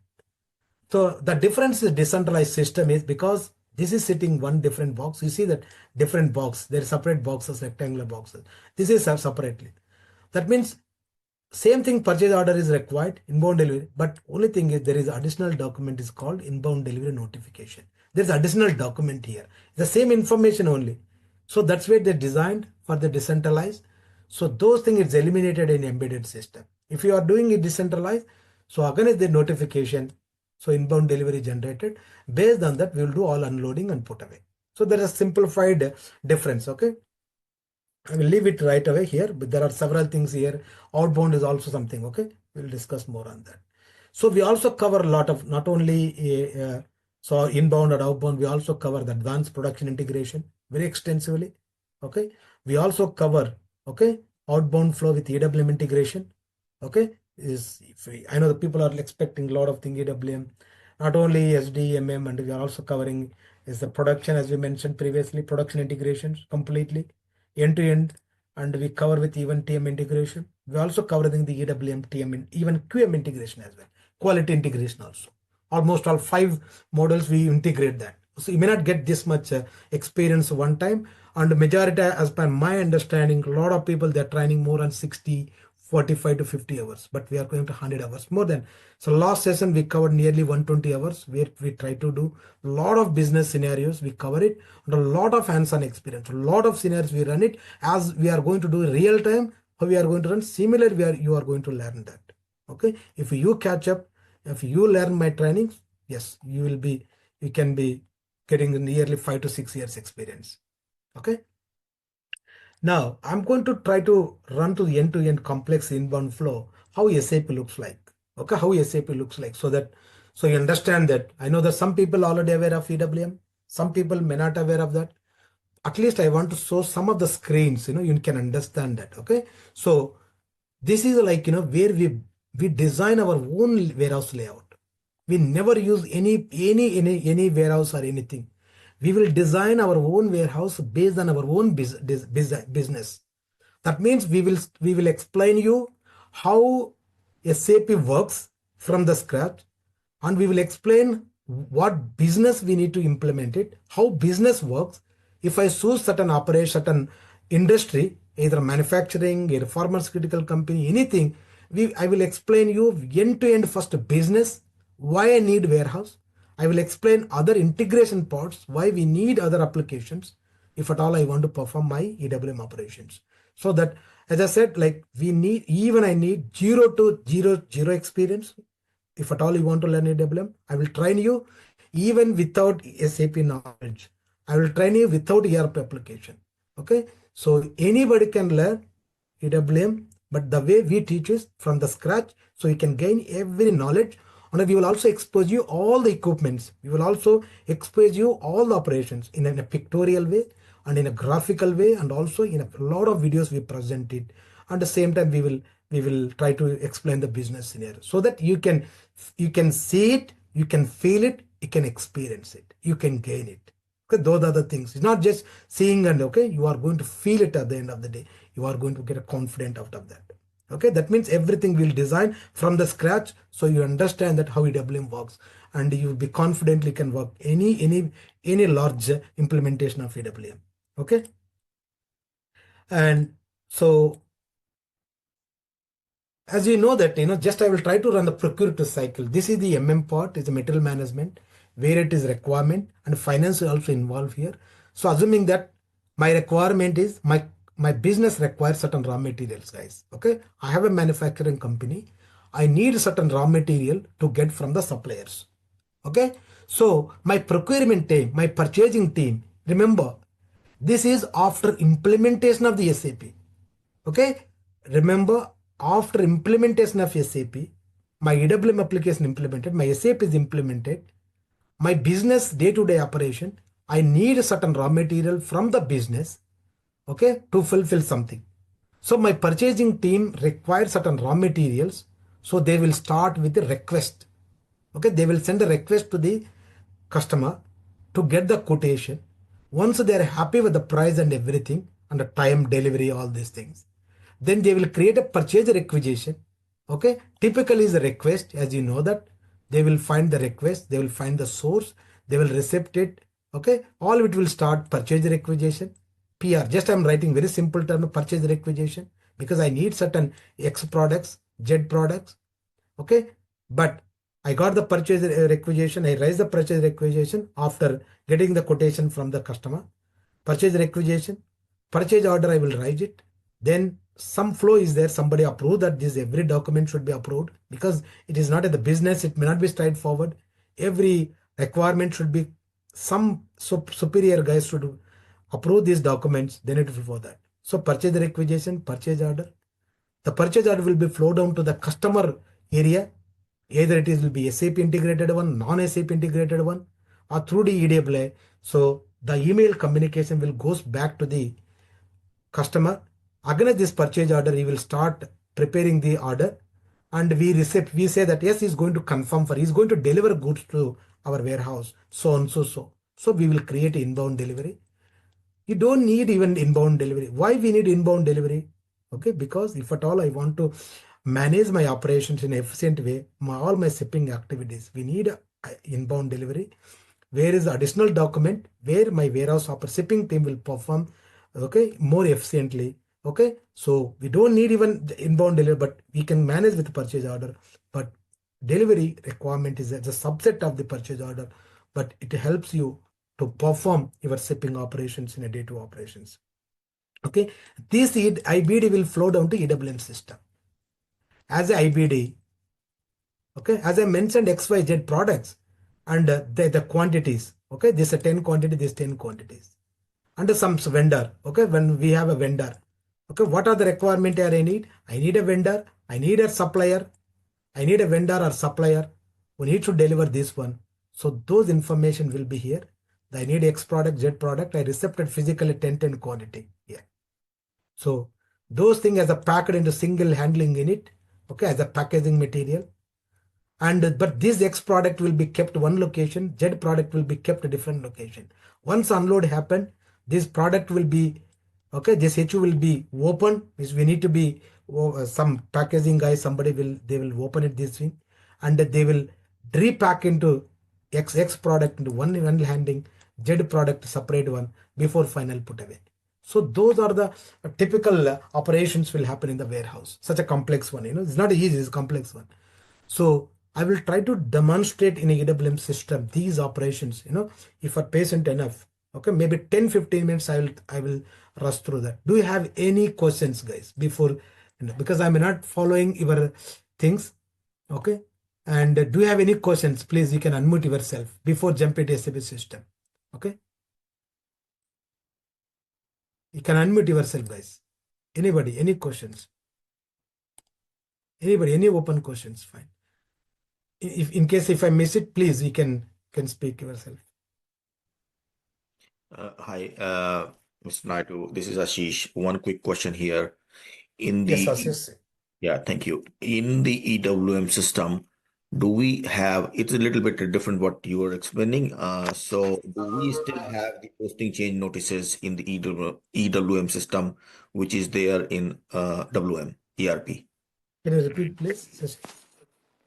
So the difference is decentralized system is because this is sitting one different box. You see that different box, there are separate boxes, rectangular boxes. This is separately. That means same thing, purchase order is required, inbound delivery, but only thing is there is additional document is called inbound delivery notification. There's additional document here. The same information only. So that's where they designed for the decentralized. So those things is eliminated in embedded system. If you are doing it decentralized, so again is the notification, so inbound delivery generated. Based on that, we will do all unloading and put away. So there is a simplified difference. Okay, I will leave it right away here, but there are several things here. Outbound is also something. Okay, we'll discuss more on that. So we also cover a lot of not only so inbound and outbound. We also cover the advanced production integration very extensively. Okay, we also cover outbound flow with EWM integration. Okay, is free. I know the people are expecting a lot of things EWM, not only SDMM, and we are also covering is the production, as we mentioned previously, production integrations completely end to end, and we cover with even TM integration. We also covering the EWM, TM, even QM integration as well, quality integration also. Almost all 5 models we integrate that. So you may not get this much experience one time, and majority, as per my understanding, a lot of people they're training more than 60, 45 to 50 hours, but we are going to 100 hours more than. So last session we covered nearly 120 hours where we try to do a lot of business scenarios. We cover it and a lot of hands-on experience, a lot of scenarios we run it as we are going to do real time. How we are going to run similar, you are going to learn that. Okay, if you catch up, if you learn my trainings, yes, you can be getting nearly 5 to 6 years experience. Okay. Now I'm going to try to run to the end-to-end complex inbound flow, how SAP looks like. Okay, how SAP looks like, so you understand that. I know that some people are already aware of EWM, some people may not aware of that. At least I want to show some of the screens, you can understand that. Okay, so this is like where we design our own warehouse layout. We never use any warehouse or anything. We will design our own warehouse based on our own business. That means we will explain you how SAP works from the scratch, and we will explain what business we need to implement it, how business works. If I choose certain operation, certain industry, either manufacturing, either pharmaceutical company, anything, I will explain you end to end first business, why I need warehouse. I will explain other integration parts, why we need other applications, if at all I want to perform my EWM operations. So that, as I said, like I need 0 to 0 experience. If at all you want to learn EWM, I will train you even without SAP knowledge. I will train you without ERP application. Okay, so anybody can learn EWM, but the way we teach is from the scratch, so you can gain every knowledge. And we will also expose you all the equipments. We will also expose you all the operations in a pictorial way and in a graphical way, and also in a lot of videos we present it. At the same time, we will try to explain the business scenario so that you can see it, you can feel it, you can experience it, you can gain it. Okay, those are the things. It's not just seeing and you are going to feel it at the end of the day. You are going to get a confident out of that. Okay, that means everything we'll design from the scratch, so you understand that how EWM works, and you be confidently can work any large implementation of EWM. Okay, and so as you know that just I will try to run the procure to cycle. This is the part, is the material management, where it is requirement, and finance is also involved here. So assuming that my requirement is my business requires certain raw materials, guys. Okay, I have a manufacturing company. I need certain raw material to get from the suppliers. Okay, so my procurement team, my purchasing team, remember, this is after implementation of the SAP. Okay, remember, after implementation of SAP, my EWM application implemented, my SAP is implemented, my business day-to-day operation, I need a certain raw material from the business, okay, to fulfill something. So my purchasing team requires certain raw materials, so they will start with the request. Okay, they will send a request to the customer to get the quotation. Once they are happy with the price and everything, and the time, delivery, all these things, then they will create a purchase requisition. Okay, typically is a request, as you know that they will find the request, they will find the source, they will receipt it. Okay, all it will start purchase requisition, PR. Just I'm writing very simple term of purchase requisition, because I need certain X products, Z products. Okay, but I got the purchase requisition, I raise the purchase requisition after getting the quotation from the customer. purchase requisition, purchase order, I will write it. Then some flow is there, somebody approve that this every document should be approved, because it is not at the business, it may not be straightforward. Every requirement should be, some superior guys should approve these documents, then it will for that. So purchase requisition, purchase order. The purchase order will be flow down to the customer area. Either it is will be SAP integrated one, non-SAP integrated one, or through the EWA. So the email communication will goes back to the customer. Against this purchase order, he will start preparing the order, and we say that yes, he's going to confirm he's going to deliver goods to our warehouse, so and so. So we will create inbound delivery. You don't need even inbound delivery. Why we need inbound delivery? Okay, because if at all I want to manage my operations in an efficient way, all my shipping activities, we need inbound delivery. Where is the additional document where my warehouse shipping team will perform, okay, more efficiently. Okay, so we don't need even the inbound delivery, but we can manage with the purchase order. But delivery requirement is a subset of the purchase order, but it helps you to perform your shipping operations in a day-to-day operations. Okay, this IBD will flow down to EWM system as a IBD. Okay, as I mentioned, XYZ products and the quantities. Okay, this is 10 quantity, this 10 quantities. Under some vendor. Okay, when we have a vendor. Okay, what are the requirement here I need? I need a vendor, I need a supplier, I need a vendor or supplier who need to deliver this one. So those information will be here. I need X product, Z product. I received physically 10 quantity here. So those things as a packed into single handling unit, okay, as a packaging material. And but this X product will be kept one location, Z product will be kept a different location. Once unload happen, this product will be, okay, this HU will be open, which we need to be some packaging guy, they will open it this thing, and they will repack into X product into one handling, Z product separate one before final put away. So those are the typical operations will happen in the warehouse. Such a complex one, it's not easy, it's a complex one. So I will try to demonstrate in a EWM system these operations, if a patient enough, okay, maybe 10-15 minutes I will rush through that. Do you have any questions, guys, before, because I'm not following your things, okay? And do you have any questions? Please, you can unmute yourself before jump into SAP system, okay? You can unmute yourself, guys. Anybody, any questions? Anybody, any open questions? Fine. If in case if I miss it, please you can speak yourself. Hi, Mr. Naidu. This is Ashish. One quick question here. Yes, Ashish. Yeah, thank you. In the EWM system, do we have, it's a little bit different what you were explaining. So do we still have the posting change notices in the EWM system, which is there in WM ERP? Can you repeat, please?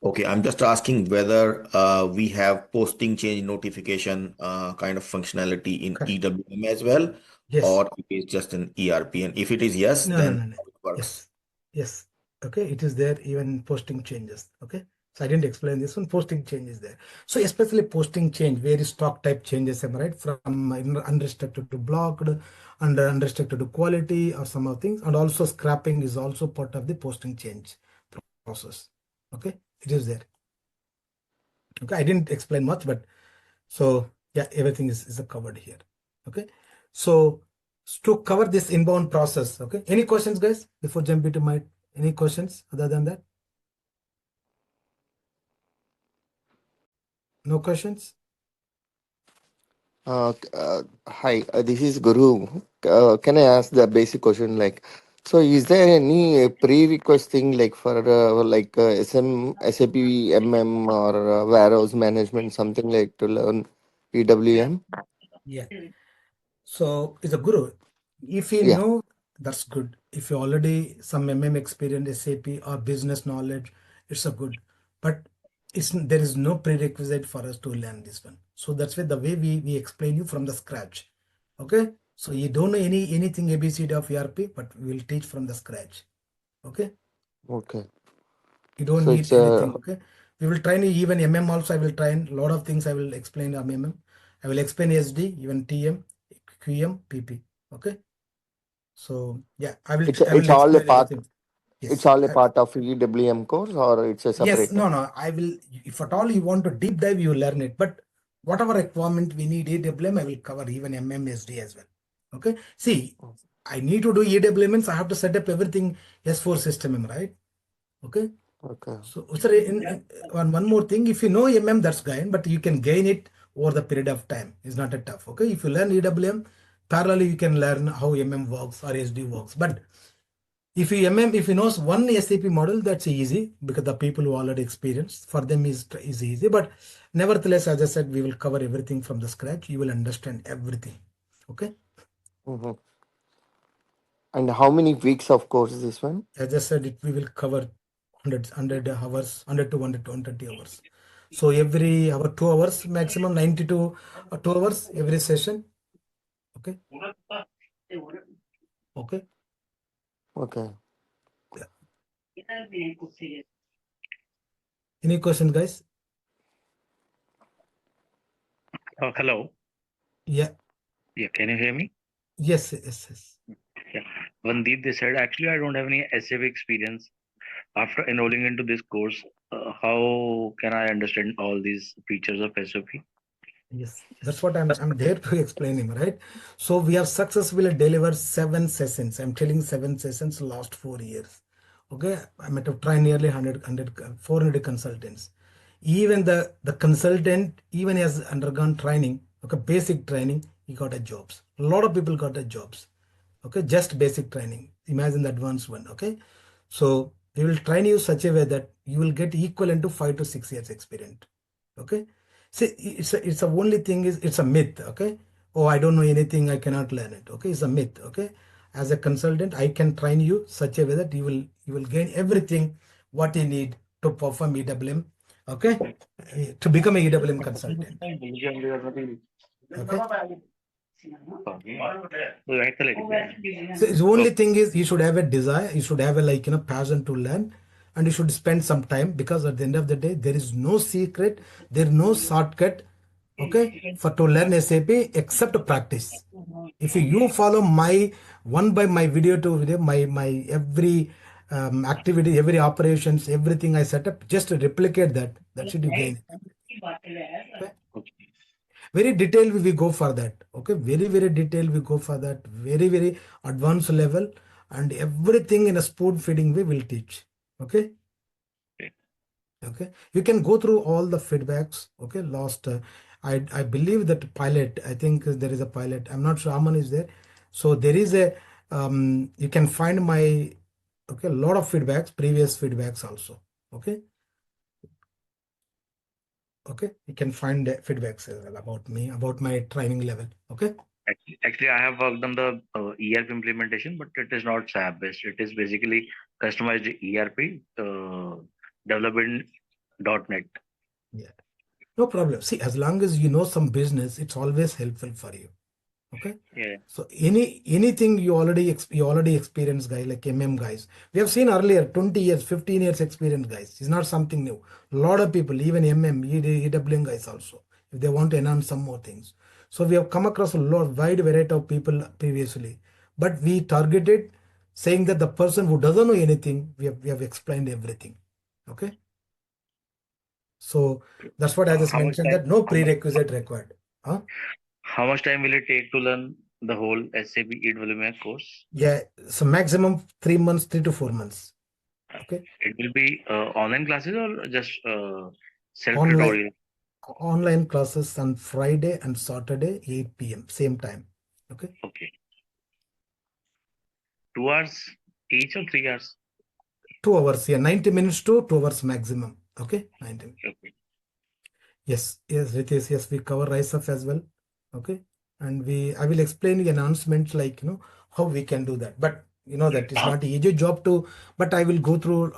Okay, I'm just asking whether we have posting change notification kind of functionality in EWM as well, yes, or it is just an ERP. And if it is yes, then no. It works. Yes. Okay, it is there, even posting changes. Okay, so I didn't explain this one. Posting change is there. So especially posting change, where is stock type changes, am I right? From unrestricted to blocked, under unrestricted to quality, or some of things, and also scrapping is also part of the posting change process. Okay, it is there. Okay, I didn't explain much, but so yeah, everything is covered here. Okay, so to cover this inbound process. Okay, any questions, guys, before jumping to my any questions other than that? No questions? Hi, this is Guru. Can I ask the basic question? Like, so is there any pre-requesting like for SAP MM or warehouse management, something like to learn EWM? Yeah. So it's a Guru. If you Yeah. know, that's good. If you already some MM experience, SAP or business knowledge, it's a good. But there is no prerequisite for us to learn this one. So that's why the way we explain you from the scratch. Okay. So you don't know anything ABCD of ERP, but we will teach from the scratch. Okay. Okay. You don't So need it's anything. Okay. We will train you even MM also. I will train a lot of things. I will explain MM. I will explain SD, even TM. QM, PP. Okay. So yeah, I will It's all a explain part. everything. It's Yes. all a part of EWM course, or it's a Yes, separate. no, I will. If at all you want to deep dive, you learn it. But whatever requirement we need EWM, I will cover even MMSD as well. Okay. See, I need to do EWM means I have to set up everything S4 system, right? Okay. Okay. So, sir, one more thing, if you know MM, that's gain, but you can gain it over the period of time. It's not a tough. Okay. If you learn EWM, parallelly you can learn how MM works or SD works. But if you knows one SAP model, that's easy because the people who already experienced, for them is easy. But nevertheless, as I said, we will cover everything from the scratch. You will understand everything. Okay. Mhm. And how many weeks of course is this one? As I said, we will cover 100 hours, 100 to 120 hours. So every hour, 2 hours, maximum 90 to 2 hours every session. Okay. Okay. Okay. Any question, guys? Hello. Yeah. Yeah, can you hear me? Yes. Yeah. Vandeep, they said actually I don't have any SAP experience. After enrolling into this course, how can I understand all these features of SAP? Yes, that's what I'm there to explain him, right? So we have successfully delivered 7 sessions. I'm telling 7 sessions last 4 years. Okay, I'm at to try nearly 400 consultants. Even the consultant, even has undergone training, okay, basic training, he got a jobs. A lot of people got a jobs. Okay, just basic training. Imagine the advanced one. Okay, so we will train you such a way that you will get equivalent to 5 to 6 years experience. Okay. See, it's a only thing is it's a myth. Okay. Oh, I don't know anything. I cannot learn it. Okay. It's a myth. Okay. As a consultant, I can train you such a way that you will gain everything what you need to perform EWM. Okay. To become a EWM consultant. Okay. So the only thing is you should have a desire, you should have a passion to learn, and you should spend some time, because at the end of the day there is no secret, there is no shortcut, okay, for to learn SAP except practice. If you follow my one by my video to video, my every activity, every operations, everything I set up, just to replicate that should you gain. Okay? Very detailed we go for that. Okay, very detailed we go for that, very advanced level, and everything in a spoon feeding way will teach. Okay. Okay, you can go through all the feedbacks. Okay, last I believe that pilot, I think there is a pilot, I'm not sure Aman is there. So there is a you can find my a lot of feedbacks, previous feedbacks also. Okay. Okay, you can find feedbacks about me, about my training level. Okay. Actually, I have worked on the ERP implementation, but it is not SAP based. It is basically customized ERP developed in .NET. Yeah, no problem. See, as long as you know some business, it's always helpful for you. Okay. Yeah. So anything you already experienced, guy, like guys, we have seen earlier 20 years, 15 years experience, guys. It's not something new. A lot of people, even EWM guys also, if they want to enhance some more things. So we have come across a wide variety of people previously, but we targeted saying that the person who doesn't know anything, we have explained everything. Okay. So that's what I just How much mentioned, time? that no prerequisite required. Huh? How much time will it take to learn the whole SAP EWM course? Yeah, so maximum 3 months, 3 to 4 months. Okay. It will be online classes or just Online self-tutorial? online classes on Friday and Saturday, 8 p.m. same time. Okay. Okay. 2 hours each or 3 hours? 2 hours, yeah, 90 minutes to 2 hours maximum. Okay, 90 minutes. Okay. Yes, Ritesh, yes, we cover rise up as well. Okay. And I will explain the announcements, like, how we can do that. But that is not an easy job to, but I will go through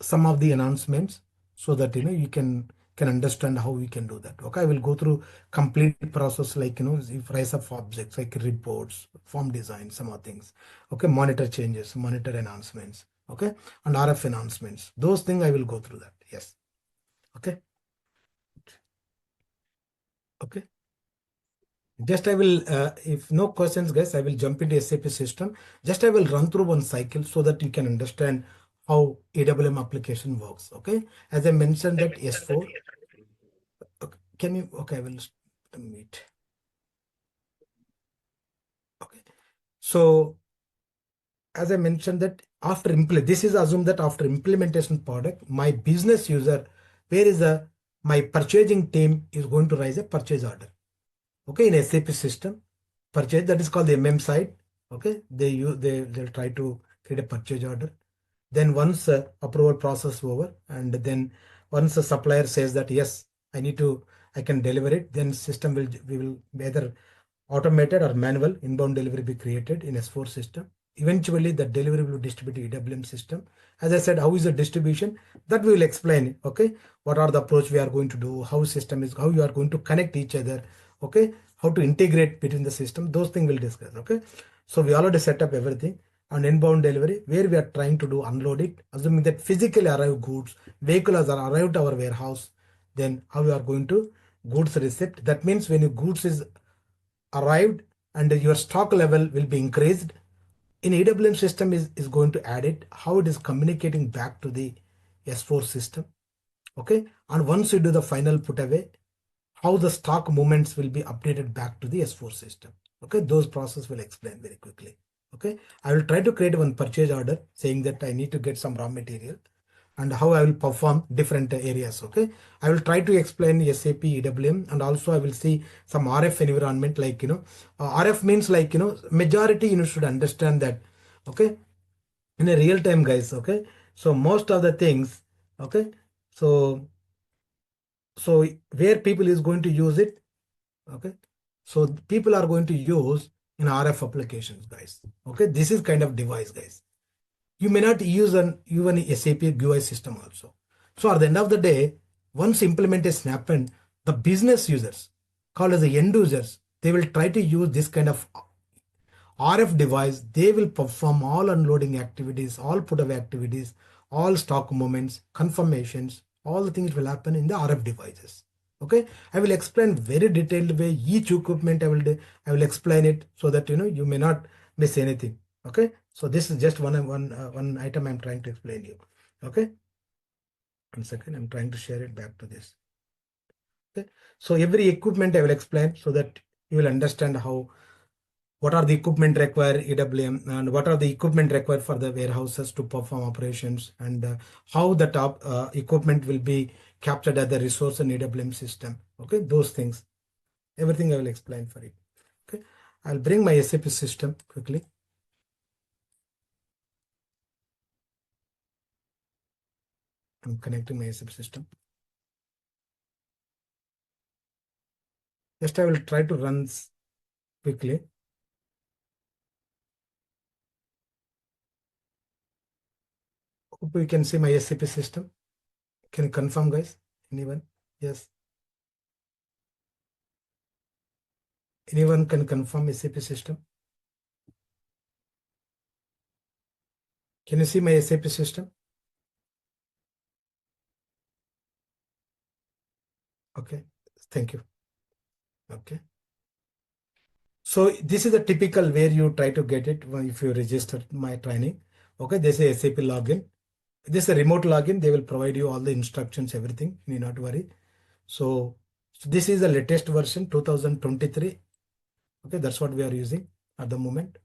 some of the announcements so that, you can understand how we can do that. Okay. I will go through complete process, like, if rise up objects, like reports, form design, some other things. Okay. Monitor changes, monitor announcements. Okay. And RF announcements. Those things I will go through that. Yes. Okay. Okay. Just I will, if no questions, guys, I will jump into SAP system. Just I will run through one cycle so that you can understand how EWM application works. Okay. As I mentioned that S4. Okay, can you? Okay, I will meet. Okay. So as I mentioned that after this is assume that after implementation product, my business user, where is my purchasing team is going to raise a purchase order. Okay, in SAP system, purchase, that is called the MM side. Okay, they'll try to create a purchase order. Then once approval process over, and then once the supplier says that yes, I can deliver it, then system we will either automated or manual inbound delivery be created in S4 system. Eventually, the delivery will be distributed EWM system. As I said, how is the distribution? That we will explain. Okay, what are the approach we are going to do? How system is, how you are going to connect each other. Okay, how to integrate between the system. Those things we'll discuss. Okay, so we already set up everything. On inbound delivery, where we are trying to do unload it, assuming that physically arrive goods, vehicles are arrived to our warehouse. Then how we are going to goods receipt. That means when your goods is arrived and your stock level will be increased, in EWM system is going to add it, how it is communicating back to the S4 system. Okay, and once you do the final put away, how the stock movements will be updated back to the S4 system. Okay, those process will explain very quickly. Okay, I will try to create one purchase order saying that I need to get some raw material and how I will perform different areas. Okay, I will try to explain SAP EWM, and also I will see some RF environment, like RF means like majority you should understand that. Okay, in a real time, guys. Okay, so most of the things. Okay, so where people is going to use it. Okay, so people are going to use in RF applications, guys. Okay, this is kind of device, guys. You may not use even SAP GUI system also. So at the end of the day, once implementation happened, the business users, called as the end users, they will try to use this kind of RF device. They will perform all unloading activities, all put away activities, all stock movements, confirmations, all the things will happen in the RF devices. Okay, I will explain very detailed way each equipment. I will explain it so that you may not miss anything. Okay, so this is just one item I'm trying to explain you. Okay, 1 second, I'm trying to share it back to this. Okay, so every equipment I will explain so that you will understand what are the equipment required EWM, and what are the equipment required for the warehouses to perform operations, and how the top equipment will be captured as the resource in EWM system. Okay, those things, everything I will explain for you. Okay, I'll bring my SAP system quickly. I'm connecting my SAP system. Just I will try to run quickly. Hope you can see my SAP system. Can you confirm, guys? Anyone? Yes. Anyone can confirm SAP system? Can you see my SAP system? Okay, thank you. Okay. So this is a typical where you try to get it if you register my training. Okay, this is SAP login. This is a remote login. They will provide you all the instructions, everything. You need not worry. So this is the latest version 2023. Okay, that's what we are using at the moment.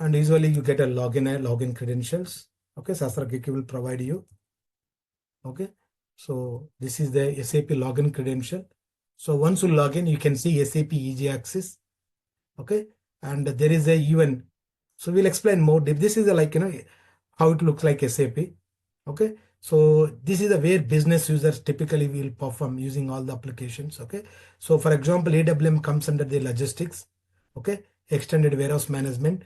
And usually you get a login credentials. Okay, Sastrageek will provide you. Okay, so this is the SAP login credential. So once you log in, you can see SAP Easy Access. Okay, and there is a even. So we'll explain more. This is like how it looks like SAP. Okay, so this is where business users typically will perform using all the applications. Okay, so for example, EWM comes under the logistics. Okay, extended warehouse management,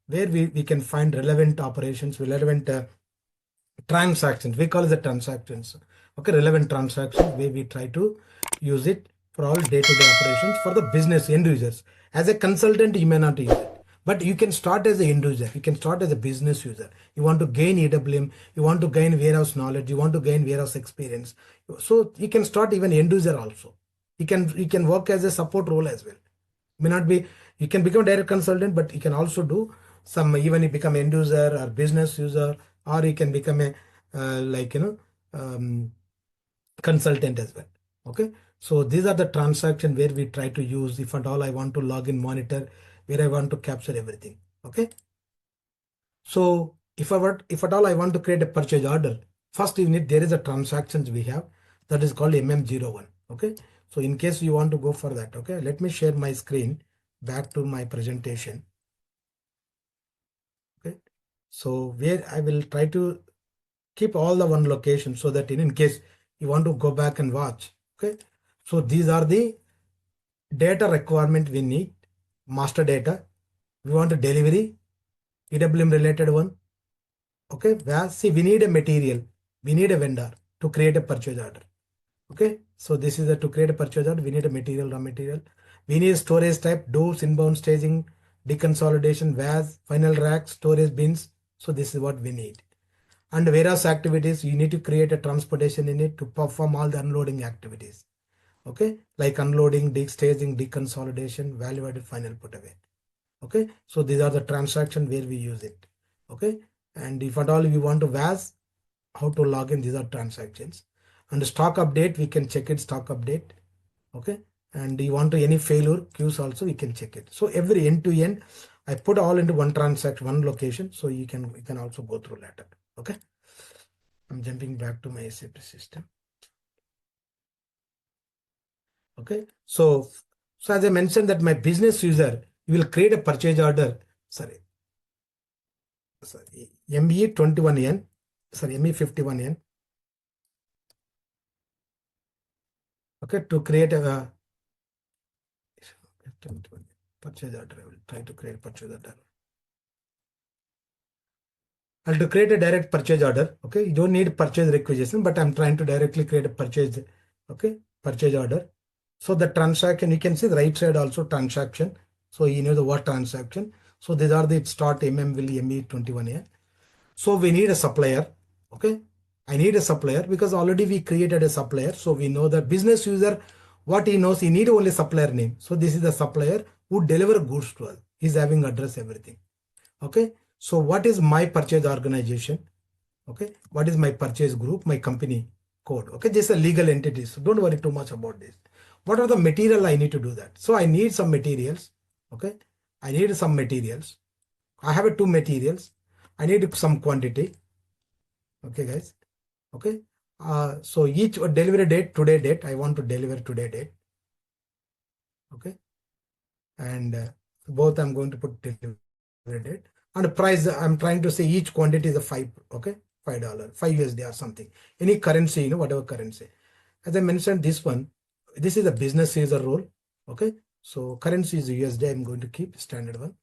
where we can find relevant operations, relevant transactions. We call it the transactions. Okay, relevant transactions where we try to use it for all day-to-day operations for the business end users. As a consultant, you may not use it, but you can start as an end user. You can start as a business user. You want to gain EWM, you want to gain warehouse knowledge, you want to gain warehouse experience. So you can start even end user also. You can work as a support role as well. May not be, you can become a direct consultant, but you can also do some, even you become end user or business user, or you can become a consultant as well. Okay, so these are the transactions where we try to use, if at all I want to log in, monitor, where I want to capture everything. Okay, so if at all I want to create a purchase order, first there is a transactions we have that is called MM01. Okay, so in case you want to go for that, okay, let me share my screen back to my presentation. Okay, so where I will try to keep all the one location so that in case you want to go back and watch. Okay, so these are the data requirement we need. Master data, we want a delivery, EWM related one. Okay, where see we need a material, we need a vendor to create a purchase order. Okay, so this is to create a purchase order, we need a material, raw material, we need storage type, doors, inbound staging, deconsolidation, VAS, final rack, storage bins. So this is what we need. And warehouse activities, you need to create a transportation in it to perform all the unloading activities. Okay, like unloading, staging, deconsolidation, value added, final put away. Okay, so these are the transactions where we use it. Okay, and if at all we want to VAS, how to log in, these are transactions. And stock update, we can check it, stock update. Okay, and you want to any failure queues also, we can check it. So every end to end, I put all into one transaction, one location, so you can also go through later. Okay, I'm jumping back to my SAP system. Okay, so as I mentioned that my business user, you will create a purchase order. Sorry, ME21N, sorry, ME51N. Okay, to create a purchase order, I will try to create purchase order. And to create a direct purchase order, okay, you don't need purchase requisition, but I'm trying to directly create a purchase, okay, purchase order. So the transaction, you can see the right side also transaction. So you know the what transaction. So these are the start MM will ME21A. So we need a supplier. Okay, I need a supplier because already we created a supplier. So we know the business user, what he knows, he need only supplier name. So this is the supplier who deliver goods to us. He's having address, everything. Okay, so what is my purchase organization? Okay, what is my purchase group, my company code? Okay, this is a legal entity, so don't worry too much about this. What are the material I need to do that? So I need some materials. Okay, I need some materials. I have two materials. I need some quantity. Okay, guys. Okay, so each delivery date, today date, I want to deliver today date. Okay, and both I'm going to put delivery date. And price, I'm trying to say each quantity is a 5, okay, $5, 5 USD or something. Any currency, you know, whatever currency. As I mentioned, this one, this is a business user role. Okay, so currency is USD. I'm going to keep standard one.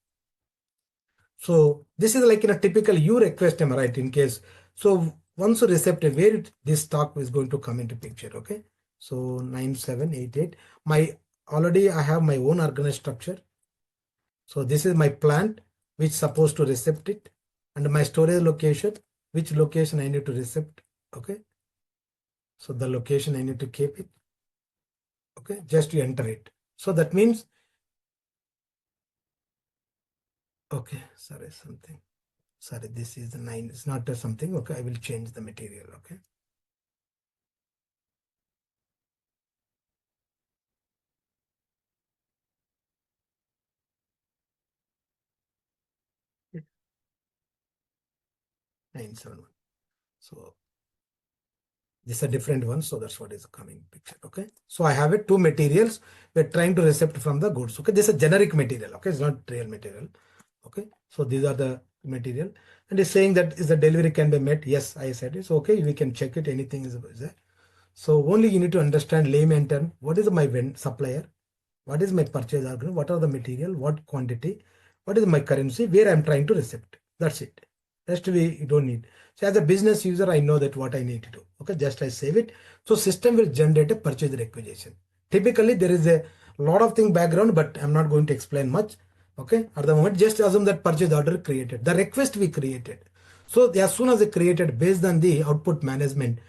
So this is like in a typical you request them, right? In case, so once you receive where this stock is going to come into picture. Okay, so 9788. My already I have my own organized structure. So this is my plant which supposed to receive it, and my storage location, which location I need to receive. Okay, so the location I need to keep it. Okay, just to enter it. So that means, okay, sorry, something. Sorry, this is the 9. It's not something. Okay, I will change the material. Okay. Yeah. 971. So this is a different one. So that's what is coming picture. Okay. So I have it 2 materials. We're trying to receive from the goods. Okay. This is a generic material. Okay. It's not real material. Okay. So these are the material, and it's saying that is the delivery can be met. Yes, I said it's okay. We can check it. Anything is there. So only you need to understand layman term. What is my supplier? What is my purchase order? What are the material? What quantity? What is my currency? Where I'm trying to receive. That's it. Rest you don't need. So as a business user, I know that what I need to do. Okay, just I save it. So system will generate a purchase requisition. Typically, there is a lot of thing background, but I'm not going to explain much. Okay, at the moment, just assume that purchase order created. The request we created. So as soon as they created, based on the output management,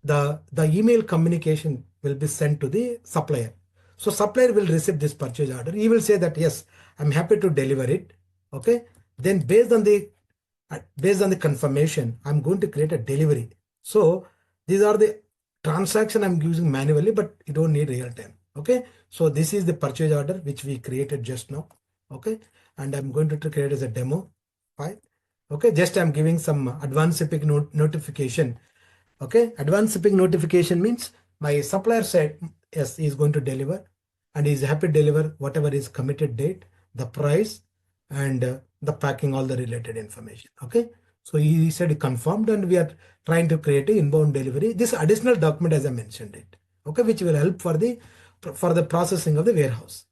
the email communication will be sent to the supplier. So supplier will receive this purchase order. He will say that, yes, I'm happy to deliver it. Okay. Then based on the confirmation, I'm going to create a delivery. So these are the transaction I'm using manually, but you don't need real time. Okay. So this is the purchase order which we created just now. Okay. And I'm going to create as a demo file. Okay. Just I'm giving some advanced epic notification. Okay. Advanced shipping notification means my supplier said, yes, he is going to deliver and he is happy to deliver whatever is committed date, the price, and the packing, all the related information. Okay. So he said he confirmed, and we are trying to create a inbound delivery. This additional document, as I mentioned it, okay, which will help for the processing of the warehouse.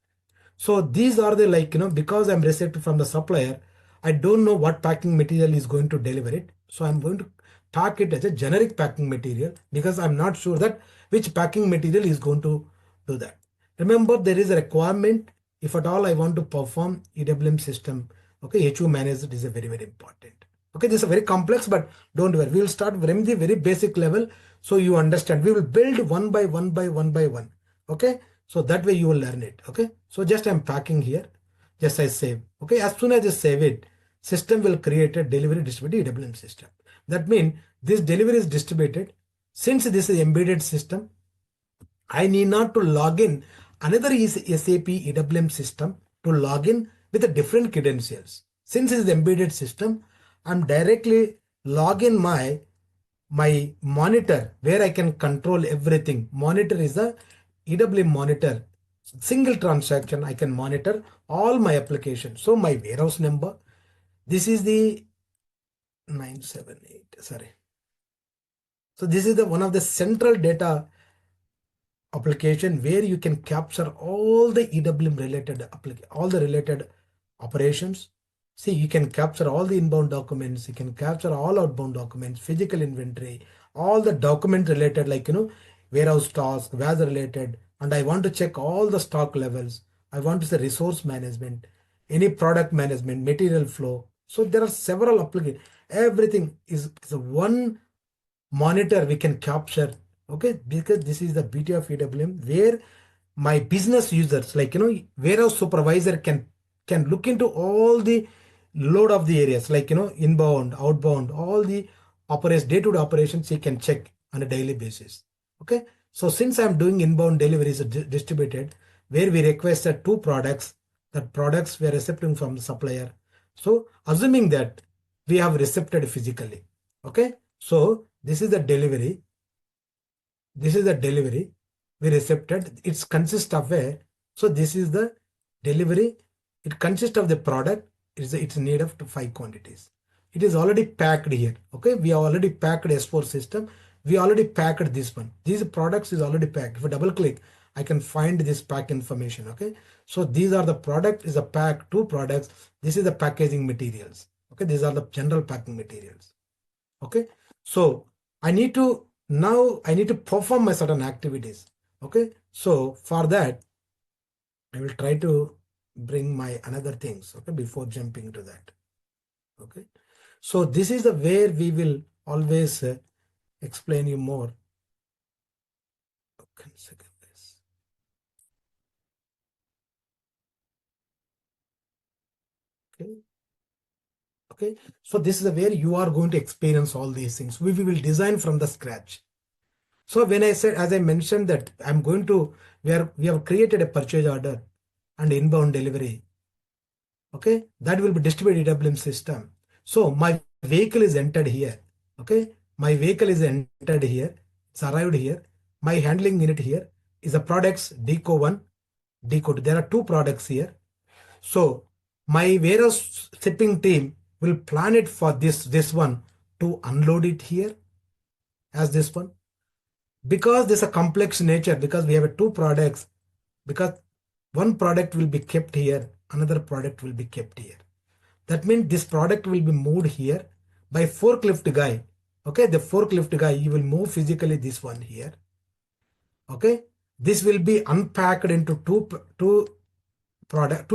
So these are the, like, because I'm received from the supplier, I don't know what packing material is going to deliver it. So I'm going to pack it as a generic packing material because I'm not sure that which packing material is going to do that. Remember, there is a requirement if at all I want to perform EWM system. Okay, HU managed is a very, very important. Okay, this is very complex, but don't worry. We will start from the very basic level so you understand. We will build one by one by one by one. Okay, so that way you will learn it. Okay, so just I'm packing here. Just I save. Okay, as soon as I save it, system will create a delivery distributed EWM system. That means this delivery is distributed. Since this is embedded system, I need not to log in another is SAP EWM system to log in with a different credentials. Since it is embedded system, I'm directly log in my monitor where I can control everything. Monitor is the EWM monitor. Single transaction, I can monitor all my applications. So my warehouse number, this is the 978, sorry. So this is the one of the central data application where you can capture all the EWM related all the related operations. See, you can capture all the inbound documents, you can capture all outbound documents, physical inventory, all the document related, like, warehouse task, warehouse related, and I want to check all the stock levels. I want to say resource management, any product management, material flow. So there are several applications. Everything is a one monitor we can capture. Okay, because this is the beauty of EWM where my business users, like, warehouse supervisor can look into all the load of the areas, like, inbound, outbound, all the operations, day-to-day operations he can check on a daily basis. Okay, so since I'm doing inbound deliveries distributed where we requested two products, that products we are accepting from the supplier. So assuming that we have received physically. Okay, so this is the delivery. This is the delivery we received. It consists of a, so this is the delivery. It consists of the product. It's need of 5 quantities. It is already packed here. Okay, we have already packed S4 system. We already packed this one. These products is already packed. If I double click, I can find this pack information. Okay, so these are the product is a pack, 2 products. This is the packaging materials. Okay, these are the general packing materials. Okay, so I need to perform my certain activities. Okay, so for that I will try to bring my another things, okay, before jumping to that. Okay, so this is the where we will always explain you more. Okay, second this. Okay, so this is where you are going to experience all these things. We will design from the scratch. So when I said, as I mentioned that I'm going to, we have created a purchase order and inbound delivery. Okay, that will be distributed EWM system. So my vehicle is entered here. Okay, my vehicle is entered here. It's arrived here. My handling unit here is the products DECO 1, DECO 2. There are 2 products here. So my warehouse shipping team will plan it for this one to unload it here as this one. Because this is a complex nature, because we have 2 products, because one product will be kept here, another product will be kept here. That means this product will be moved here by forklift guy. Okay, the forklift guy, he will move physically this one here. Okay, this will be unpacked into two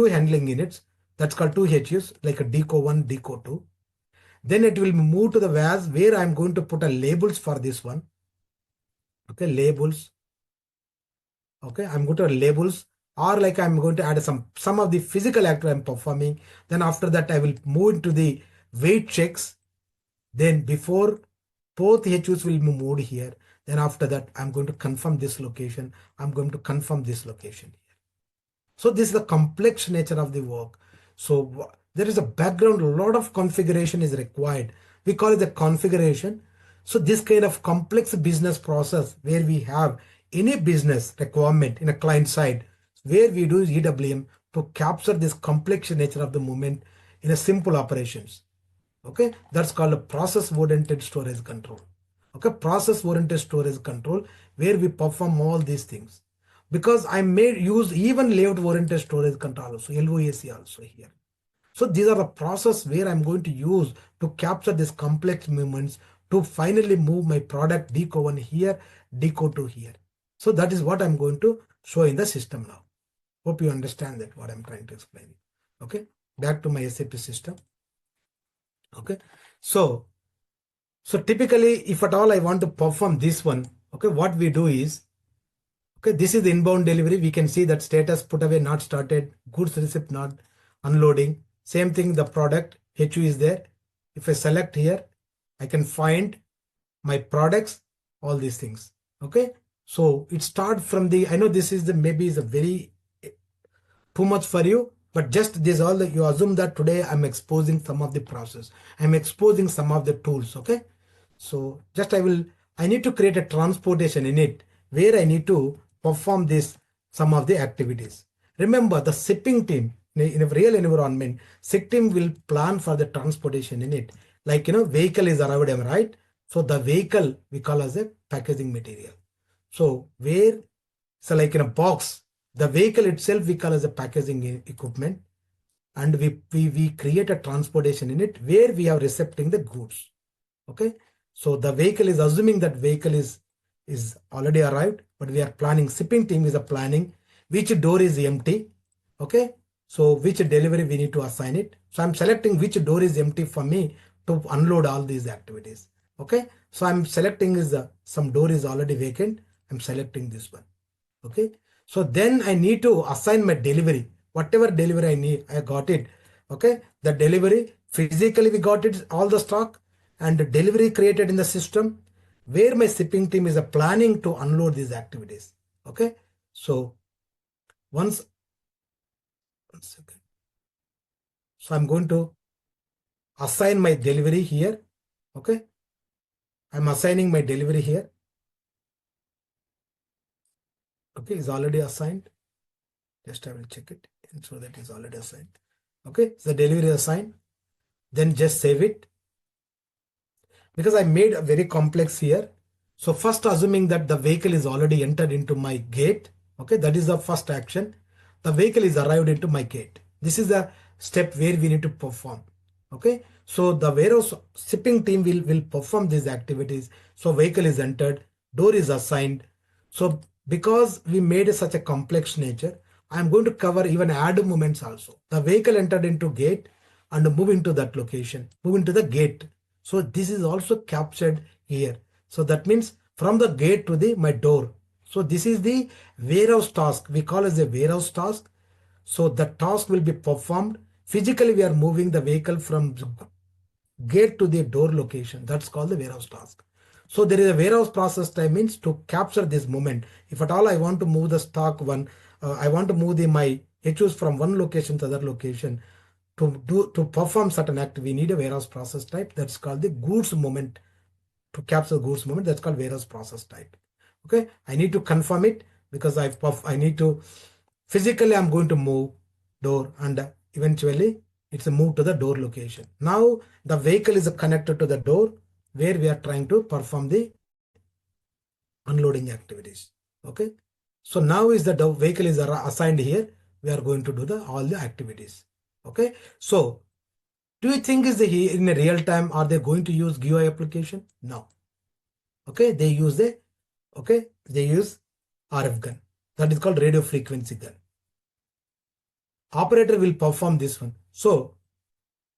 handling units. That's called 2 HUs, like a DECO 1, DECO 2. Then it will be moved to the warehouse where I'm going to put a labels for this one. Okay, labels. Okay, I'm going to labels, or like I'm going to add some of the physical activity I'm performing. Then after that, I will move into the weight checks. Then before both HUs will be moved here. Then after that, I'm going to confirm this location. I'm going to confirm this location here. So this is the complex nature of the work. So there is a background, a lot of configuration is required. We call it the configuration. So this kind of complex business process where we have any business requirement in a client side, where we do EWM to capture this complex nature of the movement in a simple operations. Okay, that's called a process oriented storage control. Okay, process oriented storage control, where we perform all these things. Because I may use even layout oriented storage control also, LOAC also here. So these are the process where I'm going to use to capture these complex movements to finally move my product DCO1 here, DCO2 here. So that is what I'm going to show in the system now. Hope you understand that what I'm trying to explain. Okay, back to my SAP system. Okay, so typically if at all I want to perform this one, okay, what we do is, okay, this is the inbound delivery. We can see that status put away not started, goods receipt not unloading. Same thing, the product HU is there. If I select here, I can find my products, all these things. Okay, so it starts from the, I know this is the maybe is a very too much for you, but just this all that you assume that today I'm exposing some of the process, I'm exposing some of the tools. Okay, so just I need to create a transportation in it where I need to perform this some of the activities. Remember, the shipping team in a real environment, SIP team will plan for the transportation in it. Like, vehicle is arrived, right? So the vehicle we call as a packaging material. So like in a box, the vehicle itself we call as a packaging equipment, and we create a transportation in it where we are recepting the goods. Okay, so the vehicle is assuming that vehicle is already arrived, but we are planning, shipping team is a planning which door is empty. Okay, so which delivery we need to assign it. So I'm selecting which door is empty for me to unload all these activities. Okay, so I'm selecting is some door is already vacant. I'm selecting this one. Okay, so then I need to assign my delivery, whatever delivery I need, I got it. Okay, the delivery physically we got it, all the stock, and the delivery created in the system where my shipping team is planning to unload these activities. Okay, so one second. So I'm going to assign my delivery here. Okay, I'm assigning my delivery here. Okay, is already assigned. Just I will check it and so that is already assigned. Okay, so the delivery is assigned. Then just save it. Because I made a very complex here. So first assuming that the vehicle is already entered into my gate. Okay, that is the first action. The vehicle is arrived into my gate. This is the step where we need to perform. Okay, so the warehouse shipping team will perform these activities. So vehicle is entered, door is assigned. So because we made such a complex nature, I'm going to cover even add movements also. The vehicle entered into gate and move into that location, move into the gate. So this is also captured here. So that means from the gate to my door. So this is the warehouse task. We call as a warehouse task. So the task will be performed. Physically, we are moving the vehicle from gate to the door location. That's called the warehouse task. So there is a warehouse process time means to capture this moment. If at all I want to move the stock I want to move my HUs from one location to other location. To perform certain act, we need a warehouse process type. That's called the goods moment. To capture goods moment, that's called warehouse process type. Okay, I need to confirm it because I need to physically I'm going to move door and eventually it's a move to the door location. Now the vehicle is connected to the door where we are trying to perform the unloading activities. Okay, so now is the vehicle is assigned here. We are going to do all the activities. Okay, so do you think is in a real time are they going to use GUI application? No. Okay, they use RF gun. That is called radio frequency gun. Operator will perform this one. So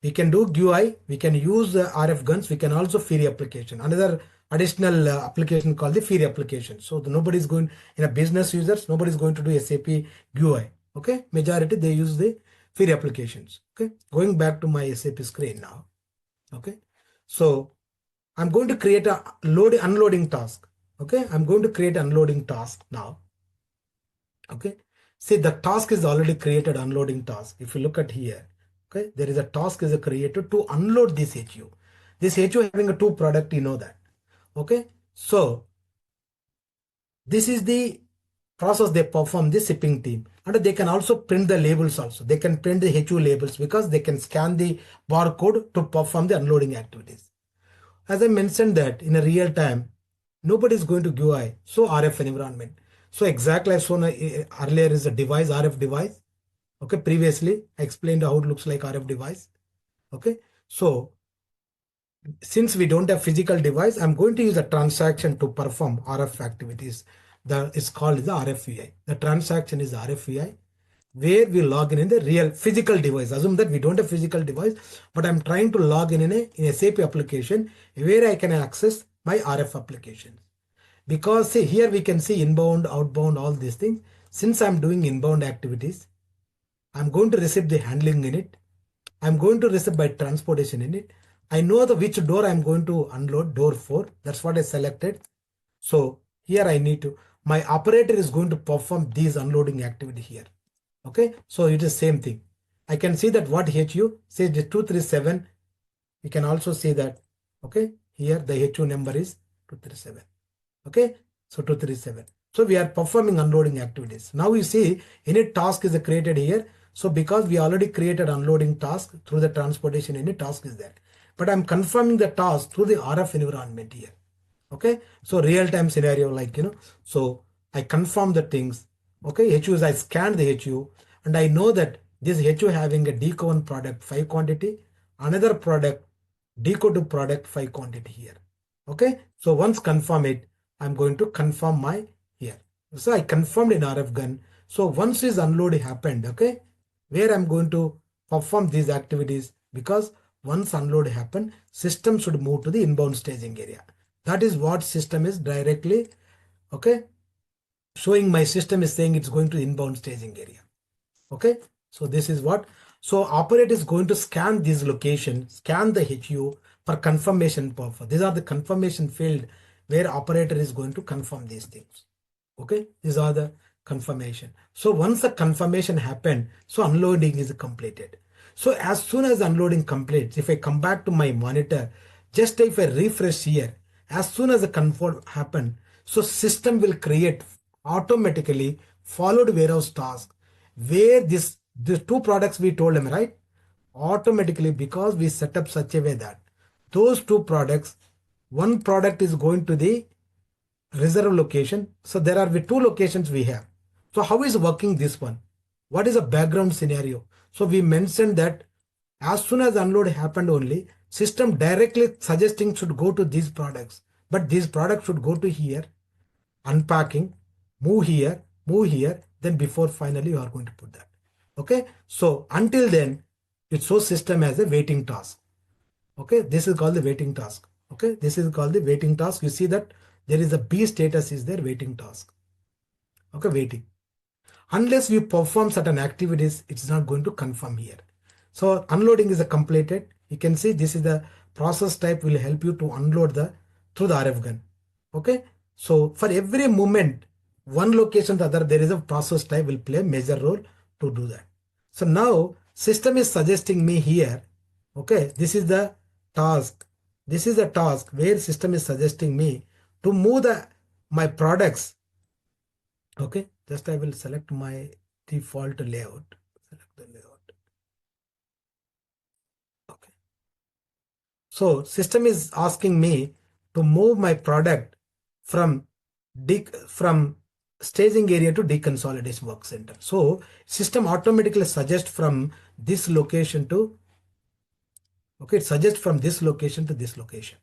We can do GUI, we can use the RF guns, we can also Fiori application. Another additional application called the Fiori application. So nobody's going, in a business users, nobody's going to do SAP GUI. Okay, majority they use the Fiori applications. Okay, going back to my SAP screen now. Okay, so I'm going to create a unloading task. Okay, I'm going to create unloading task now. Okay, see the task is already created, unloading task. If you look at here, okay, there is a task is created to unload this HU. This HU having a 2 product, you know that. Okay, so this is the process they perform, the shipping team, and they can also print the labels also. They can print the HU labels because they can scan the barcode to perform the unloading activities. As I mentioned that in a real time, nobody is going to GUI, so RF environment. So exactly as shown earlier is a device, RF device. Okay, previously I explained how it looks like RF device. Okay, so since we don't have physical device, I'm going to use a transaction to perform RF activities. That is called the RFVI. The transaction is RFVI, where we log in the real physical device. Assume that we don't have physical device, but I'm trying to log in a SAP application where I can access my RF applications. Because see here we can see inbound, outbound, all these things. Since I'm doing inbound activities, I'm going to receive the handling in it. I'm going to receive by transportation in it. I know which door I'm going to unload, door 4. That's what I selected. So here I need to, my operator is going to perform these unloading activity here. Okay, so it is same thing. I can see that what HU says the 237. You can also see that. Okay, here the HU number is 237. Okay, so 237. So we are performing unloading activities. Now you see any task is created here. So because we already created unloading task through the transportation, any task is there. But I'm confirming the task through the RF environment here. Okay, so real-time scenario, like, so I confirm the things. Okay, HU is I scanned the HU and I know that this HU having a DCO1 product 5 quantity, another product DCO2 product 5 quantity here. Okay, so once confirm it, I'm going to confirm my here. So I confirmed in RF gun. So once this unload happened, okay, where I'm going to perform these activities, because once unload happened, system should move to the inbound staging area. That is what system is directly, okay, showing my system is saying it's going to inbound staging area. Okay, so this is what, so operator is going to scan this location, scan the HU for confirmation purpose. These are the confirmation field where operator is going to confirm these things. Okay, these are the confirmation. So once the confirmation happened, so unloading is completed. So as soon as unloading completes, if I come back to my monitor, just if I refresh here, as soon as the confirm happen, so system will create automatically followed warehouse task where the 2 products we told them, right? Automatically, because we set up such a way that those 2 products, one product is going to the reserve location. So there are 2 locations we have. So how is working this one? What is a background scenario? So we mentioned that as soon as unload happened only, system directly suggesting should go to these products, but these products should go to here, unpacking, move here, then before finally you are going to put that. Okay, so until then it shows system as a waiting task. Okay, this is called the waiting task. Okay, this is called the waiting task. You see that there is a B status is there, waiting task. Okay, waiting. Unless we perform certain activities, it's not going to confirm here. So unloading is completed. You can see this is the process type will help you to unload through the RF gun. Okay, so for every movement, one location to other, there is a process type will play a major role to do that. So now system is suggesting me here. Okay, this is the task. This is the task where system is suggesting me to move my products. Okay, just I will select my default layout. Select the layout. Okay. So system is asking me to move my product from staging area to deconsolidation work center. So system automatically suggests from this location to, okay, it suggests from this location to this location.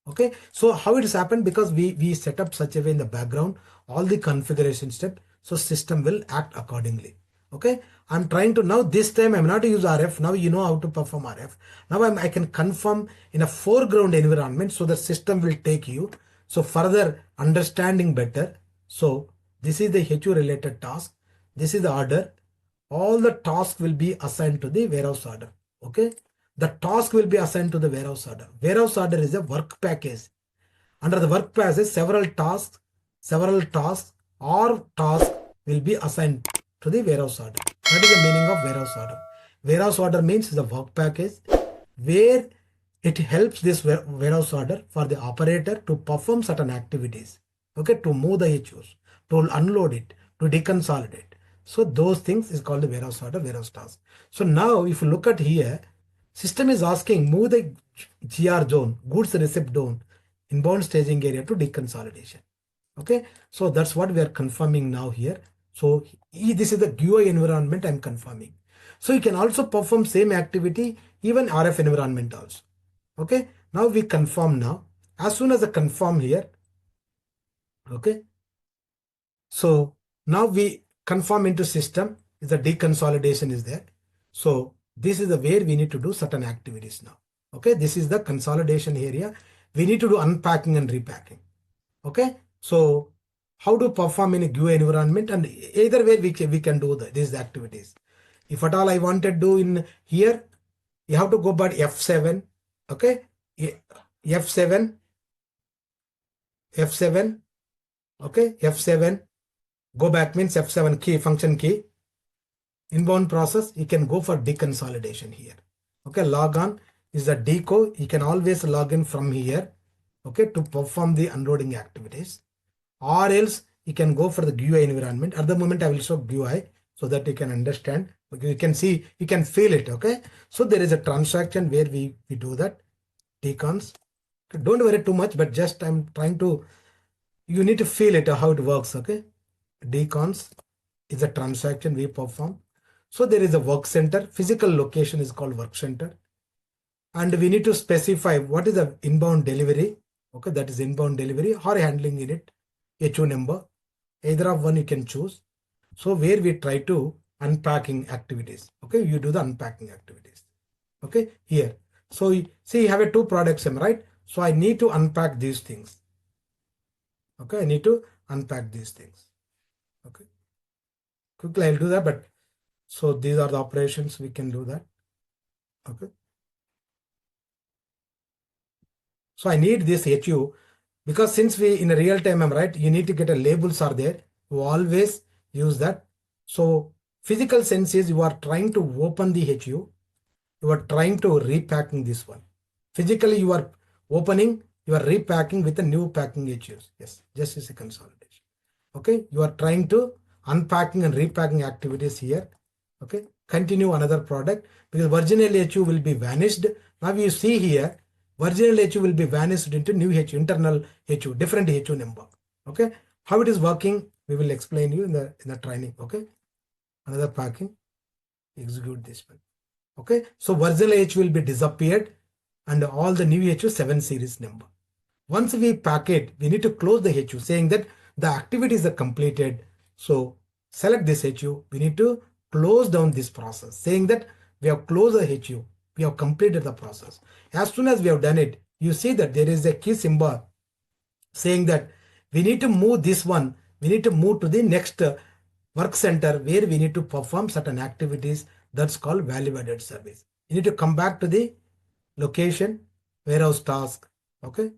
Okay, so how it has happened, because we set up such a way in the background all the configuration step, so system will act accordingly. Okay, I'm trying to, now this time I'm not to use RF. Now you know how to perform RF. Now I can confirm in a foreground environment, so the system will take you. So further understanding better. So this is the HU related task. This is the order. All the tasks will be assigned to the warehouse order. Okay, the task will be assigned to the warehouse order. Warehouse order is a work package. Under the work package, several tasks or tasks will be assigned to the warehouse order. That is the meaning of warehouse order. Warehouse order means the work package where it helps this warehouse order for the operator to perform certain activities. Okay, to move the HUs, to unload it, to deconsolidate. So those things is called the warehouse order, warehouse task. So now if you look at here, system is asking move the GR zone, goods receipt zone, inbound staging area to deconsolidation. Okay, so that's what we are confirming now here. So this is the GUI environment I'm confirming. So you can also perform same activity even RF environment also. Okay, now we confirm now. As soon as I confirm here, okay, so now we confirm into system, the deconsolidation is there. So this is the where we need to do certain activities now. Okay, this is the consolidation area. We need to do unpacking and repacking. Okay, so how to perform in a GUI environment, and either way we can do these activities. If at all I wanted to do in here, you have to go by F7. Okay, F7, F7. Okay, F7. Go back means F7 key, function key. Inbound process, you can go for deconsolidation here. Okay, log on is the deco. You can always log in from here. Okay, to perform the unloading activities, or else you can go for the GUI environment. At the moment I will show GUI so that you can understand. Okay, you can see, you can feel it. Okay, so there is a transaction where we do that decons. Don't worry too much, but just I'm trying to, you need to feel it how it works. Okay, decons is a transaction we perform. So there is a work center, physical location is called work center, and we need to specify what is the inbound delivery. Okay, that is inbound delivery or handling unit, HO number, either of one you can choose. So where we try to unpacking activities. Okay, you do the unpacking activities. Okay, here. So see, you have a two products, right? So I need to unpack these things. Okay, I need to unpack these things. Okay, quickly I'll do that, but so these are the operations we can do that. Okay. So I need this HU because since we in a real time, I'm right, you need to get a labels are there. You always use that. So physical sense is you are trying to open the HU. You are trying to repacking this one. Physically you are opening, you are repacking with a new packing HUs. Yes, just as a consolidation. Okay, you are trying to unpacking and repacking activities here. Okay, continue another product because original HU will be vanished. Now you see here, original HU will be vanished into new HU, internal HU, different HU number. Okay, how it is working, we will explain you in the training. Okay, another packing, execute this one. Okay, so original HU will be disappeared and all the new HU 7 series number. Once we pack it, we need to close the HU saying that the activities are completed. So select this HU, we need to close down this process saying that we have closed the HU, we have completed the process. As soon as we have done it, you see that there is a key symbol saying that we need to move this one, we need to move to the next work center where we need to perform certain activities. That's called value added service. You need to come back to the location, warehouse task. Okay,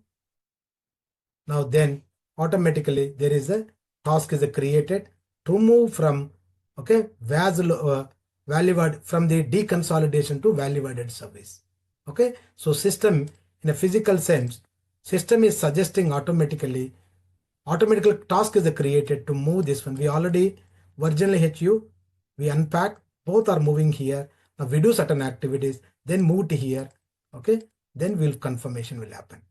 now then automatically there is a task is created to move from, okay, value add from the deconsolidation to value added service. Okay, so system in a physical sense, system is suggesting automatically task is created to move this one. We already originally HU, we unpack, both are moving here. Now we do certain activities, then move to here. Okay, then confirmation will happen.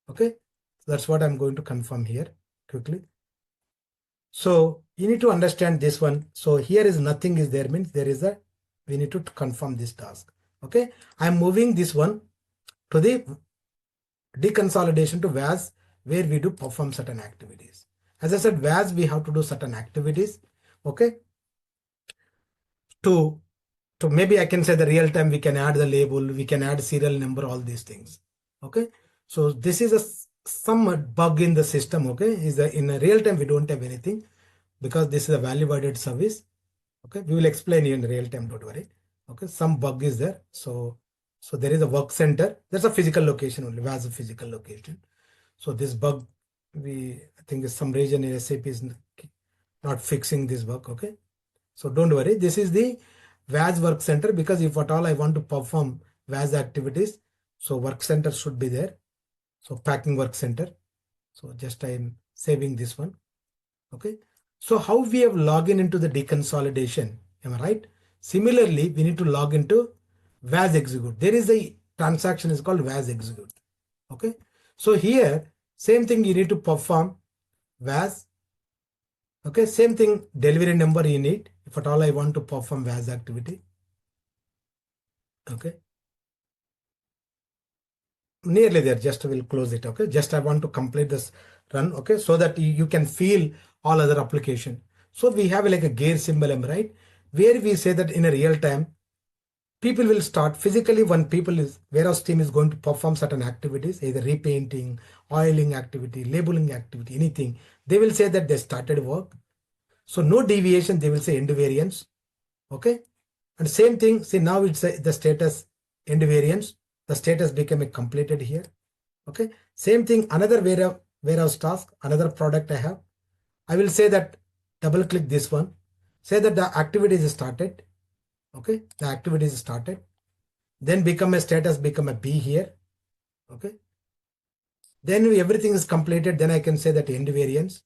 Okay, so that's what I'm going to confirm here quickly. So you need to understand this one. So here is nothing is there means there is we need to confirm this task. Okay, I'm moving this one to the deconsolidation to VAS where we do perform certain activities. As I said, VAS we have to do certain activities. Okay, to maybe I can say the real time, we can add the label, we can add serial number, all these things. Okay. So this is some bug in the system. Okay. In a real time, we don't have anything because this is a value-added service. Okay. We will explain you in real time. Don't worry. Okay. Some bug is there. So there is a work center. There's a physical location only, as a physical location. So this bug, I think some region in SAP is not fixing this bug. Okay. So don't worry. This is the VAS work center, because if at all I want to perform VAS activities, so work center should be there. So packing work center. So just I am saving this one. Okay. So how we have login into the deconsolidation, am I right? Similarly, we need to log into VAS execute. There is a transaction is called VAS execute. Okay. So here, same thing, you need to perform VAS. Okay. Same thing, delivery number you need if at all I want to perform VAS activity. Okay. Nearly there, just will close it. Okay. Just I want to complete this run. Okay. So that you can feel all other application. So we have like a gear symbol, right? Where we say that in a real time, people will start physically when warehouse team is going to perform certain activities, either repainting, oiling activity, labeling activity, anything. They will say that they started work. So no deviation, they will say end variance. Okay. And same thing, see now it's the status end variance. The status became a completed here. Okay. Same thing, another warehouse task, another product I have. I will say that double click this one. Say that the activity is started. Okay. The activity is started. Then become a status, become a B here. Okay. Then everything is completed. Then I can say that end variance.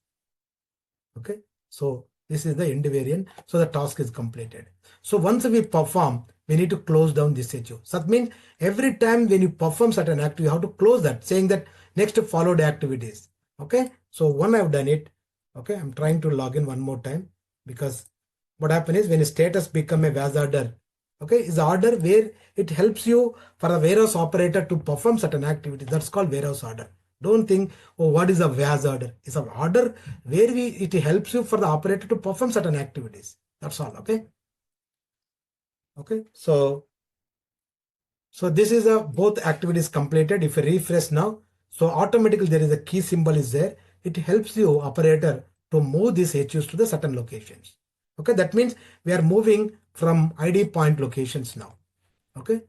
Okay. So this is the end variant. So the task is completed. So once we perform, we need to close down this HO. So that means every time when you perform certain activity, you have to close that, saying that next followed activities. Okay. So one I've done it. Okay. I'm trying to log in one more time, because what happens is when a status become a VAS order, okay, is order where it helps you for a warehouse operator to perform certain activities. That's called warehouse order. Don't think, oh, what is a VAS order? It's an order where it helps you for the operator to perform certain activities. That's all. Okay. Okay. So this is both activities completed. If you refresh now, so automatically there is a key symbol is there. It helps you operator to move these HUs to the certain locations. Okay. That means we are moving from ID point locations now. Okay.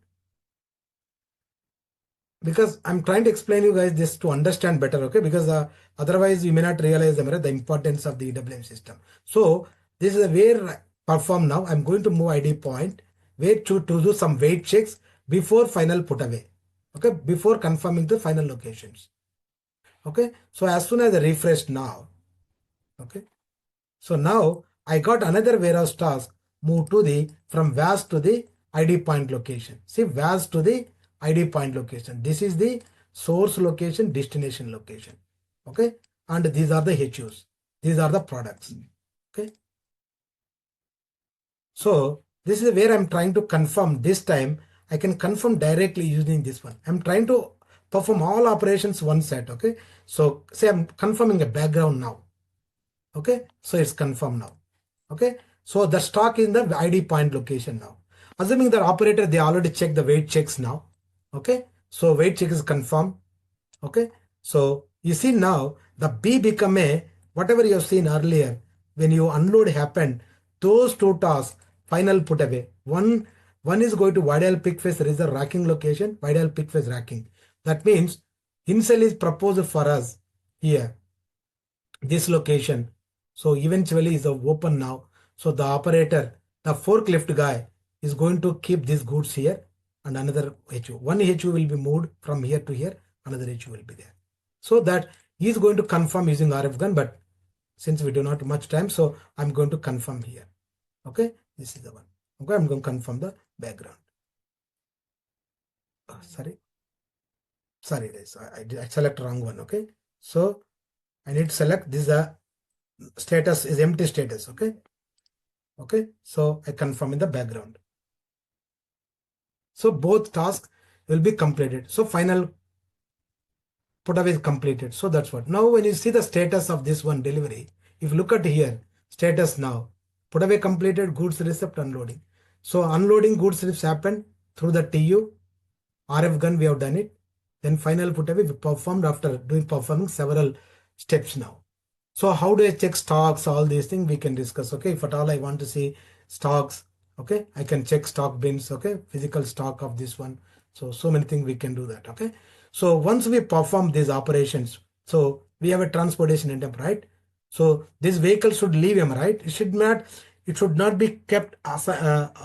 Because I'm trying to explain you guys this to understand better. Okay. Because otherwise you may not realize the importance of the EWM system. So this is where perform now. I'm going to move ID point, wait to do some wait checks before final put away. Okay. Before confirming the final locations. Okay. So as soon as I refresh now. Okay. So now I got another warehouse task, move to from VAS to the ID point location. See, VAS to the ID point location. This is the source location, destination location. Okay. And these are the HUs. These are the products. Okay. So this is where I'm trying to confirm. This time I can confirm directly using this one. I'm trying to perform all operations one set. Okay. So say I'm confirming a background now. Okay. So it's confirmed now. Okay. So the stock in the ID point location now. Assuming the operator, they already checked the wait checks now. Okay. So wait check is confirmed. Okay. So you see now the B become a, whatever you have seen earlier, when you unload happened, those two tasks, final put away. One is going to YDL pick face reserve racking location, YDL pick face racking. That means incel is proposed for us here, this location. So eventually is open now. So the operator, the forklift guy is going to keep these goods here and another HU. One HU will be moved from here to here, another HU will be there. So that he is going to confirm using RF gun, but since we do not have much time, so I'm going to confirm here. Okay, this is the one. Okay, I'm going to confirm the background. Sorry guys, I select wrong one. Okay, so I need to select this status is empty status. Okay. Okay. So I confirm in the background. So both tasks will be completed. So final put away is completed. So that's what. Now when you see the status of this one delivery, if you look at here, status now, put away completed, goods receipt unloading. So unloading goods slips happened through the TU, RF gun, we have done it. Then final put away, we performed after performing several steps now. So how do I check stocks? All these things we can discuss. Okay, if at all I want to see stocks, okay, I can check stock bins. Okay, physical stock of this one. So many things we can do that. Okay, so once we perform these operations, so we have a transportation item, right? So this vehicle should leave him, right? It should not be kept as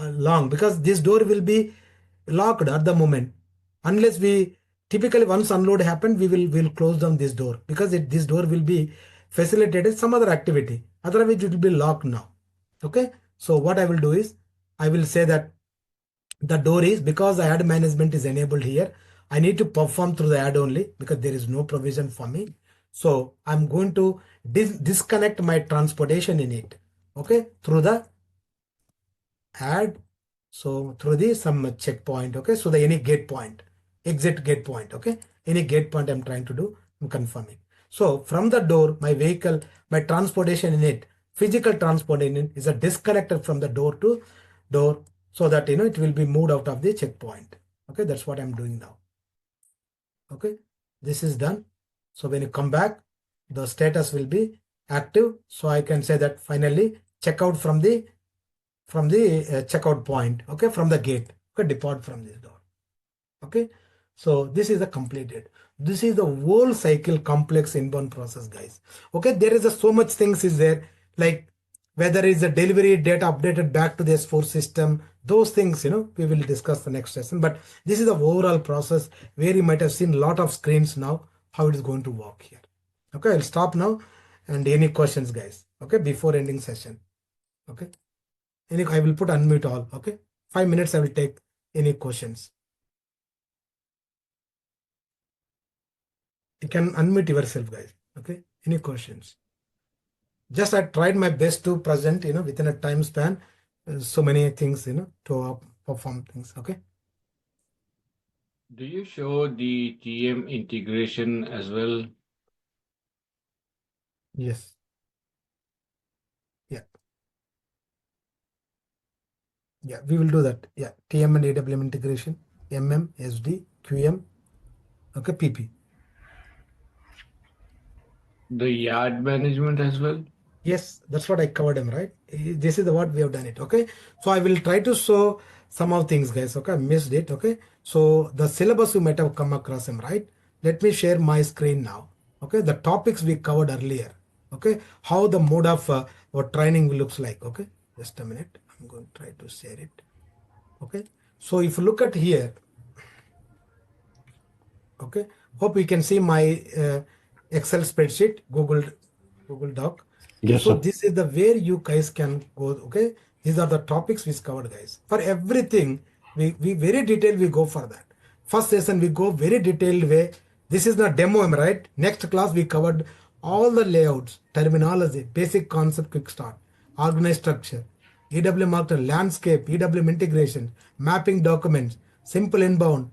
long, because this door will be locked at the moment, unless we typically once unload happened, will close down this door, because this door will be facilitated some other activity, otherwise it will be locked now. Okay, so what I will do is I will say that the door is, because the ad management is enabled here, I need to perform through the ad only, because there is no provision for me. So I'm going to disconnect my transportation in it, okay, through the ad. So through the some checkpoint, okay, so the any gate point, exit gate point, okay, any gate point I'm trying to do, I'm confirming. So from the door, my vehicle, my transportation in it, physical transport in it is a disconnected from the door to door, so that it will be moved out of the checkpoint. Okay, that's what I'm doing now. Okay, this is done. So when you come back, the status will be active. So I can say that finally check out from the checkout point, okay, from the gate, okay, depart from this door. Okay, so this is the completed. This is the whole cycle complex inbound process, guys. Okay, there is so much things is there, like whether is the delivery data updated back to the S4 system, those things we will discuss the next session. But this is the overall process where you might have seen a lot of screens now, how it is going to work here. Okay, I'll stop now. And any questions, guys? Okay, before ending session. Okay, I will put unmute all. Okay, 5 minutes I will take any questions. You can unmute yourself, guys. Okay, any questions? Just I tried my best to present within a time span so many things to perform things. Okay, Do you show the TM integration as well? yes, yeah, we will do that. Yeah, TM and AWM integration, MM, SD, QM, okay, PP. The yard management as well? Yes, that's what I covered them, right? This is what we have done it. Okay, so I will try to show some of things, guys. Okay, I missed it. Okay, so the syllabus you might have come across them, right? Let me share my screen now. Okay, the topics we covered earlier. Okay, how the mode of our training looks like. Okay, just a minute. I'm going to try to share it. Okay, so if you look at here, okay, hope you can see my Excel spreadsheet, Google Doc. Yes, So sir. this is the where you guys can go. Okay, these are the topics we covered, guys. For everything, we very detailed we go for that. First session we go very detailed way. This is not demo, right? Next class we covered all the layouts, terminology, basic concept, quick start, organized structure, EWM market landscape, EWM integration, mapping documents, simple inbound.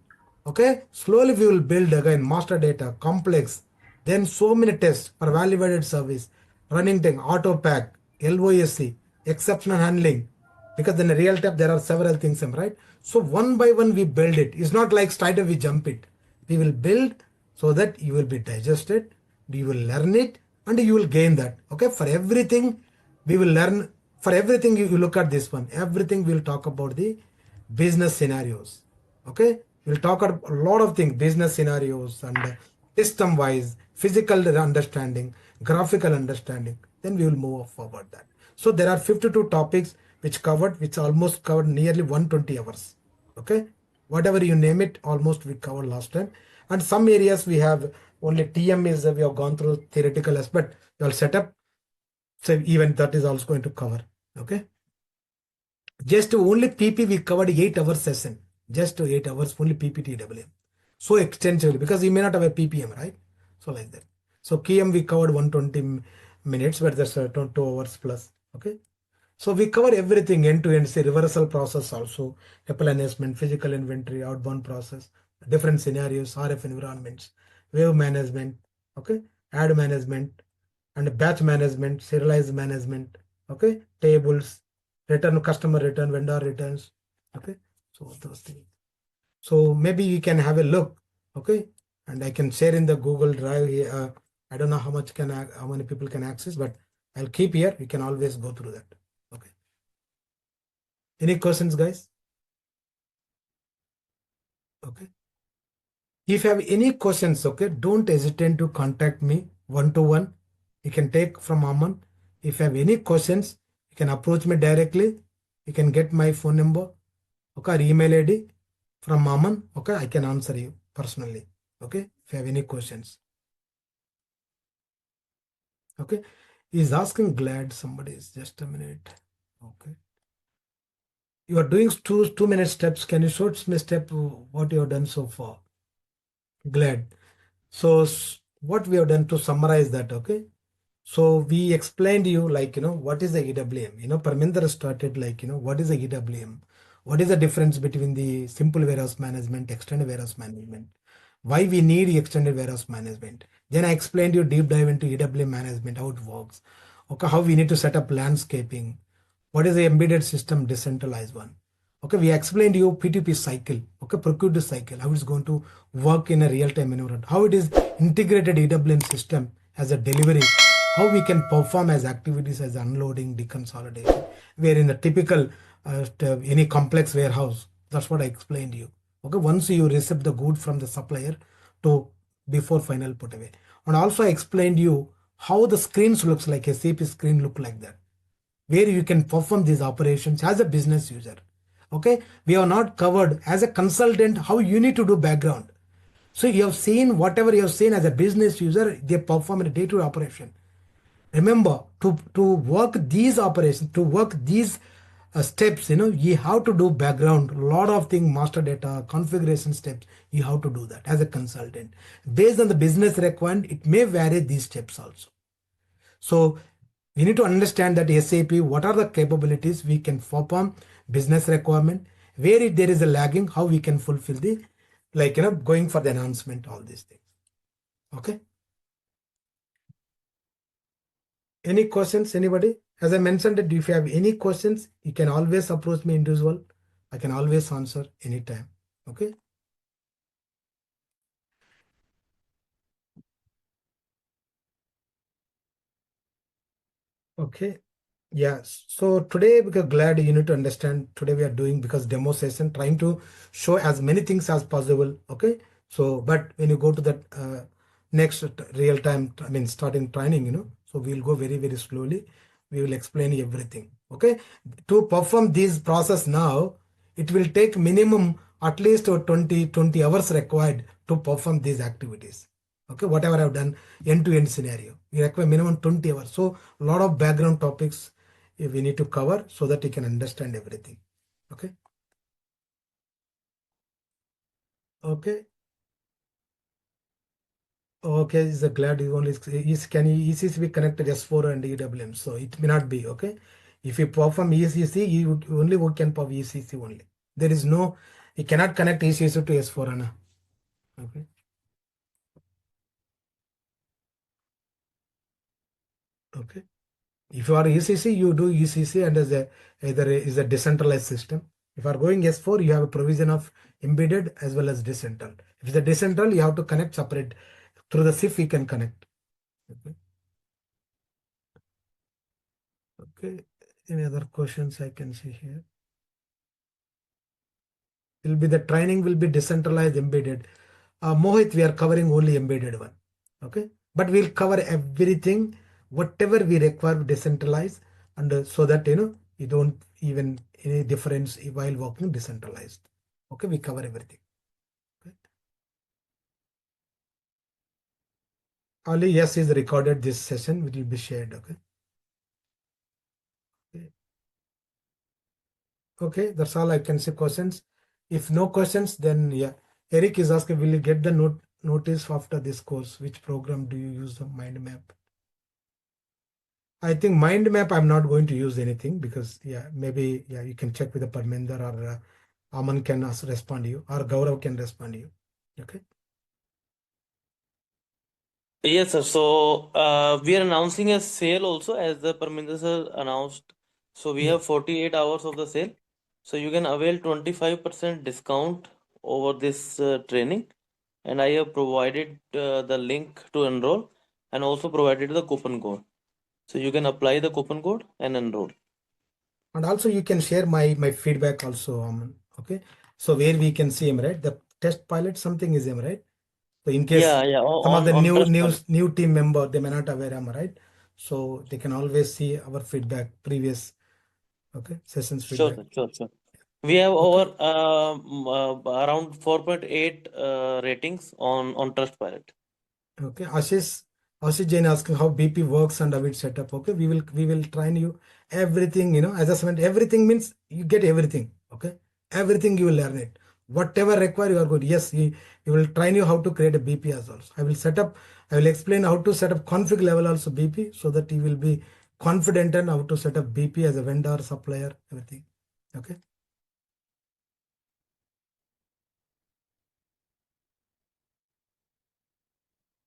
Okay, slowly we will build again master data, complex, then so many tests for validated service, running time, auto pack, LOSC, exceptional handling. Because in a real time there are several things, right? So one by one we build it. It's not like straight away we jump it. We will build so that you will be digested, you will learn it, and you will gain that. Okay, for everything we will learn. For everything you look at this one. Everything we'll talk about the business scenarios. Okay, we'll talk about a lot of things, business scenarios and system wise, physical understanding, graphical understanding. Then we will move forward that. So there are 52 topics which almost covered nearly 120 hours. Okay, whatever you name it, almost we covered last time. And some areas we have only TM is we have gone through theoretical aspect. You'll set up, so even that is also going to cover. Okay, just only PP we covered 8 hours session, just 8 hours only PPTWM. So extensively because you may not have a PPM, right? So like that. So KM we covered 120 minutes, but that's 2 hours plus. Okay. So we cover everything end to end, say reversal process also, replenishment, physical inventory, outbound process, different scenarios, RF environments, wave management, okay, ad management, and batch management, serialized management, okay, tables, return, customer return, vendor returns. Okay, so those things. So maybe you can have a look. Okay, and I can share in the Google Drive. I don't know how many people can access, but I'll keep here. You can always go through that. Okay. Any questions, guys? Okay. If you have any questions, okay, don't hesitate to contact me one-to-one. You can take from Aman. If you have any questions, you can approach me directly. You can get my phone number, okay, or email ID from Aman. Okay, I can answer you personally. Okay, if you have any questions. Okay, he's asking glad somebody is just a minute. Okay, you are doing 2 minute steps. Can you show me step what you have done so far? Glad. So what we have done to summarize that, okay? So we explained you like, what is the EWM? Parminder started like, what is the EWM? What is the difference between the simple warehouse management, extended warehouse management? Why we need extended warehouse management? Then I explained you deep dive into EWM management, how it works. Okay, how we need to set up landscaping. What is the embedded system, decentralized one? Okay, we explained you P2P cycle, okay, procure to cycle, how it's going to work in a real-time environment, how it is integrated EWM system as a delivery, how we can perform as activities as unloading, deconsolidation, where in the typical any complex warehouse, that's what I explained you. Okay, once you receive the good from the supplier to before final put away. And also I explained you how the screens looks like, a SAP screen look like that, where you can perform these operations as a business user. Okay, we have not covered as a consultant how you need to do background. So you have seen whatever you have seen as a business user, they perform in a day-to-day operation. Remember, to work these operations, to work these steps, you have to do background, a lot of things, master data, configuration steps, you have to do that as a consultant. Based on the business requirement, it may vary these steps also. So we need to understand that SAP, what are the capabilities we can perform, business requirement, where if there is a lagging, how we can fulfill the, going for the enhancement, all these things. Okay. Any questions, anybody? As I mentioned, that if you have any questions, you can always approach me individual. I can always answer anytime. Okay. Okay. Yeah, so today, because glad you need to understand, today we are doing because demo session, trying to show as many things as possible. Okay, so but when you go to that next real time, I mean starting training, so we'll go very, very slowly. We will explain everything. Okay, to perform this process now, it will take minimum at least 20 hours required to perform these activities. Okay, whatever I've done, end-to-end scenario, we require minimum 20 hours. So a lot of background topics we need to cover so that you can understand everything. Okay. Okay. Okay, is glad you only is can ECC be connected S4 and EWM? So it may not be. Okay. If you perform ECC, you only can perform ECC only. There is no, you cannot connect ECC to S4 Anna. Okay. Okay. If you are ECC, you do ECC and as either is a decentralized system. If you are going S4, you have a provision of embedded as well as decentral. If it's a decentral, you have to connect separate through the SIF. You can connect. Okay. Okay. Any other questions I can see here? Will be the training will be decentralized embedded. Mohit, we are covering only embedded one. Okay, but we'll cover everything, whatever we require decentralized, and so that you don't even any difference while working decentralized. Okay, we cover everything. Okay. Only yes is recorded. This session will be shared. Okay. Okay, that's all I can say. Questions? If no questions, then yeah. Eric is asking, will you get the notice after this course? Which program do you use the mind map? I think mind map I'm not going to use anything because maybe you can check with the Parminder or Aman can also respond to you or Gaurav can respond to you. Okay. Yes, sir. So we are announcing a sale also, as the Parminder sir announced So we Yeah. have 48 hours of the sale. So you can avail 25% discount over this training. And I have provided the link to enroll and also provided the coupon code. So you can apply the coupon code and enroll. And also you can share my feedback also, okay? So where we can see him, right? The test pilot, something is him, right? So in case Yeah, some of the on Trustpilot. new team member, they may not aware, am I right? So they can always see our feedback, previous, okay, sessions Sure, feedback. sure. We have Okay. over around 4.8 ratings on Trustpilot. Okay, Ashish Jain asking how BP works and how it's set up. Okay, we will train you everything. Assessment, everything means you get everything. Okay, everything you will learn it. Whatever require, you are good. Yes, you will train you how to create a BP as well. I will explain how to set up config level also BP, so that you will be confident in how to set up BP as a vendor, supplier, everything. Okay.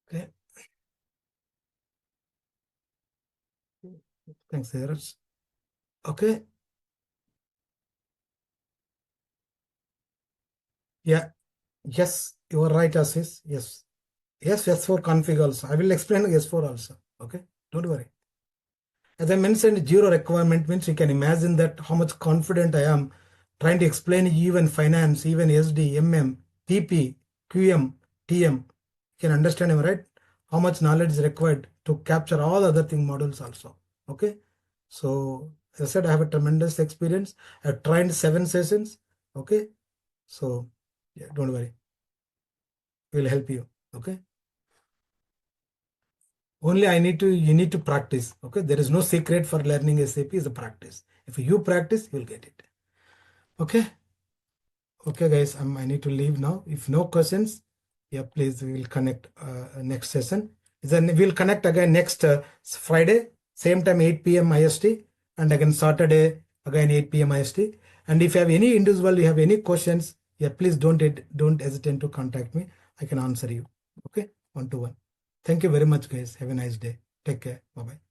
Okay. Thanks, Dheeraj. Okay. Yeah. Yes, you are right, Ashish. Yes. Yes, S4 config also. I will explain S4 also. Okay, don't worry. As I mentioned, zero requirement means you can imagine that how much confident I am trying to explain even finance, even SD, MM, PP, QM, TM. You can understand him, right? How much knowledge is required to capture all other thing models also. Okay. So as I said, I have a tremendous experience. I've trained 7 sessions. Okay. So yeah, don't worry. We'll help you. Okay. Only you need to practice. Okay, there is no secret for learning SAP, is a practice. If you practice, you'll get it. Okay. Okay, guys, I need to leave now. If no questions, yeah, please, we will connect next session. Then we'll connect again next Friday, same time 8 p.m. IST, and again Saturday again 8 p.m. IST. And if you have any individual, you have any questions, yeah, please don't hesitate to contact me. I can answer you. Okay, 1-to-1. Thank you very much, guys. Have a nice day. Take care. Bye bye.